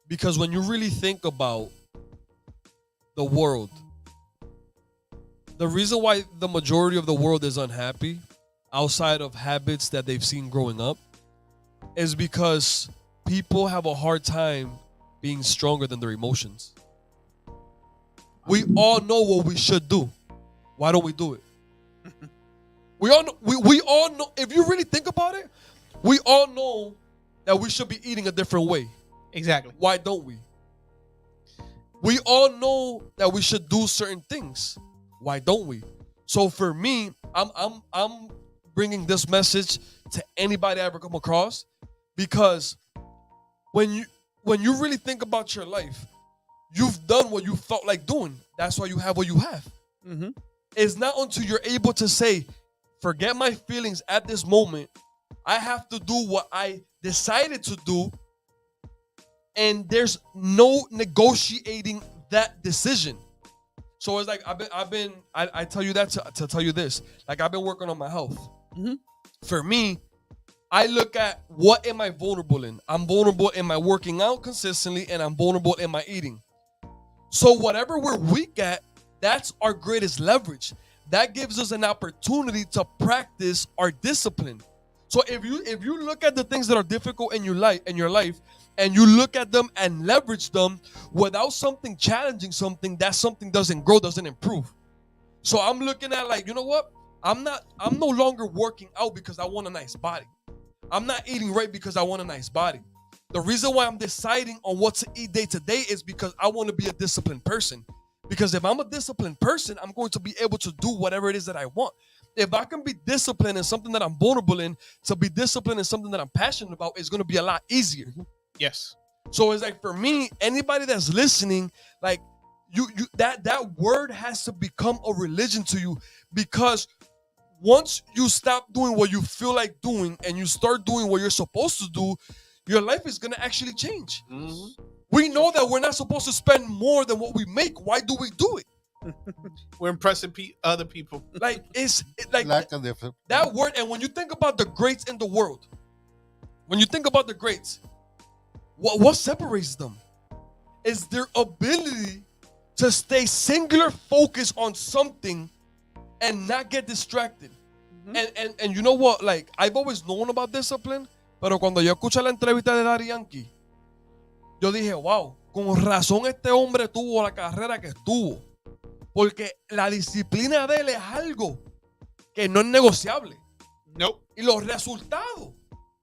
Because when you really think about the world, the reason why the majority of the world is unhappy, outside of habits that they've seen growing up, is because people have a hard time being stronger than their emotions. We all know what we should do. Why don't we do it? We all know, if you really think about it, we all know that we should be eating a different way. Exactly. Why don't we? We all know that we should do certain things. Why don't we? So for me, I'm bringing this message to anybody I ever come across, because when you really think about your life, you've done what you felt like doing. That's why you have what you have. Mm-hmm. It's not until you're able to say, forget my feelings at this moment. I have to do what I decided to do, and there's no negotiating that decision. So it's like I tell you that to tell you this. Like, I've been working on my health. Mm-hmm. For me, I look at what am I vulnerable in. I'm vulnerable in my working out consistently, and I'm vulnerable in my eating. So whatever we're weak at, that's our greatest leverage. That gives us an opportunity to practice our discipline. So if you look at the things that are difficult in your life, and you look at them and leverage them without something challenging something, that something doesn't grow, doesn't improve. So I'm looking at, like, you know what? I'm no longer working out because I want a nice body. I'm not eating right because I want a nice body. The reason why I'm deciding on what to eat day to day is because I want to be a disciplined person. Because if I'm a disciplined person, I'm going to be able to do whatever it is that I want. If I can be disciplined in something that I'm vulnerable in, to be disciplined in something that I'm passionate about, it's going to be a lot easier. Yes. So it's like, for me, anybody that's listening, like, that word has to become a religion to you, because once you stop doing what you feel like doing and you start doing what you're supposed to do, your life is going to actually change. Mm-hmm. We know that we're not supposed to spend more than what we make. Why do we do it? We're impressing other people. Like like Lack of different. that word. And when you think about the greats in the world, when you think about the greats, what separates them is their ability to stay singular focused on something and not get distracted. And you know what? Like, I've always known about discipline, pero cuando yo escuché la entrevista de Daddy Yankee, yo dije, wow, con razón este hombre tuvo la carrera que tuvo. Porque la disciplina de él es algo que no es negociable. Nope. Y los resultados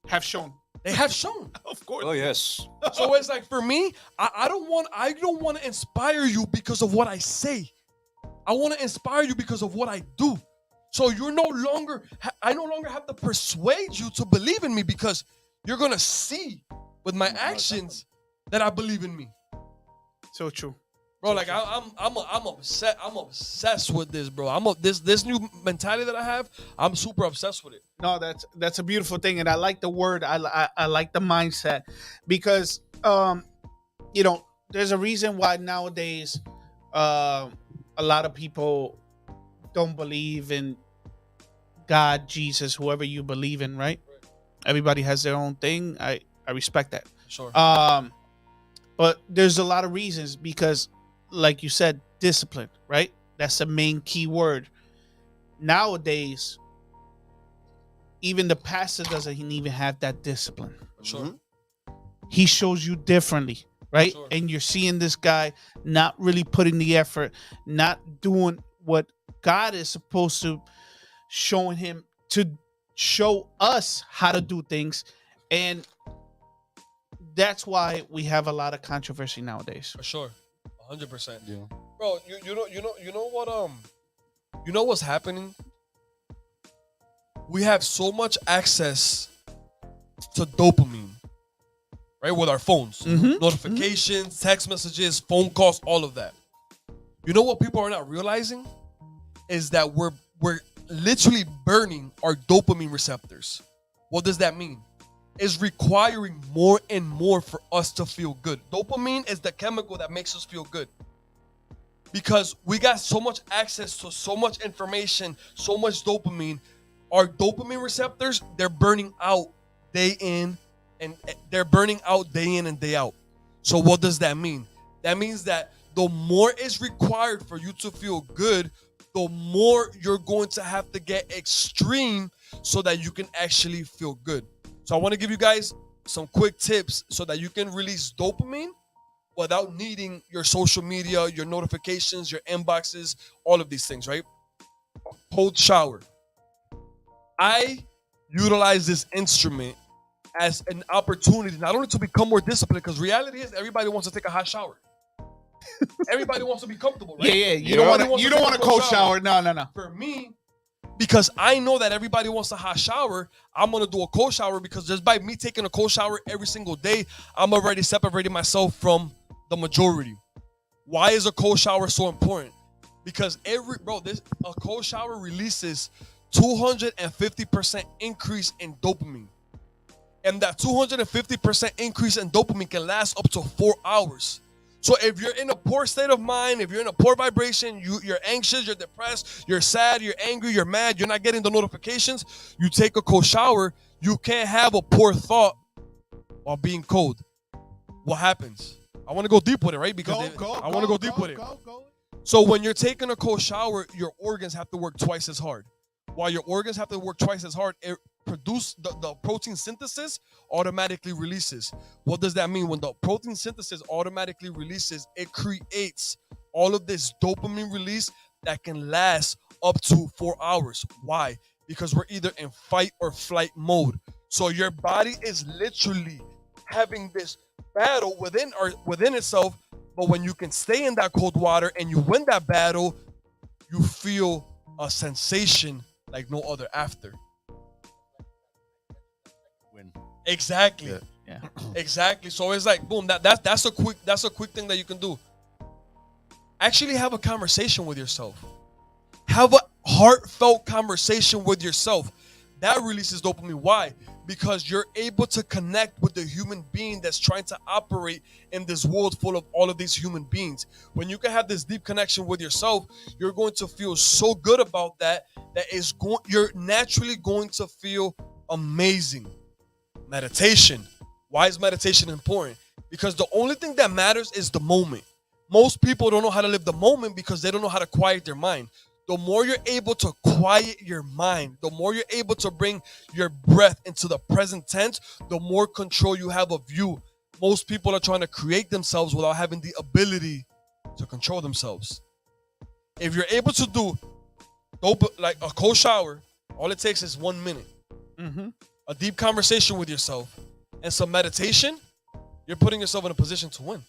Have shown. they have shown. Of course. Oh, yes. So it's like, for me, I don't want to inspire you because of what I say. I want to inspire you because of what I do. So I no longer have to persuade you to believe in me, because you're going to see with my actions that I believe in me. So true. Bro, like I'm obsessed with this, bro. This new mentality that I have, I'm super obsessed with it. No, that's a beautiful thing, and I like the word. I like the mindset, because there's a reason why nowadays a lot of people don't believe in God, Jesus, whoever you believe in, right? Everybody has their own thing. I respect that. Sure. But there's a lot of reasons, because, like you said, discipline, right? That's the main key word. Nowadays, even the pastor doesn't even have that discipline. Sure. He shows you differently, right? Sure. And you're seeing this guy not really putting the effort, not doing what God is supposed to showing him to show us how to do things. And that's why we have a lot of controversy nowadays. For sure. 100%. Yeah. Bro, you know what's happening? We have so much access to dopamine, right? With our phones, notifications, text messages, phone calls, all of that. You know what people are not realizing is that we're literally burning our dopamine receptors. What does that mean? It's requiring more and more for us to feel good. Dopamine is the chemical that makes us feel good, because we got so much access to so much information, so much dopamine. Our dopamine receptors, they're burning out day in and day out. So what does that mean? That means that the more is required for you to feel good, the more you're going to have to get extreme so that you can actually feel good. So I want to give you guys some quick tips so that you can release dopamine without needing your social media, your notifications, your inboxes, all of these things, right? Cold shower. I utilize this instrument as an opportunity not only to become more disciplined, because reality is everybody wants to take a hot shower. Everybody wants to be comfortable, right? Yeah. You don't want a cold shower. No. For me, because I know that everybody wants a hot shower, I'm going to do a cold shower, because just by me taking a cold shower every single day, I'm already separating myself from the majority. Why is a cold shower so important? Because a cold shower releases 250% increase in dopamine. And that 250% increase in dopamine can last up to 4 hours. So if you're in a poor state of mind, if you're in a poor vibration, you're anxious, you're depressed, you're sad, you're angry, you're mad, you're not getting the notifications, you take a cold shower, you can't have a poor thought while being cold. What happens? I want to go deep with it, right? Because I want to go deep with it. So when you're taking a cold shower, your organs have to work twice as hard. While your organs have to work twice as hard, it produce the protein synthesis automatically releases. What does that mean? When the protein synthesis automatically releases, it creates all of this dopamine release that can last up to 4 hours. Why? Because we're either in fight or flight mode. So your body is literally having this battle within itself. But when you can stay in that cold water and you win that battle, you feel a sensation like no other after. Win. Exactly. Yeah. Exactly. So it's like boom. That's a quick thing that you can do. Actually, have a conversation with yourself. Have a heartfelt conversation with yourself. That releases dopamine. Why? because you're able to connect with the human being that's trying to operate in this world full of all of these human beings. When you can have this deep connection with yourself, you're going to feel so good about that you're naturally going to feel amazing. Meditation. Why is meditation important? Because the only thing that matters is the moment. Most people don't know how to live the moment because they don't know how to quiet their mind. The more you're able to quiet your mind, the more you're able to bring your breath into the present tense, the more control you have of you. Most people are trying to create themselves without having the ability to control themselves. If you're able to do like a cold shower, all it takes is 1 minute. A deep conversation with yourself and some meditation, you're putting yourself in a position to win.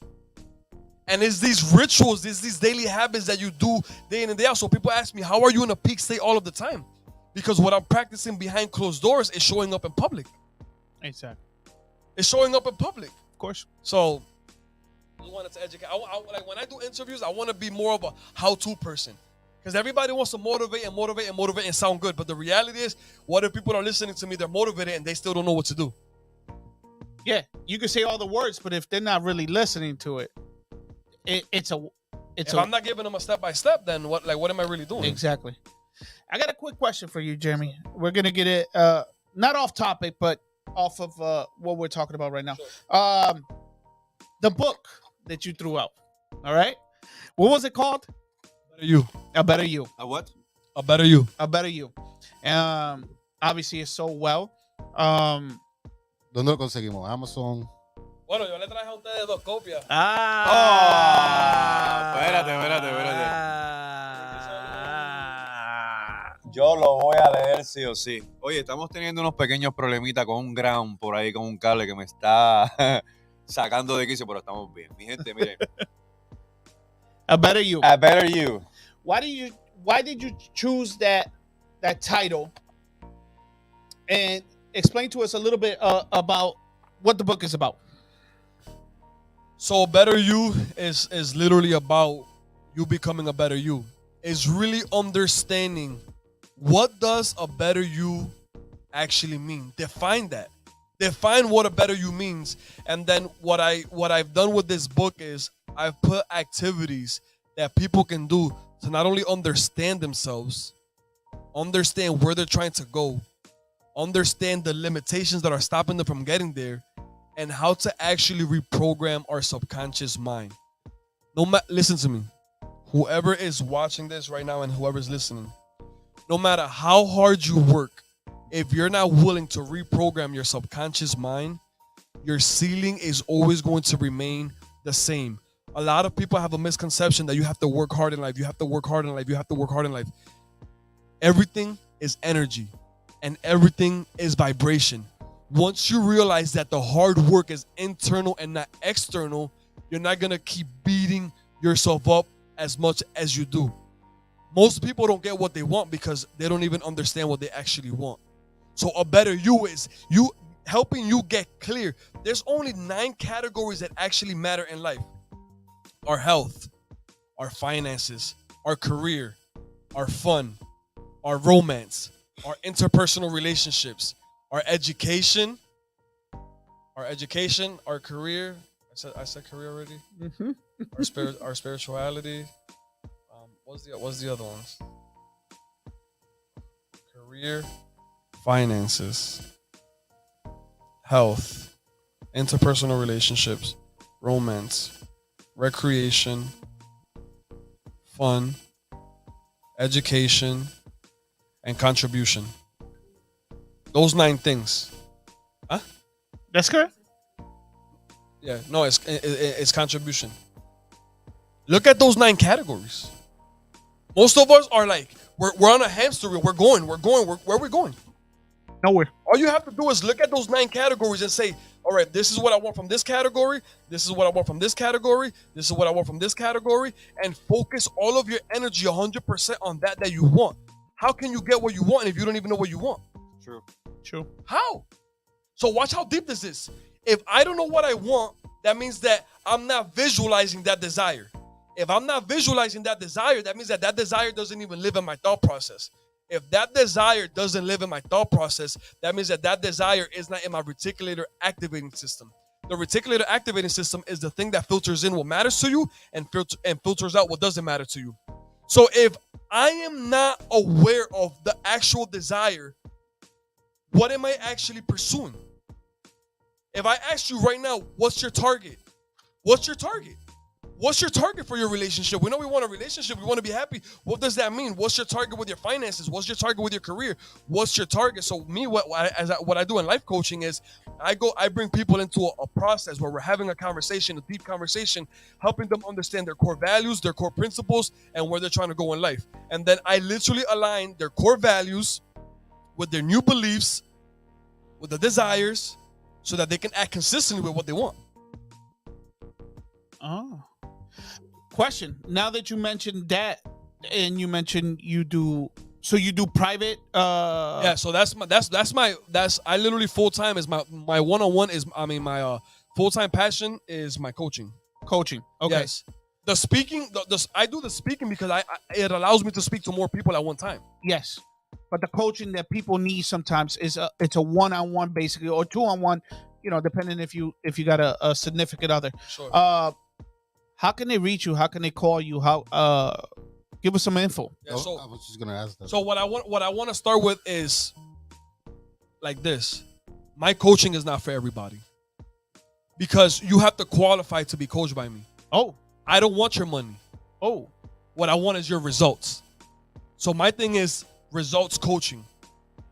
And it's these rituals, it's these daily habits that you do day in and day out. So people ask me, how are you in a peak state all of the time? Because what I'm practicing behind closed doors is showing up in public. Exactly. It's showing up in public. Of course. So I wanted to educate. Like when I do interviews, I want to be more of a how-to person. Because everybody wants to motivate and sound good. But the reality is, what if people are listening to me, they're motivated and they still don't know what to do? Yeah, you can say all the words, but if they're not really listening to it, if I'm not giving them a step-by-step, then what am I really doing? Exactly. I got a quick question for you, Jeremy. We're going to get it, not off topic, but off of what we're talking about right now. Sure. The book that you threw out, all right? What was it called? Better You. A Better You. A what? A Better You. A Better You. Obviously, it's so well. ¿Dónde lo conseguimos? Amazon. Bueno, yo le traje a ustedes 2 copias. Espérate. Yo lo voy a leer sí o sí. Oye, estamos teniendo unos pequeños problemitas con un gran por ahí, con un cable que me está sacando de quicio, pero estamos bien. Mi gente, miren. A Better You. A Better You. Why did you choose that title? And explain to us a little bit about what the book is about. So Better You is literally about you becoming a better you. It's really understanding what does a better you actually mean. Define that. Define what a better you means. And then what I've done with this book is I've put activities that people can do to not only understand themselves, understand where they're trying to go, understand the limitations that are stopping them from getting there, and how to actually reprogram our subconscious mind. Listen to me. Whoever is watching this right now and whoever's listening, no matter how hard you work, if you're not willing to reprogram your subconscious mind, your ceiling is always going to remain the same. A lot of people have a misconception that you have to work hard in life. You have to work hard in life. You have to work hard in life. Everything is energy and everything is vibration. Once you realize that the hard work is internal and not external, you're not going to keep beating yourself up as much as you do. Most people don't get what they want because they don't even understand what they actually want. So a better you is you helping you get clear. There's only 9 categories that actually matter in life. Our health, our finances, our career, our fun, our romance, our interpersonal relationships, our education, our career. I said career already. Mm-hmm. Our spirituality. What's the other ones? Career, finances, health, interpersonal relationships, romance, recreation, fun, education, and contribution. Those 9 things. Huh? That's correct. Yeah, no, it's contribution. Look at those 9 categories. Most of us are like, we're on a hamster wheel. We're going. Where are we going? Nowhere. All you have to do is look at those 9 categories and say, all right, this is what I want from this category. This is what I want from this category. This is what I want from this category. And focus all of your energy 100% on that you want. How can you get what you want if you don't even know what you want? True. How? So watch how deep this is. If I don't know what I want, that means that I'm not visualizing that desire. If I'm not visualizing that desire, that means that desire doesn't even live in my thought process. If that desire doesn't live in my thought process, that means that desire is not in my reticulator activating system. The reticulator activating system is the thing that filters in what matters to you and filters out what doesn't matter to you. So if I am not aware of the actual desire, what am I actually pursuing? If I ask you right now, what's your target? What's your target? What's your target for your relationship? We know we want a relationship. We want to be happy. What does that mean? What's your target with your finances? What's your target with your career? What's your target? So me, what I do in life coaching is I bring people into a process where we're having a conversation, a deep conversation, helping them understand their core values, their core principles, and where they're trying to go in life. And then I literally align their core values with their new beliefs, with the desires, so that they can act consistently with what they want. Oh. Question. Now that you mentioned that, and you mentioned you do private. Yeah. So that's I literally full time is my one-on-one is my full time passion is my coaching. Coaching. Okay. Yes. The speaking. I do the speaking because it allows me to speak to more people at one time. Yes. But the coaching that people need sometimes is it's a one-on-one basically, or two-on-one, depending if you got a significant other. Sure. How can they reach you? How can they call you? How give us some info. Yeah, so I was just gonna ask that. So what I want to start with is like this. My coaching is not for everybody. Because you have to qualify to be coached by me. Oh. I don't want your money. Oh. What I want is your results. So my thing is results coaching.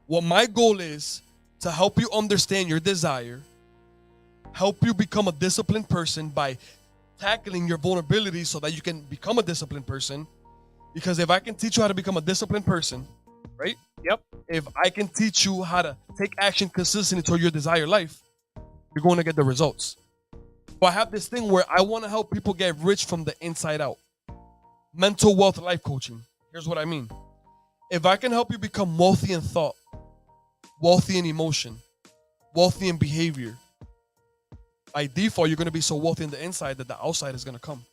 What my goal is to help you understand your desire, help you become a disciplined person by tackling your vulnerabilities so that you can become a disciplined person. Because if I can teach you how to become a disciplined person, right? Yep. If I can teach you how to take action consistently toward your desired life, you're going to get the results. But I have this thing where I want to help people get rich from the inside out. Mental wealth life coaching. Here's what I mean. If I can help you become wealthy in thought, wealthy in emotion, wealthy in behavior, by default, you're going to be so wealthy in the inside that the outside is going to come.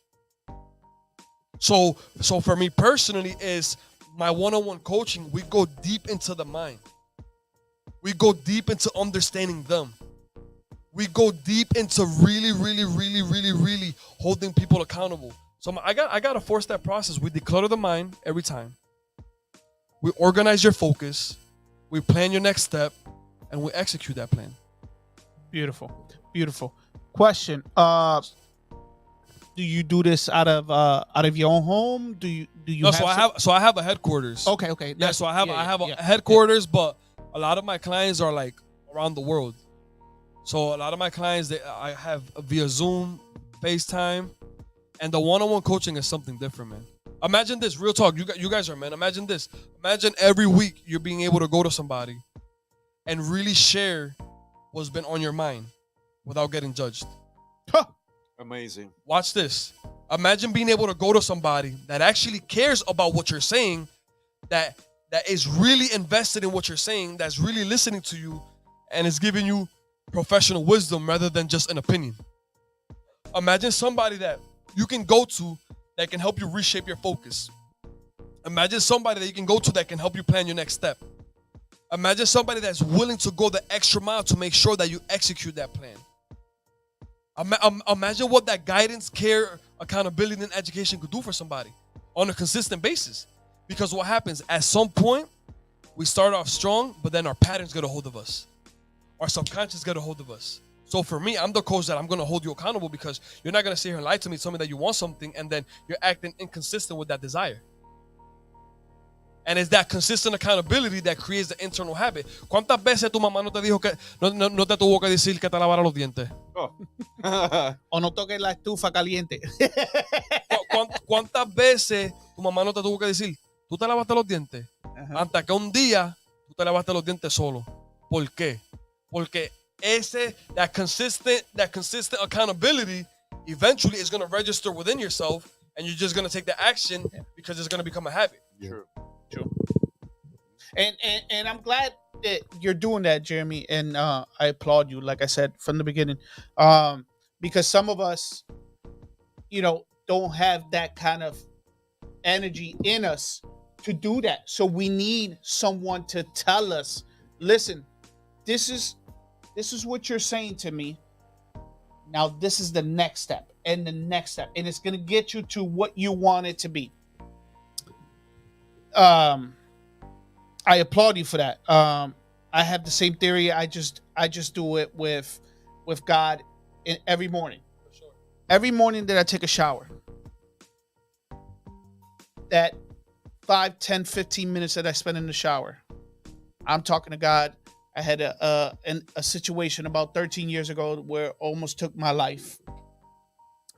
So for me personally is my one-on-one coaching, we go deep into the mind. We go deep into understanding them. We go deep into really, really, really, really, really holding people accountable. So I got a 4-step process. We declutter the mind every time. We organize your focus. We plan your next step, and we execute that plan. Beautiful, beautiful. Question: do you do this out of your own home? Do you? No, I have a headquarters. Okay. Yeah, so I have a headquarters, but a lot of my clients are like around the world. So a lot of my clients I have via Zoom, FaceTime, and the one-on-one coaching is something different, man. Imagine this, real talk. You guys are, man. Imagine this. Imagine every week you're being able to go to somebody and really share what's been on your mind without getting judged. Huh. Amazing. Watch this. Imagine being able to go to somebody that actually cares about what you're saying, that is really invested in what you're saying, that's really listening to you, and is giving you professional wisdom rather than just an opinion. Imagine somebody that you can go to that can help you reshape your focus. Imagine somebody that you can go to that can help you plan your next step. Imagine somebody that's willing to go the extra mile to make sure that you execute that plan. Imagine what that guidance, care, accountability, and education could do for somebody on a consistent basis. Because what happens, at some point, we start off strong, but then our patterns get a hold of us. Our subconscious get a hold of us. So for me, I'm the coach that I'm going to hold you accountable because you're not going to sit here and lie to me, tell me that you want something, and then you're acting inconsistent with that desire. And it's that consistent accountability that creates the internal habit. ¿Cuántas veces tu mamá no te dijo que no te tuvo que decir que te lavara los dientes? Oh. O no toques la estufa caliente. ¿Cuántas veces tu mamá no te tuvo que decir, tú te lavaste los dientes? Hasta que un día tú te lavaste los dientes solo. ¿Por qué? Porque that consistent accountability eventually is going to register within yourself, and you're just going to take the action because it's going to become a habit. True. And I'm glad that you're doing that, Jeremy, and I applaud you, like I said from the beginning, because some of us, don't have that kind of energy in us to do that. So we need someone to tell us, listen, this is what you're saying to me. Now this is the next step and the next step, and it's gonna get you to what you want it to be. I applaud you for that. I have the same theory. I just do it with God every morning. Every morning that I take a shower, that 5, 10, 15 minutes that I spend in the shower, I'm talking to God. I had a situation about 13 years ago where it almost took my life.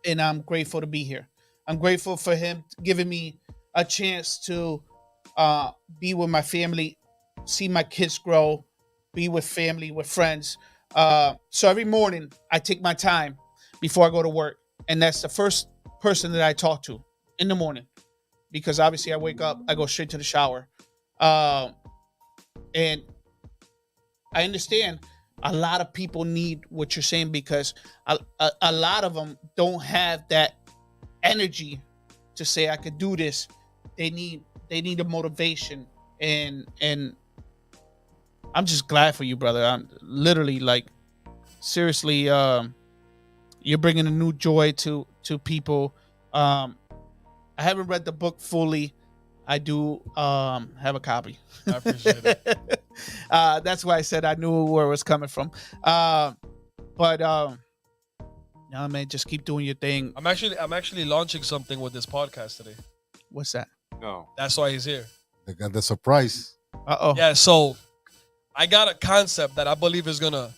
And I'm grateful to be here. I'm grateful for him giving me a chance to be with my family, see my kids grow, be with family, with friends. So every morning I take my time before I go to work. And that's the first person that I talk to in the morning. Because obviously I wake up, I go straight to the shower. And I understand a lot of people need what you're saying, because a lot of them don't have that energy to say I could do this. They need a motivation, and I'm just glad for you, brother. I'm literally, like, seriously, you're bringing a new joy to people. I haven't read the book fully. I do have a copy. I appreciate it. That's why I said I knew where it was coming from. No, man, just keep doing your thing. I'm actually launching something with this podcast today. What's that? No. That's why he's here. They got the surprise. Uh-oh. Yeah, so I got a concept that I believe is gonna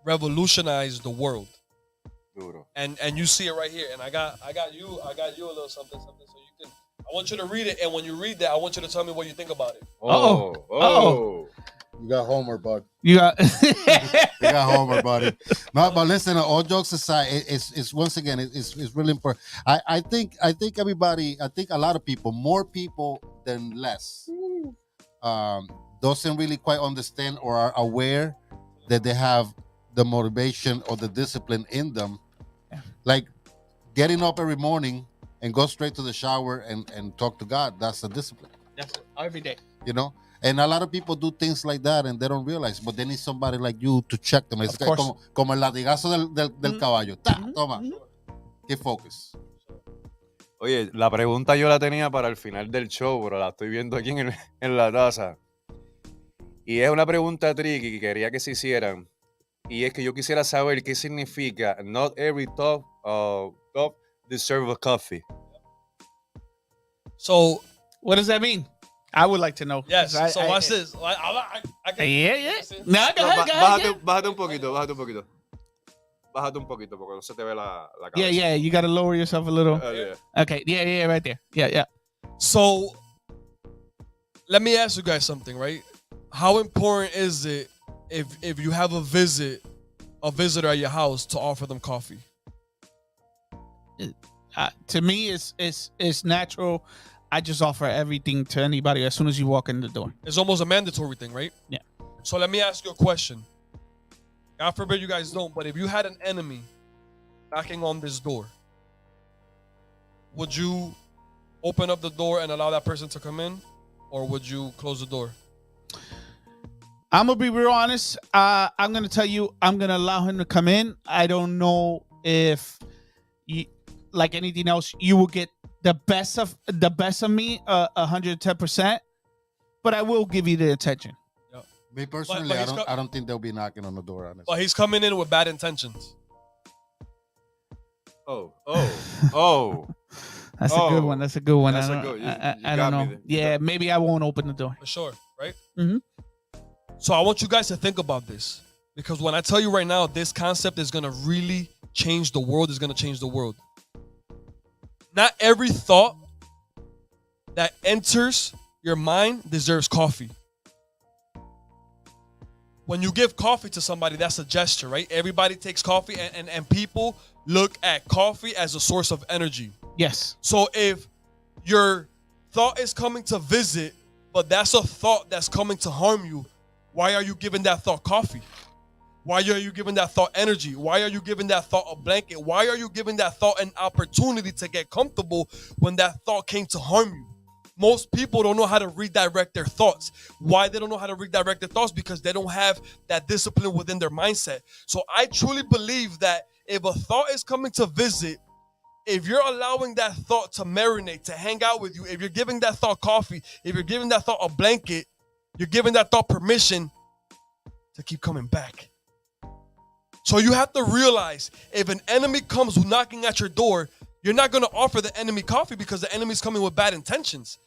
revolutionize the world. Duro. And you see it right here. And I got you a little something so you can. I want you to read it, and when you read that, I want you to tell me what you think about it. Oh. You got Homer, bud. You got You got Homer, buddy. No, but listen, all jokes aside, it's once again, it's really important. I think everybody, I think a lot of people, more people than less, doesn't really quite understand or are aware that they have the motivation or the discipline in them. Like getting up every morning and go straight to the shower and talk to God. That's the discipline. That's it. Every day. You know? And a lot of people do things like that and they don't realize, but they need somebody like you to check them. It's como el latigazo del caballo. Toma. Get focus. Oye, la pregunta yo la tenía para el final del show, pero la estoy viendo aquí en la taza. Y es una pregunta tricky que quería que se hicieran. Y es que yo quisiera saber qué significa not every cup deserves a coffee. So, what does that mean? I would like to know. Yes. So watch this. I can, Yeah. No, go ahead. Bájate un poquito. Bájate un poquito porque no se te ve la cabeza. Yeah. You got to lower yourself a little. Yeah. Okay. Yeah. Right there. Yeah. So, let me ask you guys something, right? How important is it if you have a visitor at your house to offer them coffee? To me, it's natural. I just offer everything to anybody as soon as you walk in the door. It's almost a mandatory thing, right? Yeah. So let me ask you a question. God forbid you guys don't, but if you had an enemy knocking on this door, would you open up the door and allow that person to come in, or would you close the door? I'm going to be real honest. I'm going to tell you, I'm going to allow him to come in. I don't know if, like anything else, you will get the best of me, 110%, but I will give you the attention. Yep. Me personally, I don't think they'll be knocking on the door, honestly. But he's coming in with bad intentions. Oh. That's a good one. That's a good one. That's I a don't, good. You I got don't know. me there. Yeah, maybe I won't open the door. For sure, right? Mm-hmm. So I want you guys to think about this, because when I tell you right now, this concept is going to really change the world, is going to change the world. Not every thought that enters your mind deserves coffee. When you give coffee to somebody, that's a gesture, right? Everybody takes coffee and people look at coffee as a source of energy. Yes. So if your thought is coming to visit, but that's a thought that's coming to harm you, why are you giving that thought coffee? Why are you giving that thought energy? Why are you giving that thought a blanket? Why are you giving that thought an opportunity to get comfortable when that thought came to harm you? most people don't know how to redirect their thoughts. Why they don't know how to redirect their thoughts? Because they don't have that discipline within their mindset. So I truly believe that if a thought is coming to visit, if you're allowing that thought to marinate, to hang out with you, if you're giving that thought coffee, if you're giving that thought a blanket, you're giving that thought permission to keep coming back. So you have to realize, if an enemy comes knocking at your door, you're not going to offer the enemy coffee because the enemy's coming with bad intentions.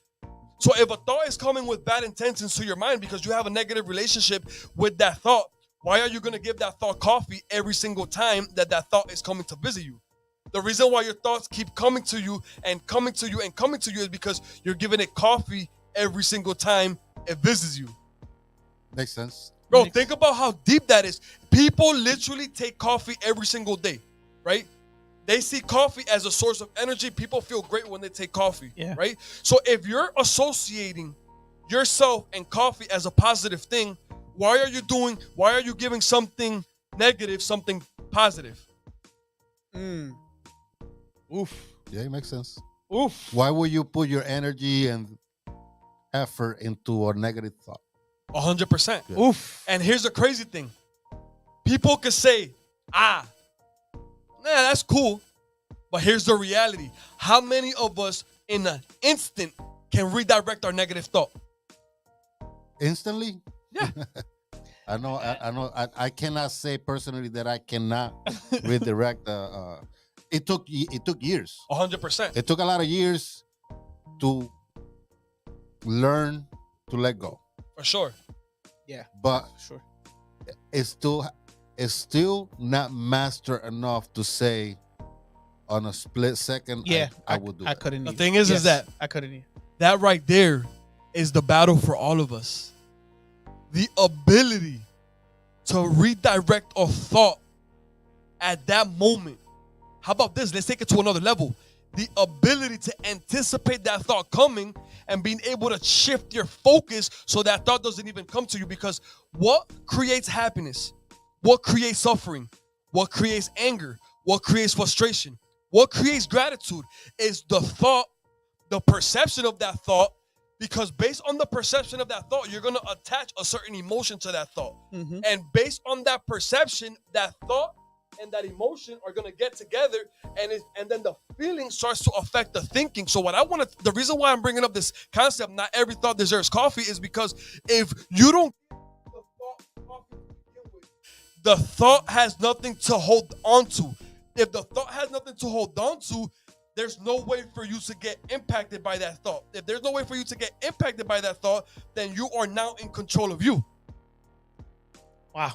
So if a thought is coming with bad intentions to your mind because you have a negative relationship with that thought, why are you going to give that thought coffee every single time that thought is coming to visit you? The reason why your thoughts keep coming to you and coming to you and coming to you is because you're giving it coffee every single time it visits you. Makes sense. Bro, think about how deep that is. People literally take coffee every single day, right? They see coffee as a source of energy. People feel great when they take coffee, right? So if you're associating yourself and coffee as a positive thing, why are you giving something negative something positive? Oof. Yeah, it makes sense. Oof. Why would you put your energy and effort into a negative thought? 100%. Yeah. Oof. And here's the crazy thing. People could say, that's cool. But here's the reality. How many of us in an instant can redirect our negative thought? Instantly? Yeah. I know. I cannot say personally that I cannot redirect. It took years. 100%. It took a lot of years to learn to let go. For sure. Yeah. But Sure. it's still not master enough to say on a split second. Yeah. I would do. I it. couldn't. The either. thing is that I couldn't. Either. that right there is the battle for all of us. The ability to redirect a thought at that moment. How about this? Let's take it to another level. The ability to anticipate that thought coming and being able to shift your focus so that thought doesn't even come to you. Because what creates happiness? What creates suffering? What creates anger? What creates frustration? What creates gratitude is the thought, the perception of that thought. Because based on the perception of that thought, you're going to attach a certain emotion to that thought. Mm-hmm. And based on that perception, that thought and that emotion are going to get together, and then the feeling starts to affect the thinking. So the reason why I'm bringing up this concept, not every thought deserves coffee, is because if you don't give the thought coffee to begin with, the thought has nothing to hold on to. If the thought has nothing to hold on to, there's no way for you to get impacted by that thought. If there's no way for you to get impacted by that thought, then you are now in control of you. Wow.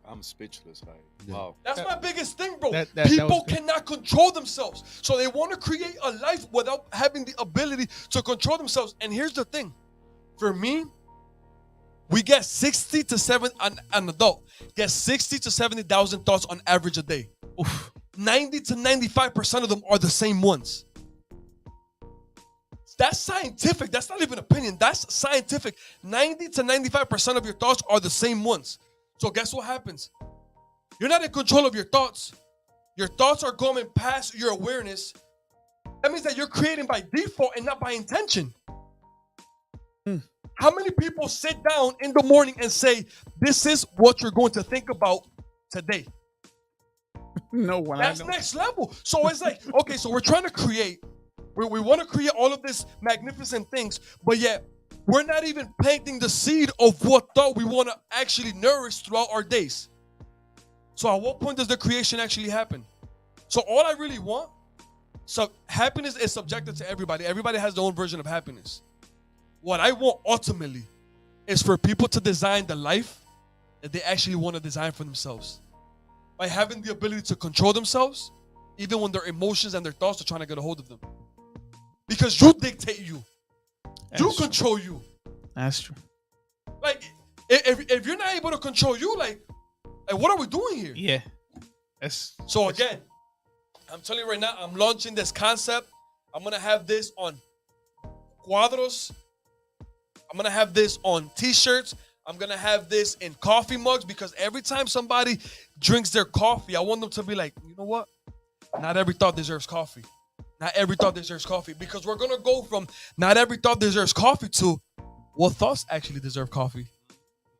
I'm speechless. Like, Yeah. wow. That's my biggest thing, bro. That People was good. cannot control themselves. So they want to create a life without having the ability to control themselves. And here's the thing. For me, we get 60 to 70, an adult gets 60 to 70,000 thoughts on average a day. Oof. 90 to 95% of them are the same ones. That's scientific. That's not even opinion. That's scientific. 90 to 95% of your thoughts are the same ones. So guess what happens? You're not in control of your thoughts. Your thoughts are going past your awareness. That means that you're creating by default and not by intention. How many people sit down in the morning and say, this is what you're going to think about today? No one. That's next level. So it's like, okay, so we're trying to create, we want to create all of this magnificent things, but yet we're not even planting the seed of what thought we want to actually nourish throughout our days. So at what point does the creation actually happen? So all I really want, so happiness is subjective to everybody. Everybody has their own version of happiness. What I want ultimately is for people to design the life that they actually want to design for themselves. By having the ability to control themselves, even when their emotions and their thoughts are trying to get a hold of them. Because you dictate you. You control you. That's true. Like, if you're not able to control you, like what are we doing here? Yeah. So again, I'm telling you right now, I'm launching this concept. I'm going to have this on cuadros. I'm going to have this on t-shirts. I'm going to have this in coffee mugs, because every time somebody drinks their coffee, I want them to be like, you know what? Not every thought deserves coffee. not every thought deserves coffee, because we're gonna go from not every thought deserves coffee to what thoughts actually deserve coffee.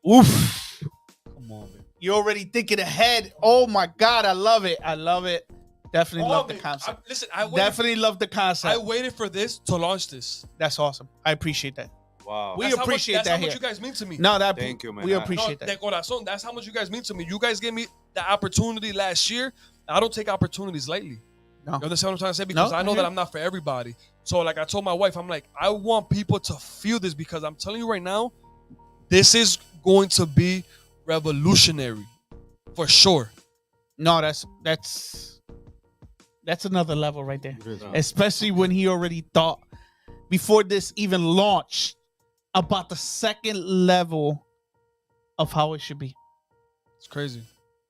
Oof. Come on, man. You're already thinking ahead. Oh my God, I love it. I love it. Definitely love the concept. Definitely love the concept. I waited for this to launch this. That's awesome. I appreciate that. Wow. We appreciate that. That's how here. much you guys mean to me. No, that Thank you, man. We appreciate that. De corazón, that's how much you guys mean to me. You guys gave me the opportunity last year. I don't take opportunities lightly. No. You understand what I'm trying to say? Because I know that I'm not for everybody. So like I told my wife, I'm like, I want people to feel this, because I'm telling you right now, this is going to be revolutionary for sure. No, that's another level right there. Especially when he already thought before this even launched about the second level of how it should be. It's crazy.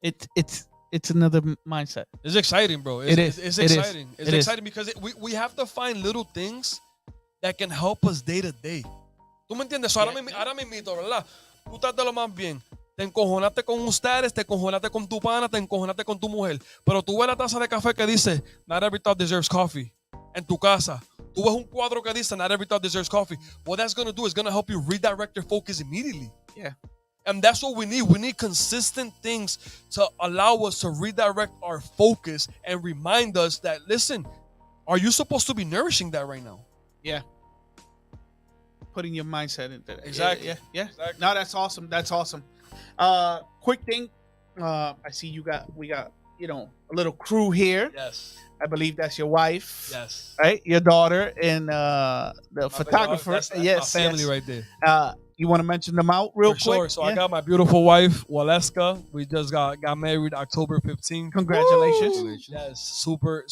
It's another mindset. It's exciting, bro. It's exciting. It's exciting because we have to find little things that can help us day to day. ¿Tú me entiendes? So ahora me invito, ¿verdad? Tú estás de lo más bien. Te encojonaste con ustedes, te encojonaste con tu pana, te encojonaste con tu mujer. Pero tú ves la taza de café que dice, not every thought deserves coffee. En tu casa. Tú ves un cuadro que dice, not every thought deserves coffee. What that's going to do is going to help you redirect your focus immediately. Yeah. And that's what we need. We need consistent things to allow us to redirect our focus and remind us that, listen, are you supposed to be nourishing that right now? Yeah. Putting your mindset into that. Exactly. Yeah. Exactly. No, that's awesome. That's awesome. Quick thing. I see we got, a little crew here. Yes. I believe that's your wife. Yes. Right? Your daughter and the photographer. That's yes. my family right there. You want to mention them out real quick? Sure. So I got my beautiful wife, Esta. We just got married October 15th. Congratulations. Woo! Yes. Super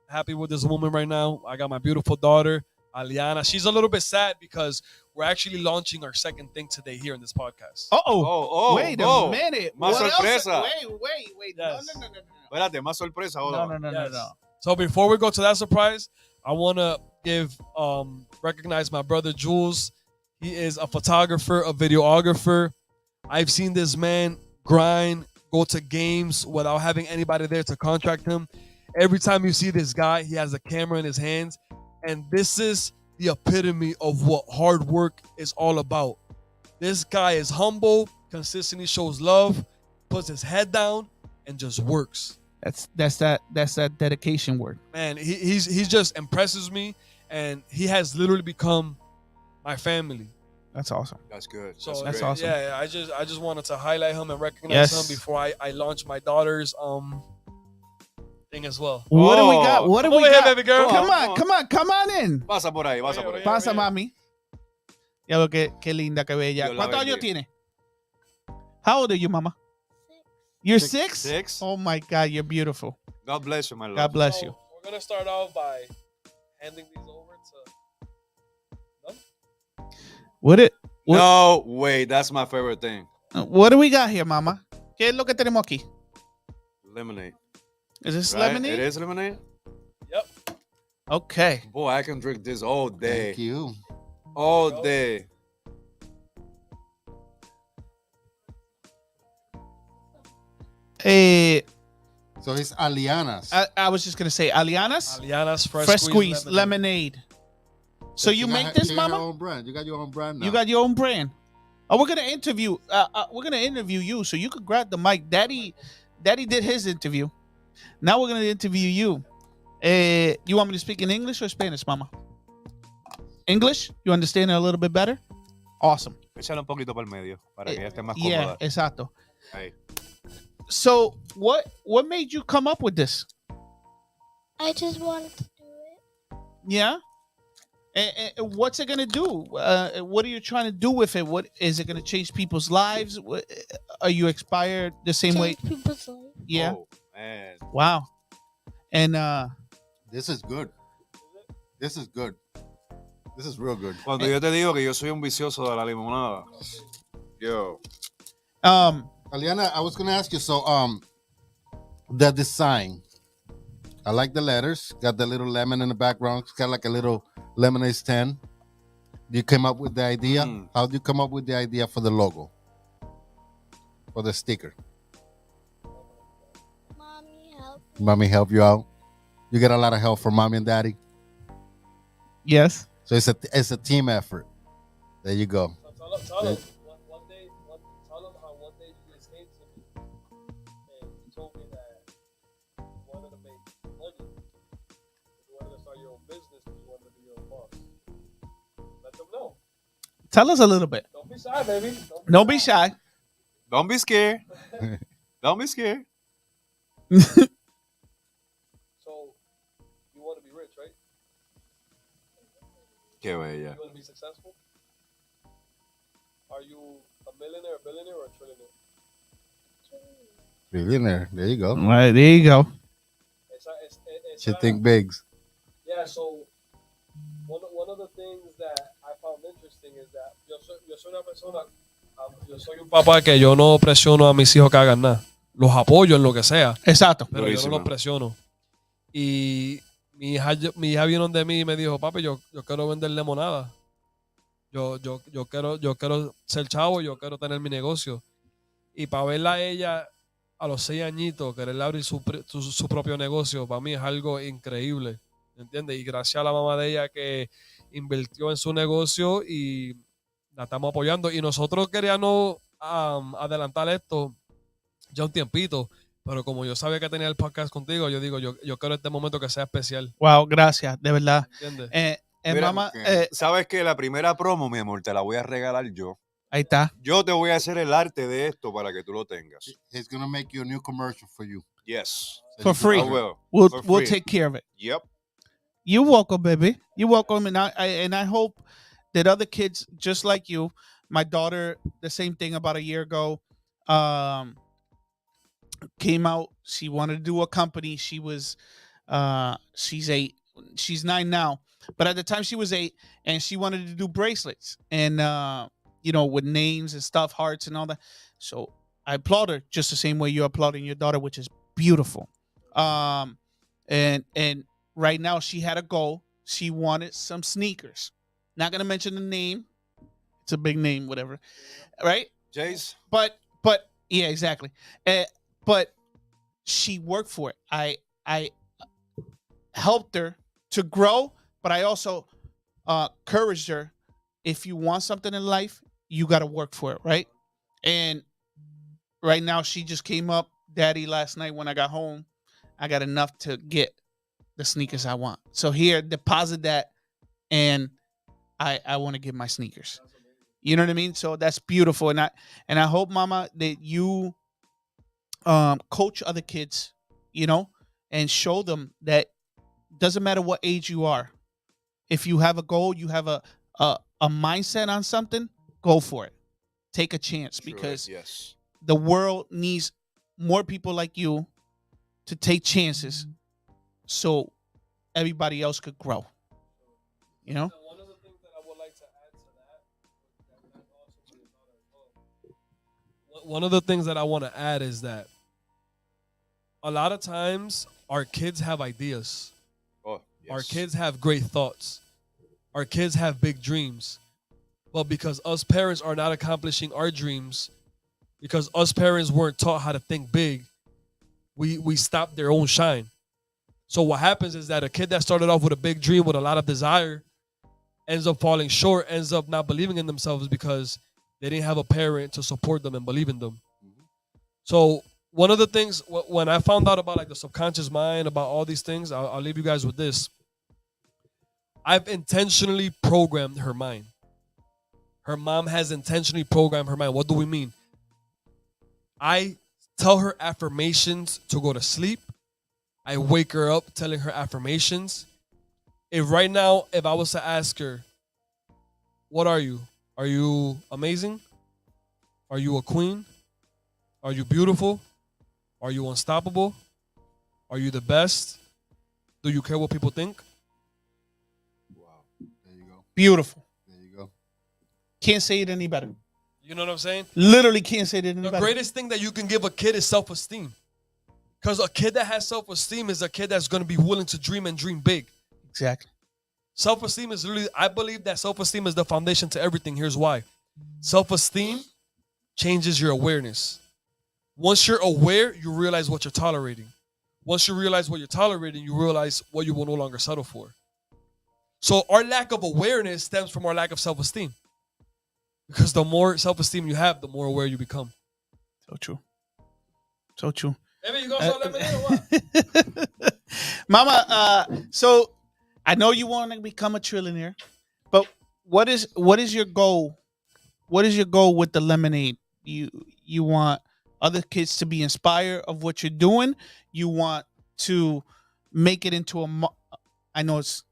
happy with this woman right now. I got my beautiful daughter, Aliana. She's a little bit sad because we're actually launching our second thing today here in this podcast. Wait a minute. Más What sorpresa. else? Wait. Yes. No. Espérate, más sorpresa. Hold on. No. So before we go to that surprise, I want to recognize my brother Jules. He is a photographer, a videographer. I've seen this man grind, go to games without having anybody there to contract him. Every time you see this guy, he has a camera in his hands. And this is the epitome of what hard work is all about. This guy is humble, consistently shows love, puts his head down, and just works. That's that dedication word. Man, he's just impresses me, and he has literally become my family. That's awesome. That's good. So That's great. awesome. Yeah, I just wanted to highlight him and recognize him before I launch my daughter's thing as well. What do we got? What do we Over here, got? baby girl. Come on in. Pasa por ahí. Pasa, mami. Ya veo qué linda, qué bella. Dios la ¿Cuántos años bendiga. tiene? How old are you, mama? You're 6? 6. Oh my God, you're beautiful. God bless you, my love. God bless you. We're gonna start off by handing these over to. What No, wait. That's my favorite thing. What do we got here, mama? ¿Qué es lo que tenemos aquí? Lemonade. Is this Right? lemonade? It is lemonade? Yep. Okay. Boy, I can drink this all day. Thank you. All day. So it's Aliana's. I was just gonna say Aliana's Aliana's fresh squeeze lemonade. So you make this, You got mama? your own brand. You got your own brand now. You got your own brand. Oh, we're gonna interview. We're gonna interview you, so you could grab the mic. Daddy did his interview. Now we're gonna interview you. You want me to speak in English or Spanish, mama? English? You understand it a little bit better? Awesome. Échale un poquito para el medio para que ella esté más Yeah, cómoda. exacto. Ahí. So what made you come up with this? I just wanted to do it. Yeah. And what's it gonna do? What are you trying to do with it? What is it gonna change people's lives? Are you inspired the same way? Change people's life. Yeah. Oh, man. Wow. And This is good. This is good. This is real good. Cuando yo te digo que yo soy un vicioso de la limonada. Yo. Aliana, I was gonna ask you. So, the design. I like the letters. Got the little lemon in the background. It's got like a little lemonade stand. You came up with the idea. How did you come up with the idea for the logo? For the sticker. Mommy help. Mommy help you out. You get a lot of help from mommy and daddy. Yes. So it's a team effort. There you go. So tell them one day, tell them how one day you just came to me and you told me that you wanted to make money, you wanted to start your own business, you wanted to be your own boss. Let them know. Tell us a little bit. Don't be shy, baby. Don't be shy. Don't be scared. Don't be scared. So, you want to be rich, right? Qué bella. You want to be successful? Are you a millionaire, a billionaire, or a trillionaire? Billionaire. There you go. All right, there you go. She think bigs. Yeah, so one of the things that I found interesting is that yo soy una persona, yo soy un papá que yo no presiono a mis hijos que hagan nada. Los apoyo en lo que sea, Exacto. pero yo no los presiono. Y mi hija vino donde mí y me dijo, papi, yo quiero vender limonada. Yo quiero ser chavo, yo quiero tener mi negocio. Y para verla a ella a los 6 añitos, quererle abrir su propio negocio, para mí es algo increíble. ¿Entiendes? Y gracias a la mamá de ella que invirtió en su negocio y la estamos apoyando. Y nosotros queríamos adelantar esto ya un tiempito, pero como yo sabía que tenía el podcast contigo, yo digo, yo quiero este momento que sea especial. Wow, gracias, de verdad. ¿Entiendes? Mira, Mamá, sabes que la primera promo, mi amor, te la voy a regalar yo. ahí está. Yo te voy a hacer el arte de esto para que tú lo tengas. He's gonna make you a new commercial for you. Yes. For free. I will. We'll For we'll free. take care of it. Yep. You're welcome, baby. You're welcome, and I hope that other kids just like you. My daughter, the same thing about a year ago, came out. She wanted to do a company. She was, she's 8. She's 9 now, but at the time she was 8, and she wanted to do bracelets and with names and stuff, hearts and all that. So I applaud her just the same way you're applauding your daughter, which is beautiful. And right now she had a goal. She wanted some sneakers. Not gonna mention the name. It's a big name, whatever. Right? Jace. But yeah, exactly. But she worked for it. I helped her to grow, but I also encouraged her. If you want something in life, you got to work for it, right? And right now, she just came up, Daddy, last night when I got home, I got enough to get the sneakers I want. So here, deposit that, and I want to get my sneakers. You know what I mean? So that's beautiful, and I hope, Mama, that you coach other kids, and show them that doesn't matter what age you are. If you have a goal, you have a mindset on something, go for it. Take a chance, because yes, the world needs more people like you to take chances so everybody else could grow. One of the things that I would like to add to that, one of the things that I want to add is that a lot of times our kids have ideas. Oh, yes. Our kids have great thoughts. Our kids have big dreams. But because us parents are not accomplishing our dreams, because us parents weren't taught how to think big, we stop their own shine. So what happens is that a kid that started off with a big dream, with a lot of desire, ends up falling short, ends up not believing in themselves because they didn't have a parent to support them and believe in them. Mm-hmm. So one of the things, when I found out about like the subconscious mind, about all these things, I'll leave you guys with this. I've intentionally programmed her mind. Her mom has intentionally programmed her mind. What do we mean? I tell her affirmations to go to sleep. I wake her up telling her affirmations. If right now, if I was to ask her, what are you? Are you amazing? Are you a queen? Are you beautiful? Are you unstoppable? Are you the best? Do you care what people think? Wow. There you go. Beautiful. There you go. Can't say it any better. You know what I'm saying? Literally can't say it any better. The greatest thing that you can give a kid is self-esteem. Because a kid that has self-esteem is a kid that's going to be willing to dream and dream big. Exactly. Self-esteem is really, I believe that self-esteem is the foundation to everything. Here's why. Self-esteem changes your awareness. Once you're aware, you realize what you're tolerating. once you realize what you're tolerating, you realize what you will no longer settle for. So our lack of awareness stems from our lack of self-esteem. Because the more self-esteem you have, the more aware you become. So true. So true. Maybe you gonna let me know what? Mama, so I know you want to become a trillionaire, but what is your goal? What is your goal with the lemonade? You want other kids to be inspired of what you're doing? You want to make it into I know it's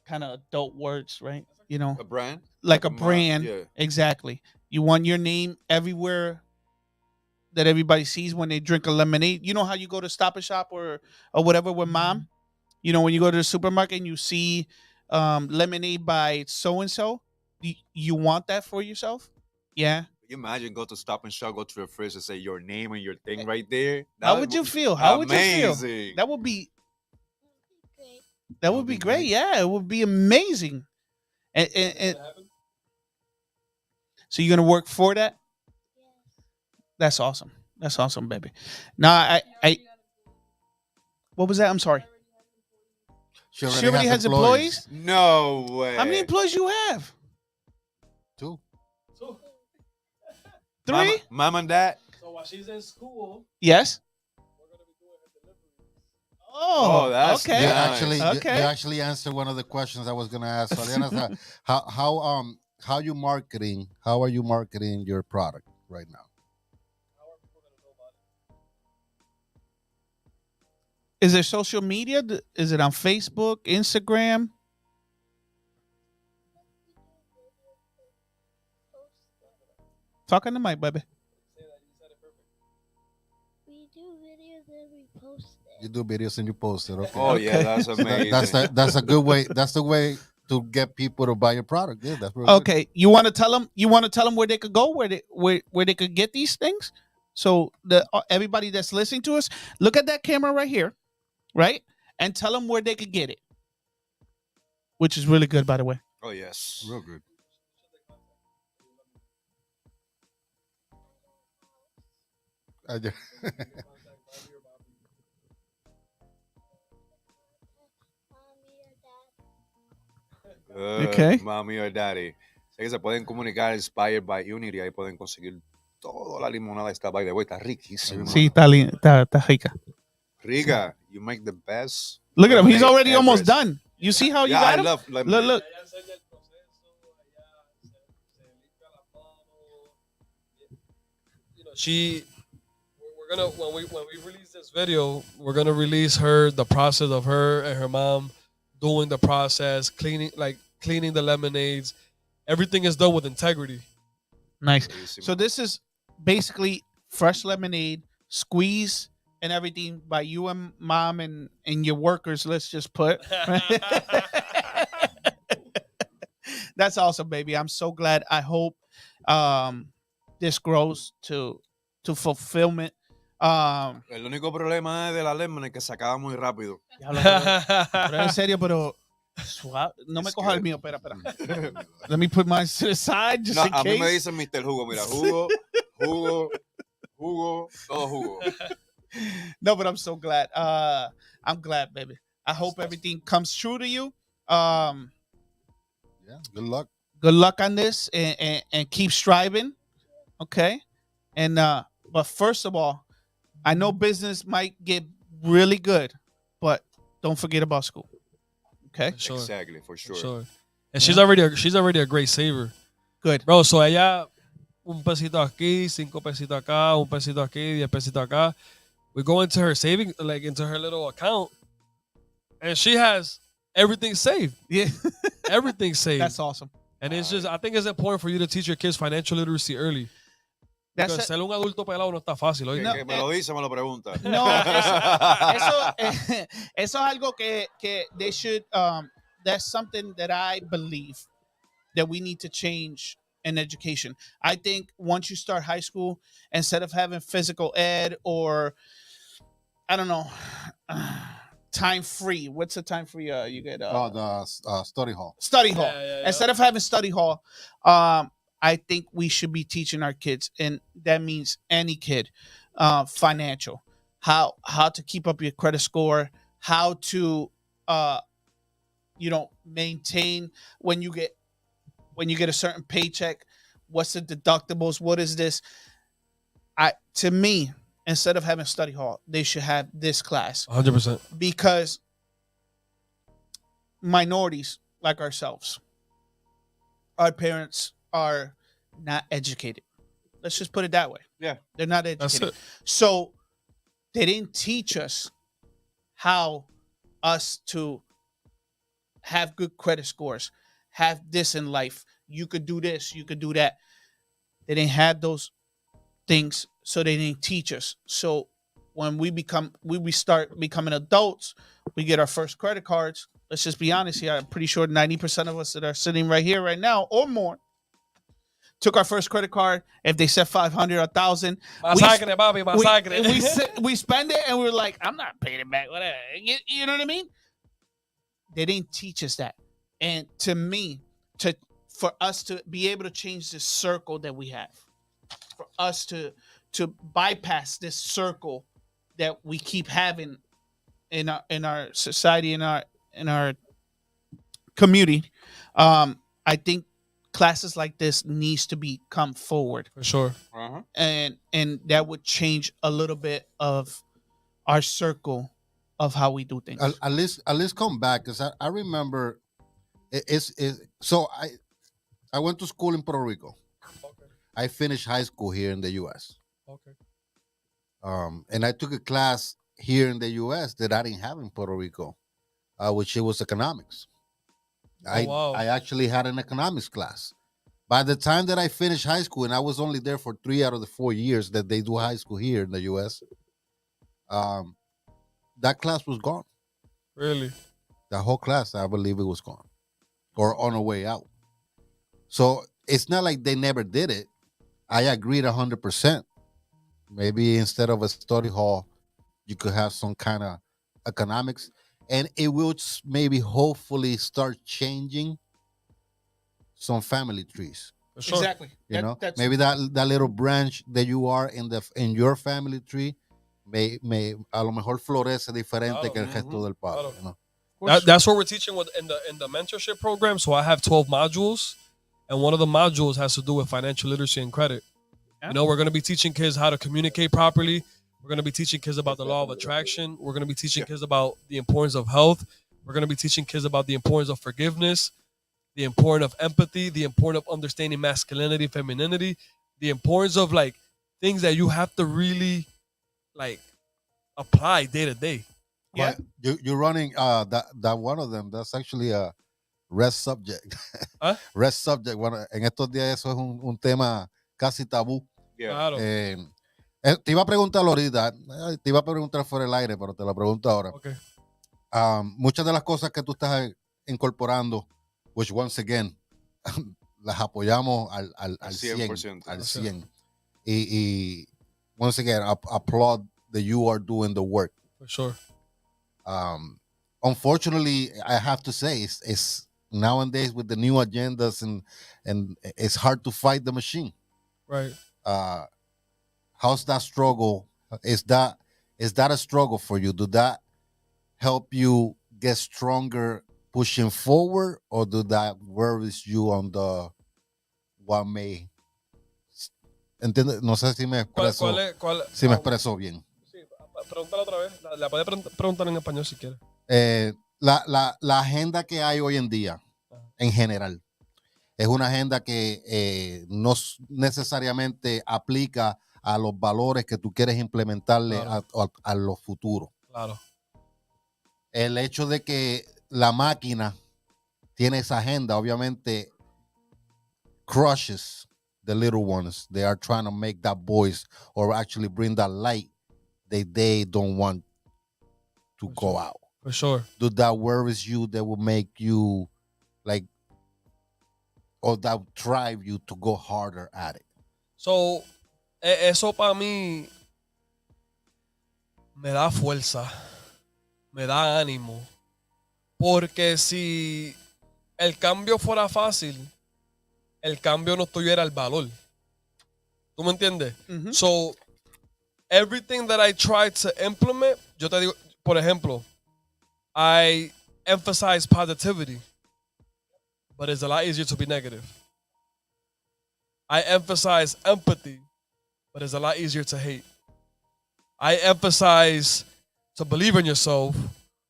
kind of adult words, right? You know, A brand? like a brand. Yeah. Exactly. You want your name everywhere that everybody sees when they drink a lemonade. You know how you go to Stop and Shop or whatever with mom? You know, when you go to the supermarket and you see lemonade by so-and-so, you want that for yourself? Yeah. Can you imagine go to Stop and Shop, go to the fridge and say your name and your thing right there? How would you feel? How would you feel? Amazing. That would be Great. that would be great. Yeah, it would be amazing. And so you're gonna work for that? That's awesome. That's awesome, baby. Now I what was that? I'm sorry. She She already has employees? No way. How many employees you have? 2. 3? Mom and dad? So while she's in school, Yes. we're gonna be doing her deliveries. Oh, that's okay. You nice. actually answered one of the questions I was gonna ask. So Aliana, how you marketing? How are you marketing your product right now? How are people gonna know about it? Is there social media? Is it on Facebook, Instagram? Talk on the mic, baby. We do videos and we post it. You do videos and you post it. Okay. Oh, yeah, that's amazing. That's a good way. That's the way to get people to buy your product. Yeah, that's really good. Okay, you want to tell them? You want to tell them where they could go, where they could get these things? So everybody that's listening to us, look at that camera right here, right, and tell them where they could get it, which is really good, by the way. Oh, yes. Real good. Okay. Mami or daddy. Sé que se pueden comunicar Inspired by Unity. Ahí pueden conseguir toda la limonada. Está, by the way, está riquísima. Sí, está rica. Rica, you make the best. Look at him. He's lemonade already ever. almost done. You see how you Yeah, got I him? love lemonade. Look. Ella enseña el proceso, ella se limpia las manos. You know, we're gonna when we release this video, we're gonna release the process of her and her mom doing the process, cleaning the lemonades. Everything is done with integrity. Nice. Buenísimo. So this is basically fresh lemonade, squeeze and everything by you and mom and your workers, let's just put. That's awesome, baby. I'm so glad. I hope this grows to fulfillment. El único problema de la lemonade es que se acaba muy rápido. Pero en serio, pero suave. No me coja el mío, espera. Let me put mine to the side just No, in a mí me case. dicen Mr. Jugo. Mira, jugo, todo jugo. No, but I'm so glad. I'm glad, baby. I hope everything comes true to you. Yeah. Good luck. Good luck on this and keep striving. Okay. And but first of all, I know business might get really good, but don't forget about school. Okay. For sure. Exactly, for sure. For sure. And she's already a great saver. Good. Bro, so ella un pesito aquí, 5 pesitos acá, un pesito aquí, 10 pesitos acá. We go into her saving, like into her little account, and she has everything saved. Yeah. Everything saved. That's awesome. And it's just, I think it's important for you to teach your kids financial literacy early. That's Because it. ser un adulto pelado no está fácil. Oye. Que me lo dice, me lo pregunta. No, eso es algo que they should, that's something that I believe that we need to change in education. I think once you start high school, instead of having physical ed or, I don't know, time free. What's the time free? You get The study hall. study hall. Yeah. Instead of having study hall, I think we should be teaching our kids, and that means any kid, financial, how to keep up your credit score, how to maintain when you get a certain paycheck, what's the deductibles, what is this. To me, instead of having study hall, they should have this class. 100%. Because minorities like ourselves, our parents are not educated. Let's just put it that way. Yeah. They're not educated. That's it. So they didn't teach us how us to have good credit scores, have this in life. You could do this, you could do that. They didn't have those things, so they didn't teach us. So when we start becoming adults, we get our first credit cards. Let's just be honest here. I'm pretty sure 90% of us that are sitting right here right now or more took our first credit card. If they said 500 or 1,000, Masacre, papi, masacre. we spend it and we're like, I'm not paying it back. Whatever. You know what I mean? They didn't teach us that. And to me, for us to be able to change this circle that we have, for us to bypass this circle that we keep having in our society, in our community, I think classes like this needs to come forward. For sure. Uh-huh. And that would change a little bit of our circle of how we do things. At least come back, because I remember so I went to school in Puerto Rico. Okay. I finished high school here in the U.S. Okay. And I took a class here in the U.S. that I didn't have in Puerto Rico, which it was economics. Wow. I actually had an economics class. By the time that I finished high school, and I was only there for 3 out of the 4 years that they do high school here in the U.S., that class was gone. Really? The whole class, I believe it was gone or on the way out. So it's not like they never did it. I agreed 100%. Maybe instead of a study hall, you could have some kind of economics, and it will maybe hopefully start changing some family trees. For sure. Exactly. You know, That's maybe that little branch that you are in your family tree may a lo mejor florece diferente que el resto del palo. You know? That's what we're teaching in the mentorship program. So I have 12 modules, and one of the modules has to do with financial literacy and credit. Yeah. You know, we're going to be teaching kids how to communicate properly. We're going to be teaching kids about the law of attraction. We're going to be teaching kids about the importance of health. We're going to be teaching kids about the importance of forgiveness, the importance of empathy, the importance of understanding masculinity, femininity, the importance of like things that you have to really like apply day to day. Yeah. You're running that one of them. That's actually a rest subject. ¿Ah? Rest subject. Bueno, en estos días eso es un tema casi tabú. Yeah. Claro. Te iba a preguntar ahorita, te iba a preguntar fuera del aire, pero te lo pregunto ahora. Okay. Muchas de las cosas que tú estás incorporando, which once again, las apoyamos al 100%. Al 100. Y once again, applaud that you are doing the work. For sure. Unfortunately, I have to say, it's nowadays with the new agendas and it's hard to fight the machine. Right. How's that struggle? Is that a struggle for you? Do that help you get stronger pushing forward, or do that worries you on the what may? ¿Entiendes? No sé si me expreso. Si me expreso bien. Sí, pregúntala otra vez. La puede preguntar en español si quiere. La agenda que hay hoy en día, en general, es una agenda que no necesariamente aplica a los valores que tú quieres implementarle a los futuros. Claro. El hecho de que la máquina tiene esa agenda, obviamente, crushes the little ones. They are trying to make that voice or actually bring that light that they don't want to go out. For sure. Do that worries you that will make you like, or that will drive you to go harder at it? So, eso para mí me da fuerza, me da ánimo, porque si el cambio fuera fácil, el cambio no tuviera el valor. ¿Tú me entiendes? Mm-hmm. So, everything that I try to implement, yo te digo, por ejemplo, I emphasize positivity, but it's a lot easier to be negative. I emphasize empathy, but it's a lot easier to hate. I emphasize to believe in yourself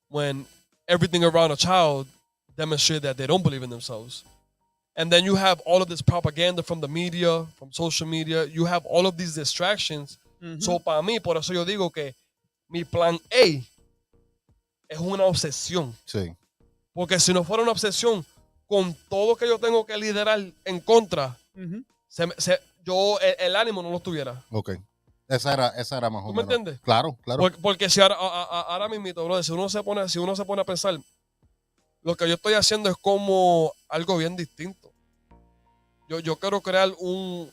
when everything around a child demonstrates that they don't believe in themselves. And then you have all of this propaganda from the media, from social media. You have all of these distractions. So para mí, por eso yo digo que mi plan A es una obsesión. Sí. Porque si no fuera una obsesión, con todo que yo tengo que liderar en contra, yo el ánimo no lo tuviera. Ok. Esa era más o menos. ¿Tú me entiendes? Claro, claro. Porque si ahora mismo, brother, si uno se pone a pensar, lo que yo estoy haciendo es como algo bien distinto. Yo quiero crear un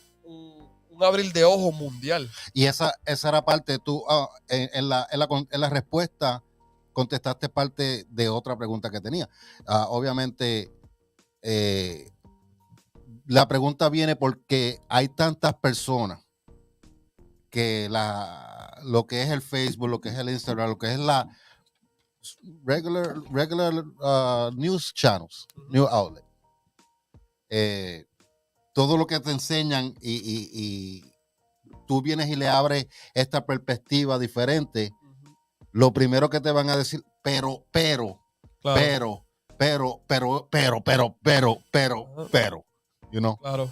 abril de ojos mundial. Y esa era parte, tú en la respuesta contestaste parte de otra pregunta que tenía. Obviamente, la pregunta viene porque hay tantas personas que lo que es el Facebook, lo que es el Instagram, lo que es la regular news channels, news outlet. Todo lo que te enseñan y tú vienes y le abres esta perspectiva diferente, lo primero que te van a decir, pero, you know. Claro.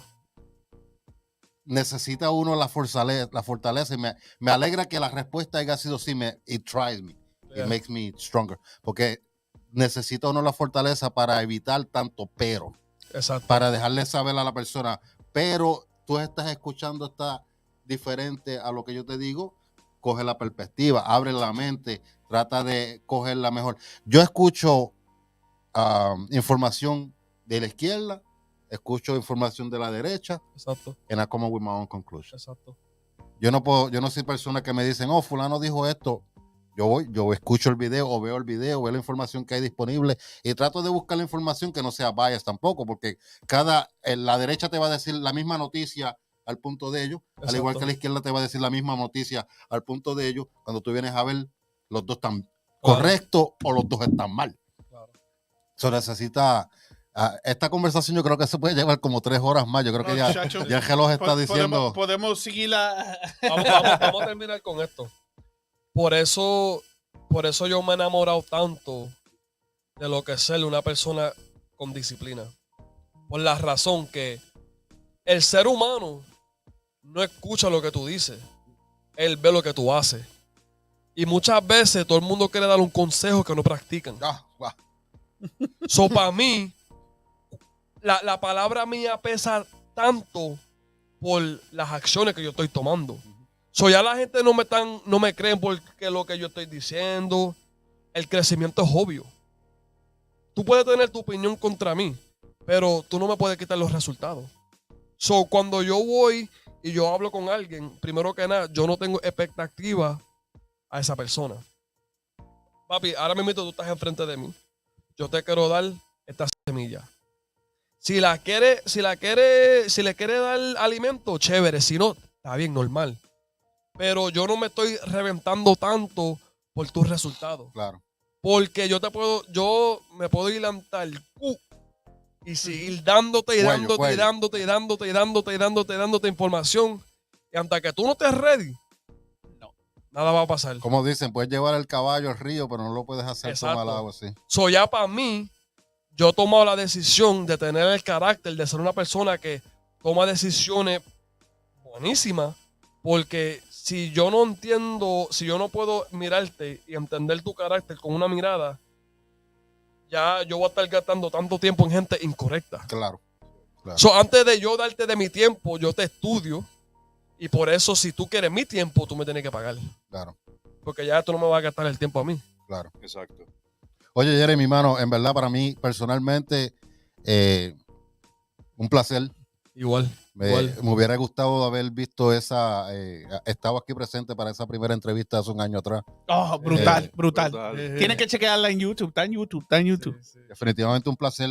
Necesita uno la fortaleza y me alegra que la respuesta haya sido sí, it tries me, it makes me stronger, porque necesita uno la fortaleza para evitar tanto pero. Exacto. Para dejarle saber a la persona, pero tú estás escuchando, está diferente a lo que yo te digo, coge la perspectiva, abre la mente, trata de cogerla mejor. Yo escucho información de la izquierda, escucho información de la derecha. Exacto. And I come up with my own conclusion. Exacto. Yo no soy persona que me dicen, fulano dijo esto. Yo escucho el video o veo el video, veo la información que hay disponible y trato de buscar la información que no sea bias tampoco, porque la derecha te va a decir la misma noticia al punto de ellos, Exacto. al igual que la izquierda te va a decir la misma noticia al punto de ellos. Cuando tú vienes a ver, los dos están correctos o los dos están mal. Claro. Eso necesita... esta conversación yo creo que se puede llevar como 3 horas más. Yo creo que ya el reloj está diciendo... Podemos seguirla. Vamos a terminar con esto. Por eso yo me he enamorado tanto de lo que es ser una persona con disciplina. Por la razón que el ser humano no escucha lo que tú dices. Él ve lo que tú haces. Y muchas veces todo el mundo quiere dar un consejo que no practican. So, para mí, la palabra mía pesa tanto por las acciones que yo estoy tomando. So, ya la gente no me creen porque lo que yo estoy diciendo. El crecimiento es obvio. Tú puedes tener tu opinión contra mí, pero tú no me puedes quitar los resultados. So, cuando yo voy y yo hablo con alguien, primero que nada, yo no tengo expectativa a esa persona. Papi, ahora mismo tú estás enfrente de mí. Yo te quiero dar esta semilla. Si le quiere dar alimento, chévere. Si no, está bien, normal. Pero yo no me estoy reventando tanto por tus resultados. Claro. Porque yo me puedo ir levantar el cu y seguir dándote información. Y hasta que tú no estés ready, nada va a pasar. Como dicen, puedes llevar el caballo al río, pero no lo puedes hacer tomar agua así. So, ya para mí, yo he tomado la decisión de tener el carácter de ser una persona que toma decisiones buenísimas, porque si yo no entiendo, si yo no puedo mirarte y entender tu carácter con una mirada, ya yo voy a estar gastando tanto tiempo en gente incorrecta. Claro. So, antes de yo darte de mi tiempo, yo te estudio, y por eso si tú quieres mi tiempo, tú me tienes que pagar. Claro. Porque ya tú no me vas a gastar el tiempo a mí. Claro. Exacto. Oye, Jeremy, mano, en verdad para mí personalmente un placer. Igual. Me hubiera gustado haber visto estaba aquí presente para esa primera entrevista hace un año atrás. Oh, brutal. Tienes que chequearla en YouTube, está en YouTube. Sí. Definitivamente un placer.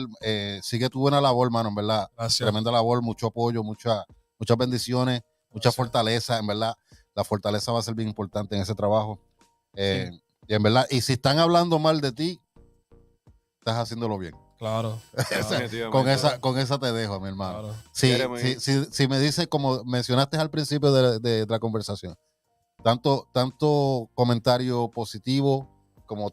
Sigue tu buena labor, mano, en verdad. Gracias. Tremenda labor, mucho apoyo, muchas bendiciones, mucha fortaleza, en verdad. la fortaleza va a ser bien importante en ese trabajo. Y en verdad, y si están hablando mal de ti, estás haciéndolo bien. Claro. Con esa te dejo, mi hermano. Claro. Si me dices, como mencionaste al principio de la conversación, tanto comentario positivo como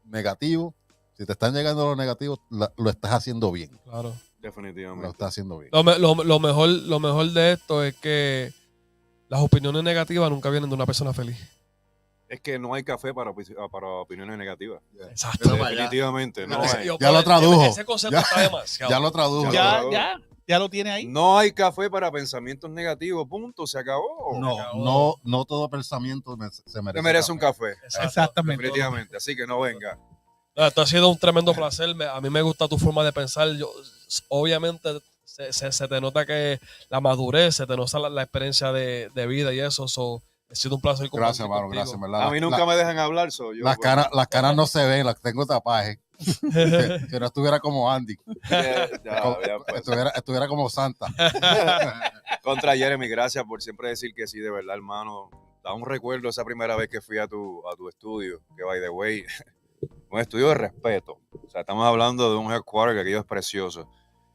negativo, si te están llegando los negativos, lo estás haciendo bien. Claro. Definitivamente. Lo estás haciendo bien. Lo mejor de esto es que las opiniones negativas nunca vienen de una persona feliz. Es que no hay café para opiniones negativas. Exacto. Definitivamente. No hay. Ya lo tradujo. Ese concepto está demasiado. Ya lo tradujo. Ya lo tiene ahí. No hay café para pensamientos negativos. Punto. Se acabó. No todo pensamiento se merece un café. Exactamente. Definitivamente. Así que no venga. Esto ha sido un tremendo placer. A mí me gusta tu forma de pensar. Obviamente se te nota que la madurez, se te nota la experiencia de vida y eso. Ha sido un placer. Gracias, hermano. Gracias, ¿verdad? A mí nunca me dejan hablar. Las caras no se ven, las tengo tapajes. Si no estuviera como Andy. Estuviera como Santa. Contra Jeremy, gracias por siempre decir que sí, de verdad, hermano. Da un recuerdo esa primera vez que fui a tu estudio, que by the way, un estudio de respeto. O sea, estamos hablando de un headquarter que aquello es precioso.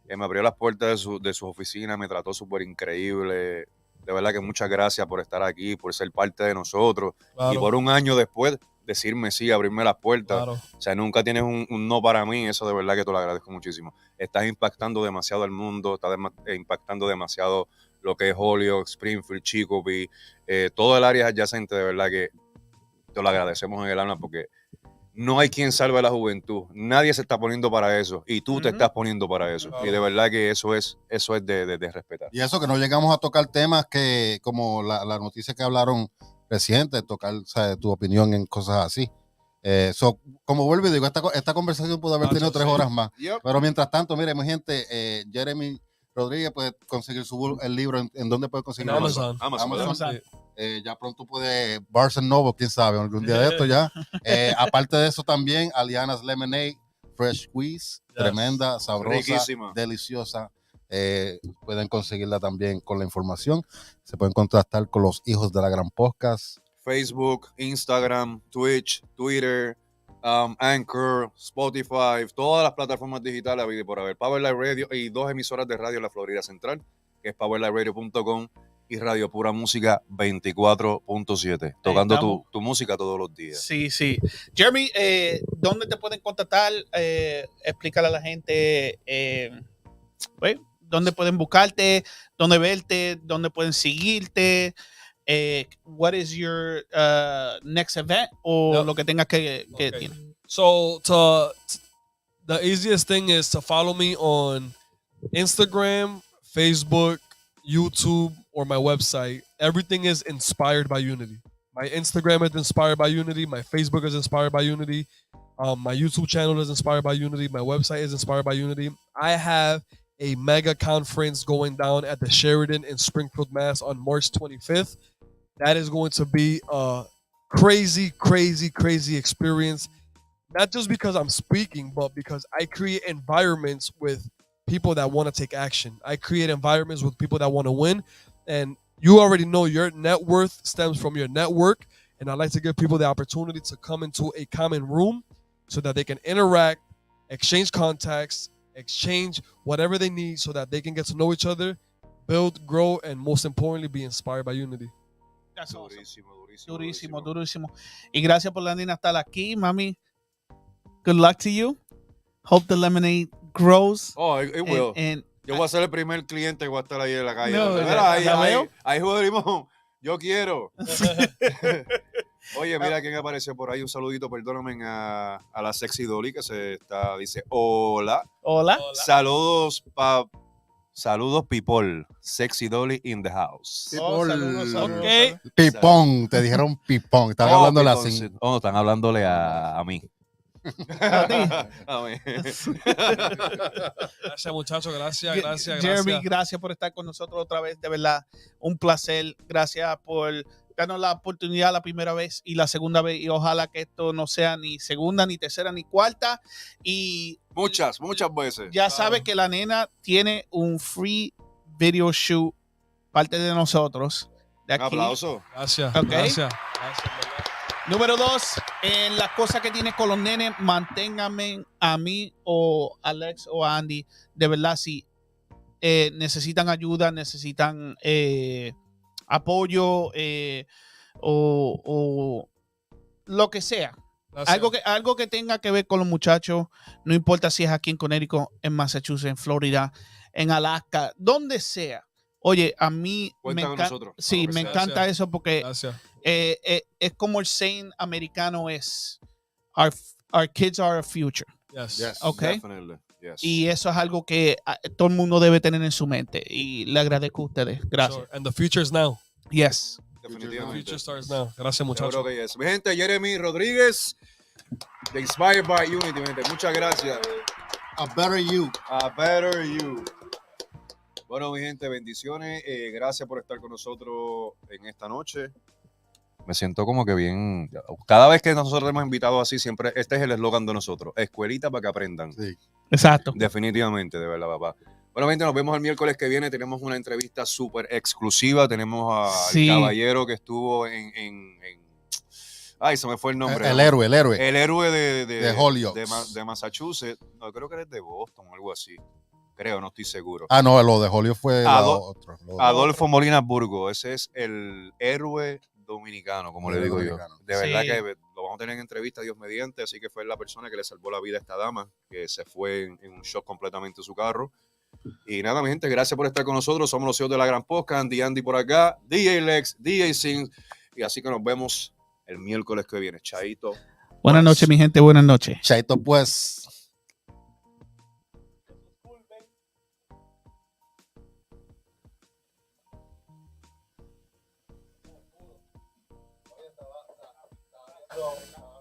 Me abrió las puertas de su oficina, me trató súper increíble. De verdad que muchas gracias por estar aquí, por ser parte de nosotros. Claro. Y por un año después decirme sí, abrirme las puertas. Claro. O sea, nunca tienes un no para mí. Eso de verdad que te lo agradezco muchísimo. Estás impactando demasiado al mundo, estás impactando demasiado lo que es Holyoke, Springfield, Chicopee, todo el área adyacente. De verdad que te lo agradecemos en el alma porque no hay quien salve a la juventud. Nadie se está poniendo para eso. Y tú te estás poniendo para eso. Claro. Y de verdad que eso es de respetar. Y eso que no llegamos a tocar temas que, como la noticia que hablaron reciente, tocar, o sea, tu opinión en cosas así. Como vuelvo y digo, esta conversación pudo haber tenido 3 horas más. Yep. Pero mientras tanto, mire, mi gente, Jeremy Rodríguez puede conseguir el libro. ¿En dónde puede conseguirlo? Amazon. Ya pronto puede Barnes & Noble, quién sabe, algún día de esto ya. Aparte de eso también, Aliana's Lemonade, Fresh Squeeze, tremenda, sabrosa, riquísima, deliciosa. Pueden conseguirla también con la información. Se pueden contactar con los Hijos de la Gran Podcast. Facebook, Instagram, Twitch, Twitter, Anchor, Spotify, todas las plataformas digitales habidas por haber. Power Live Radio y 2 emisoras de radio en la Florida Central, que es powerliveradio.com y Radio Pura Música 24.7, tocando tu música todos los días. Sí. Jeremy, ¿dónde te pueden contactar? Explícale a la gente dónde pueden buscarte, dónde verte, dónde pueden seguirte. What is your next event o lo que tengas que tiene. So the easiest thing is to follow me on Instagram, Facebook, YouTube, or my website. Everything is inspired by Unity. My Instagram is inspired by Unity. My Facebook is inspired by Unity. My YouTube channel is inspired by Unity. My website is inspired by Unity. I have a mega conference going down at the Sheridan in Springfield, Mass on March 25th. That is going to be a crazy experience. Not just because I'm speaking, but because I create environments with people that want to take action. I create environments with people that want to win. And you already know your net worth stems from your network. And I like to give people the opportunity to come into a common room so that they can interact, exchange contacts, exchange whatever they need so that they can get to know each other, build, grow, and most importantly, be inspired by Unity. That's awesome. Durísimo. Y gracias por la niña estar aquí, mami. Good luck to you. Hope the lemonade grows. Oh, it will. Yo voy a ser el primer cliente que voy a estar ahí en la calle. No, ahí jugaríamos. Yo quiero. Oye, mira quién apareció por ahí. Un saludito, perdóname, a la Sexy Dolly que dice, hola. Saludos, people. Sexy Dolly in the house. Saludos. Okay. Pipón, te dijeron pipón. Están hablándole así. No, están hablándole a mí. A ti. Gracias, muchachos. Gracias. Jeremy, gracias por estar con nosotros otra vez. De verdad, un placer. Gracias por darnos la oportunidad la primera vez y la segunda vez. Y ojalá que esto no sea ni segunda, ni tercera, ni cuarta. Y muchas veces. Ya sabe que la nena tiene un free video shoot parte de nosotros. de Un aquí. aplauso. Gracias, Ok. gracias. Número 2, en las cosas que tienes con los nenes, manténganme a mí o a Lex o a Andy. De verdad, si necesitan ayuda, necesitan apoyo o lo que sea. Gracias. Algo que tenga que ver con los muchachos, no importa si es aquí en Connecticut, en Massachusetts, en Florida, en Alaska, donde sea. Oye, a mí Cuenta me con encanta. nosotros, Sí, a lo que me sea. encanta Gracias. eso porque Gracias. es como el saying americano es our kids are our future. Yes. Yes, Okay. definitely. Yes. Y eso es algo que todo el mundo debe tener en su mente. Y le agradezco a ustedes. Gracias. Sure. And the future is now. Yes. Definitivamente. Future starts now. Gracias, Seguro muchachos. que yes. Mi gente, Jeremy Rodríguez, de Inspired by Unity, mi gente. Muchas gracias. A better you. A better you. Bueno, mi gente, bendiciones. Gracias por estar con nosotros en esta noche. Me siento como que bien. Cada vez que nosotros hemos invitado así, siempre este es el eslogan de nosotros: escuelita para que aprendan. Sí. Exacto. Definitivamente, de verdad, papá. Bueno, gente, nos vemos el miércoles que viene. Tenemos una entrevista súper exclusiva. Tenemos al Sí. caballero que estuvo Ay, se me fue el nombre. El héroe, el héroe. El héroe de Holyoke. de Massachusetts. No, creo que eres de Boston o algo así. Creo, no estoy seguro. Ah, no, lo de Holyoke fue otro. Adolfo Molina Burgo. Ese es el héroe dominicano, como le digo dominicano. yo. De verdad Sí. que lo vamos a tener en entrevista, Dios mediante. Así que fue la persona que le salvó la vida a esta dama, que se fue en un shock completamente de su carro. Y nada, mi gente, gracias por estar con nosotros. Somos los C.E.O de la Gran Podcat. Andy por acá, DJ Lexx, DJ Sings. Y así que nos vemos el miércoles que viene. Chaito. Buenas noches, mi gente. Buenas noches. Chaito, pues. No.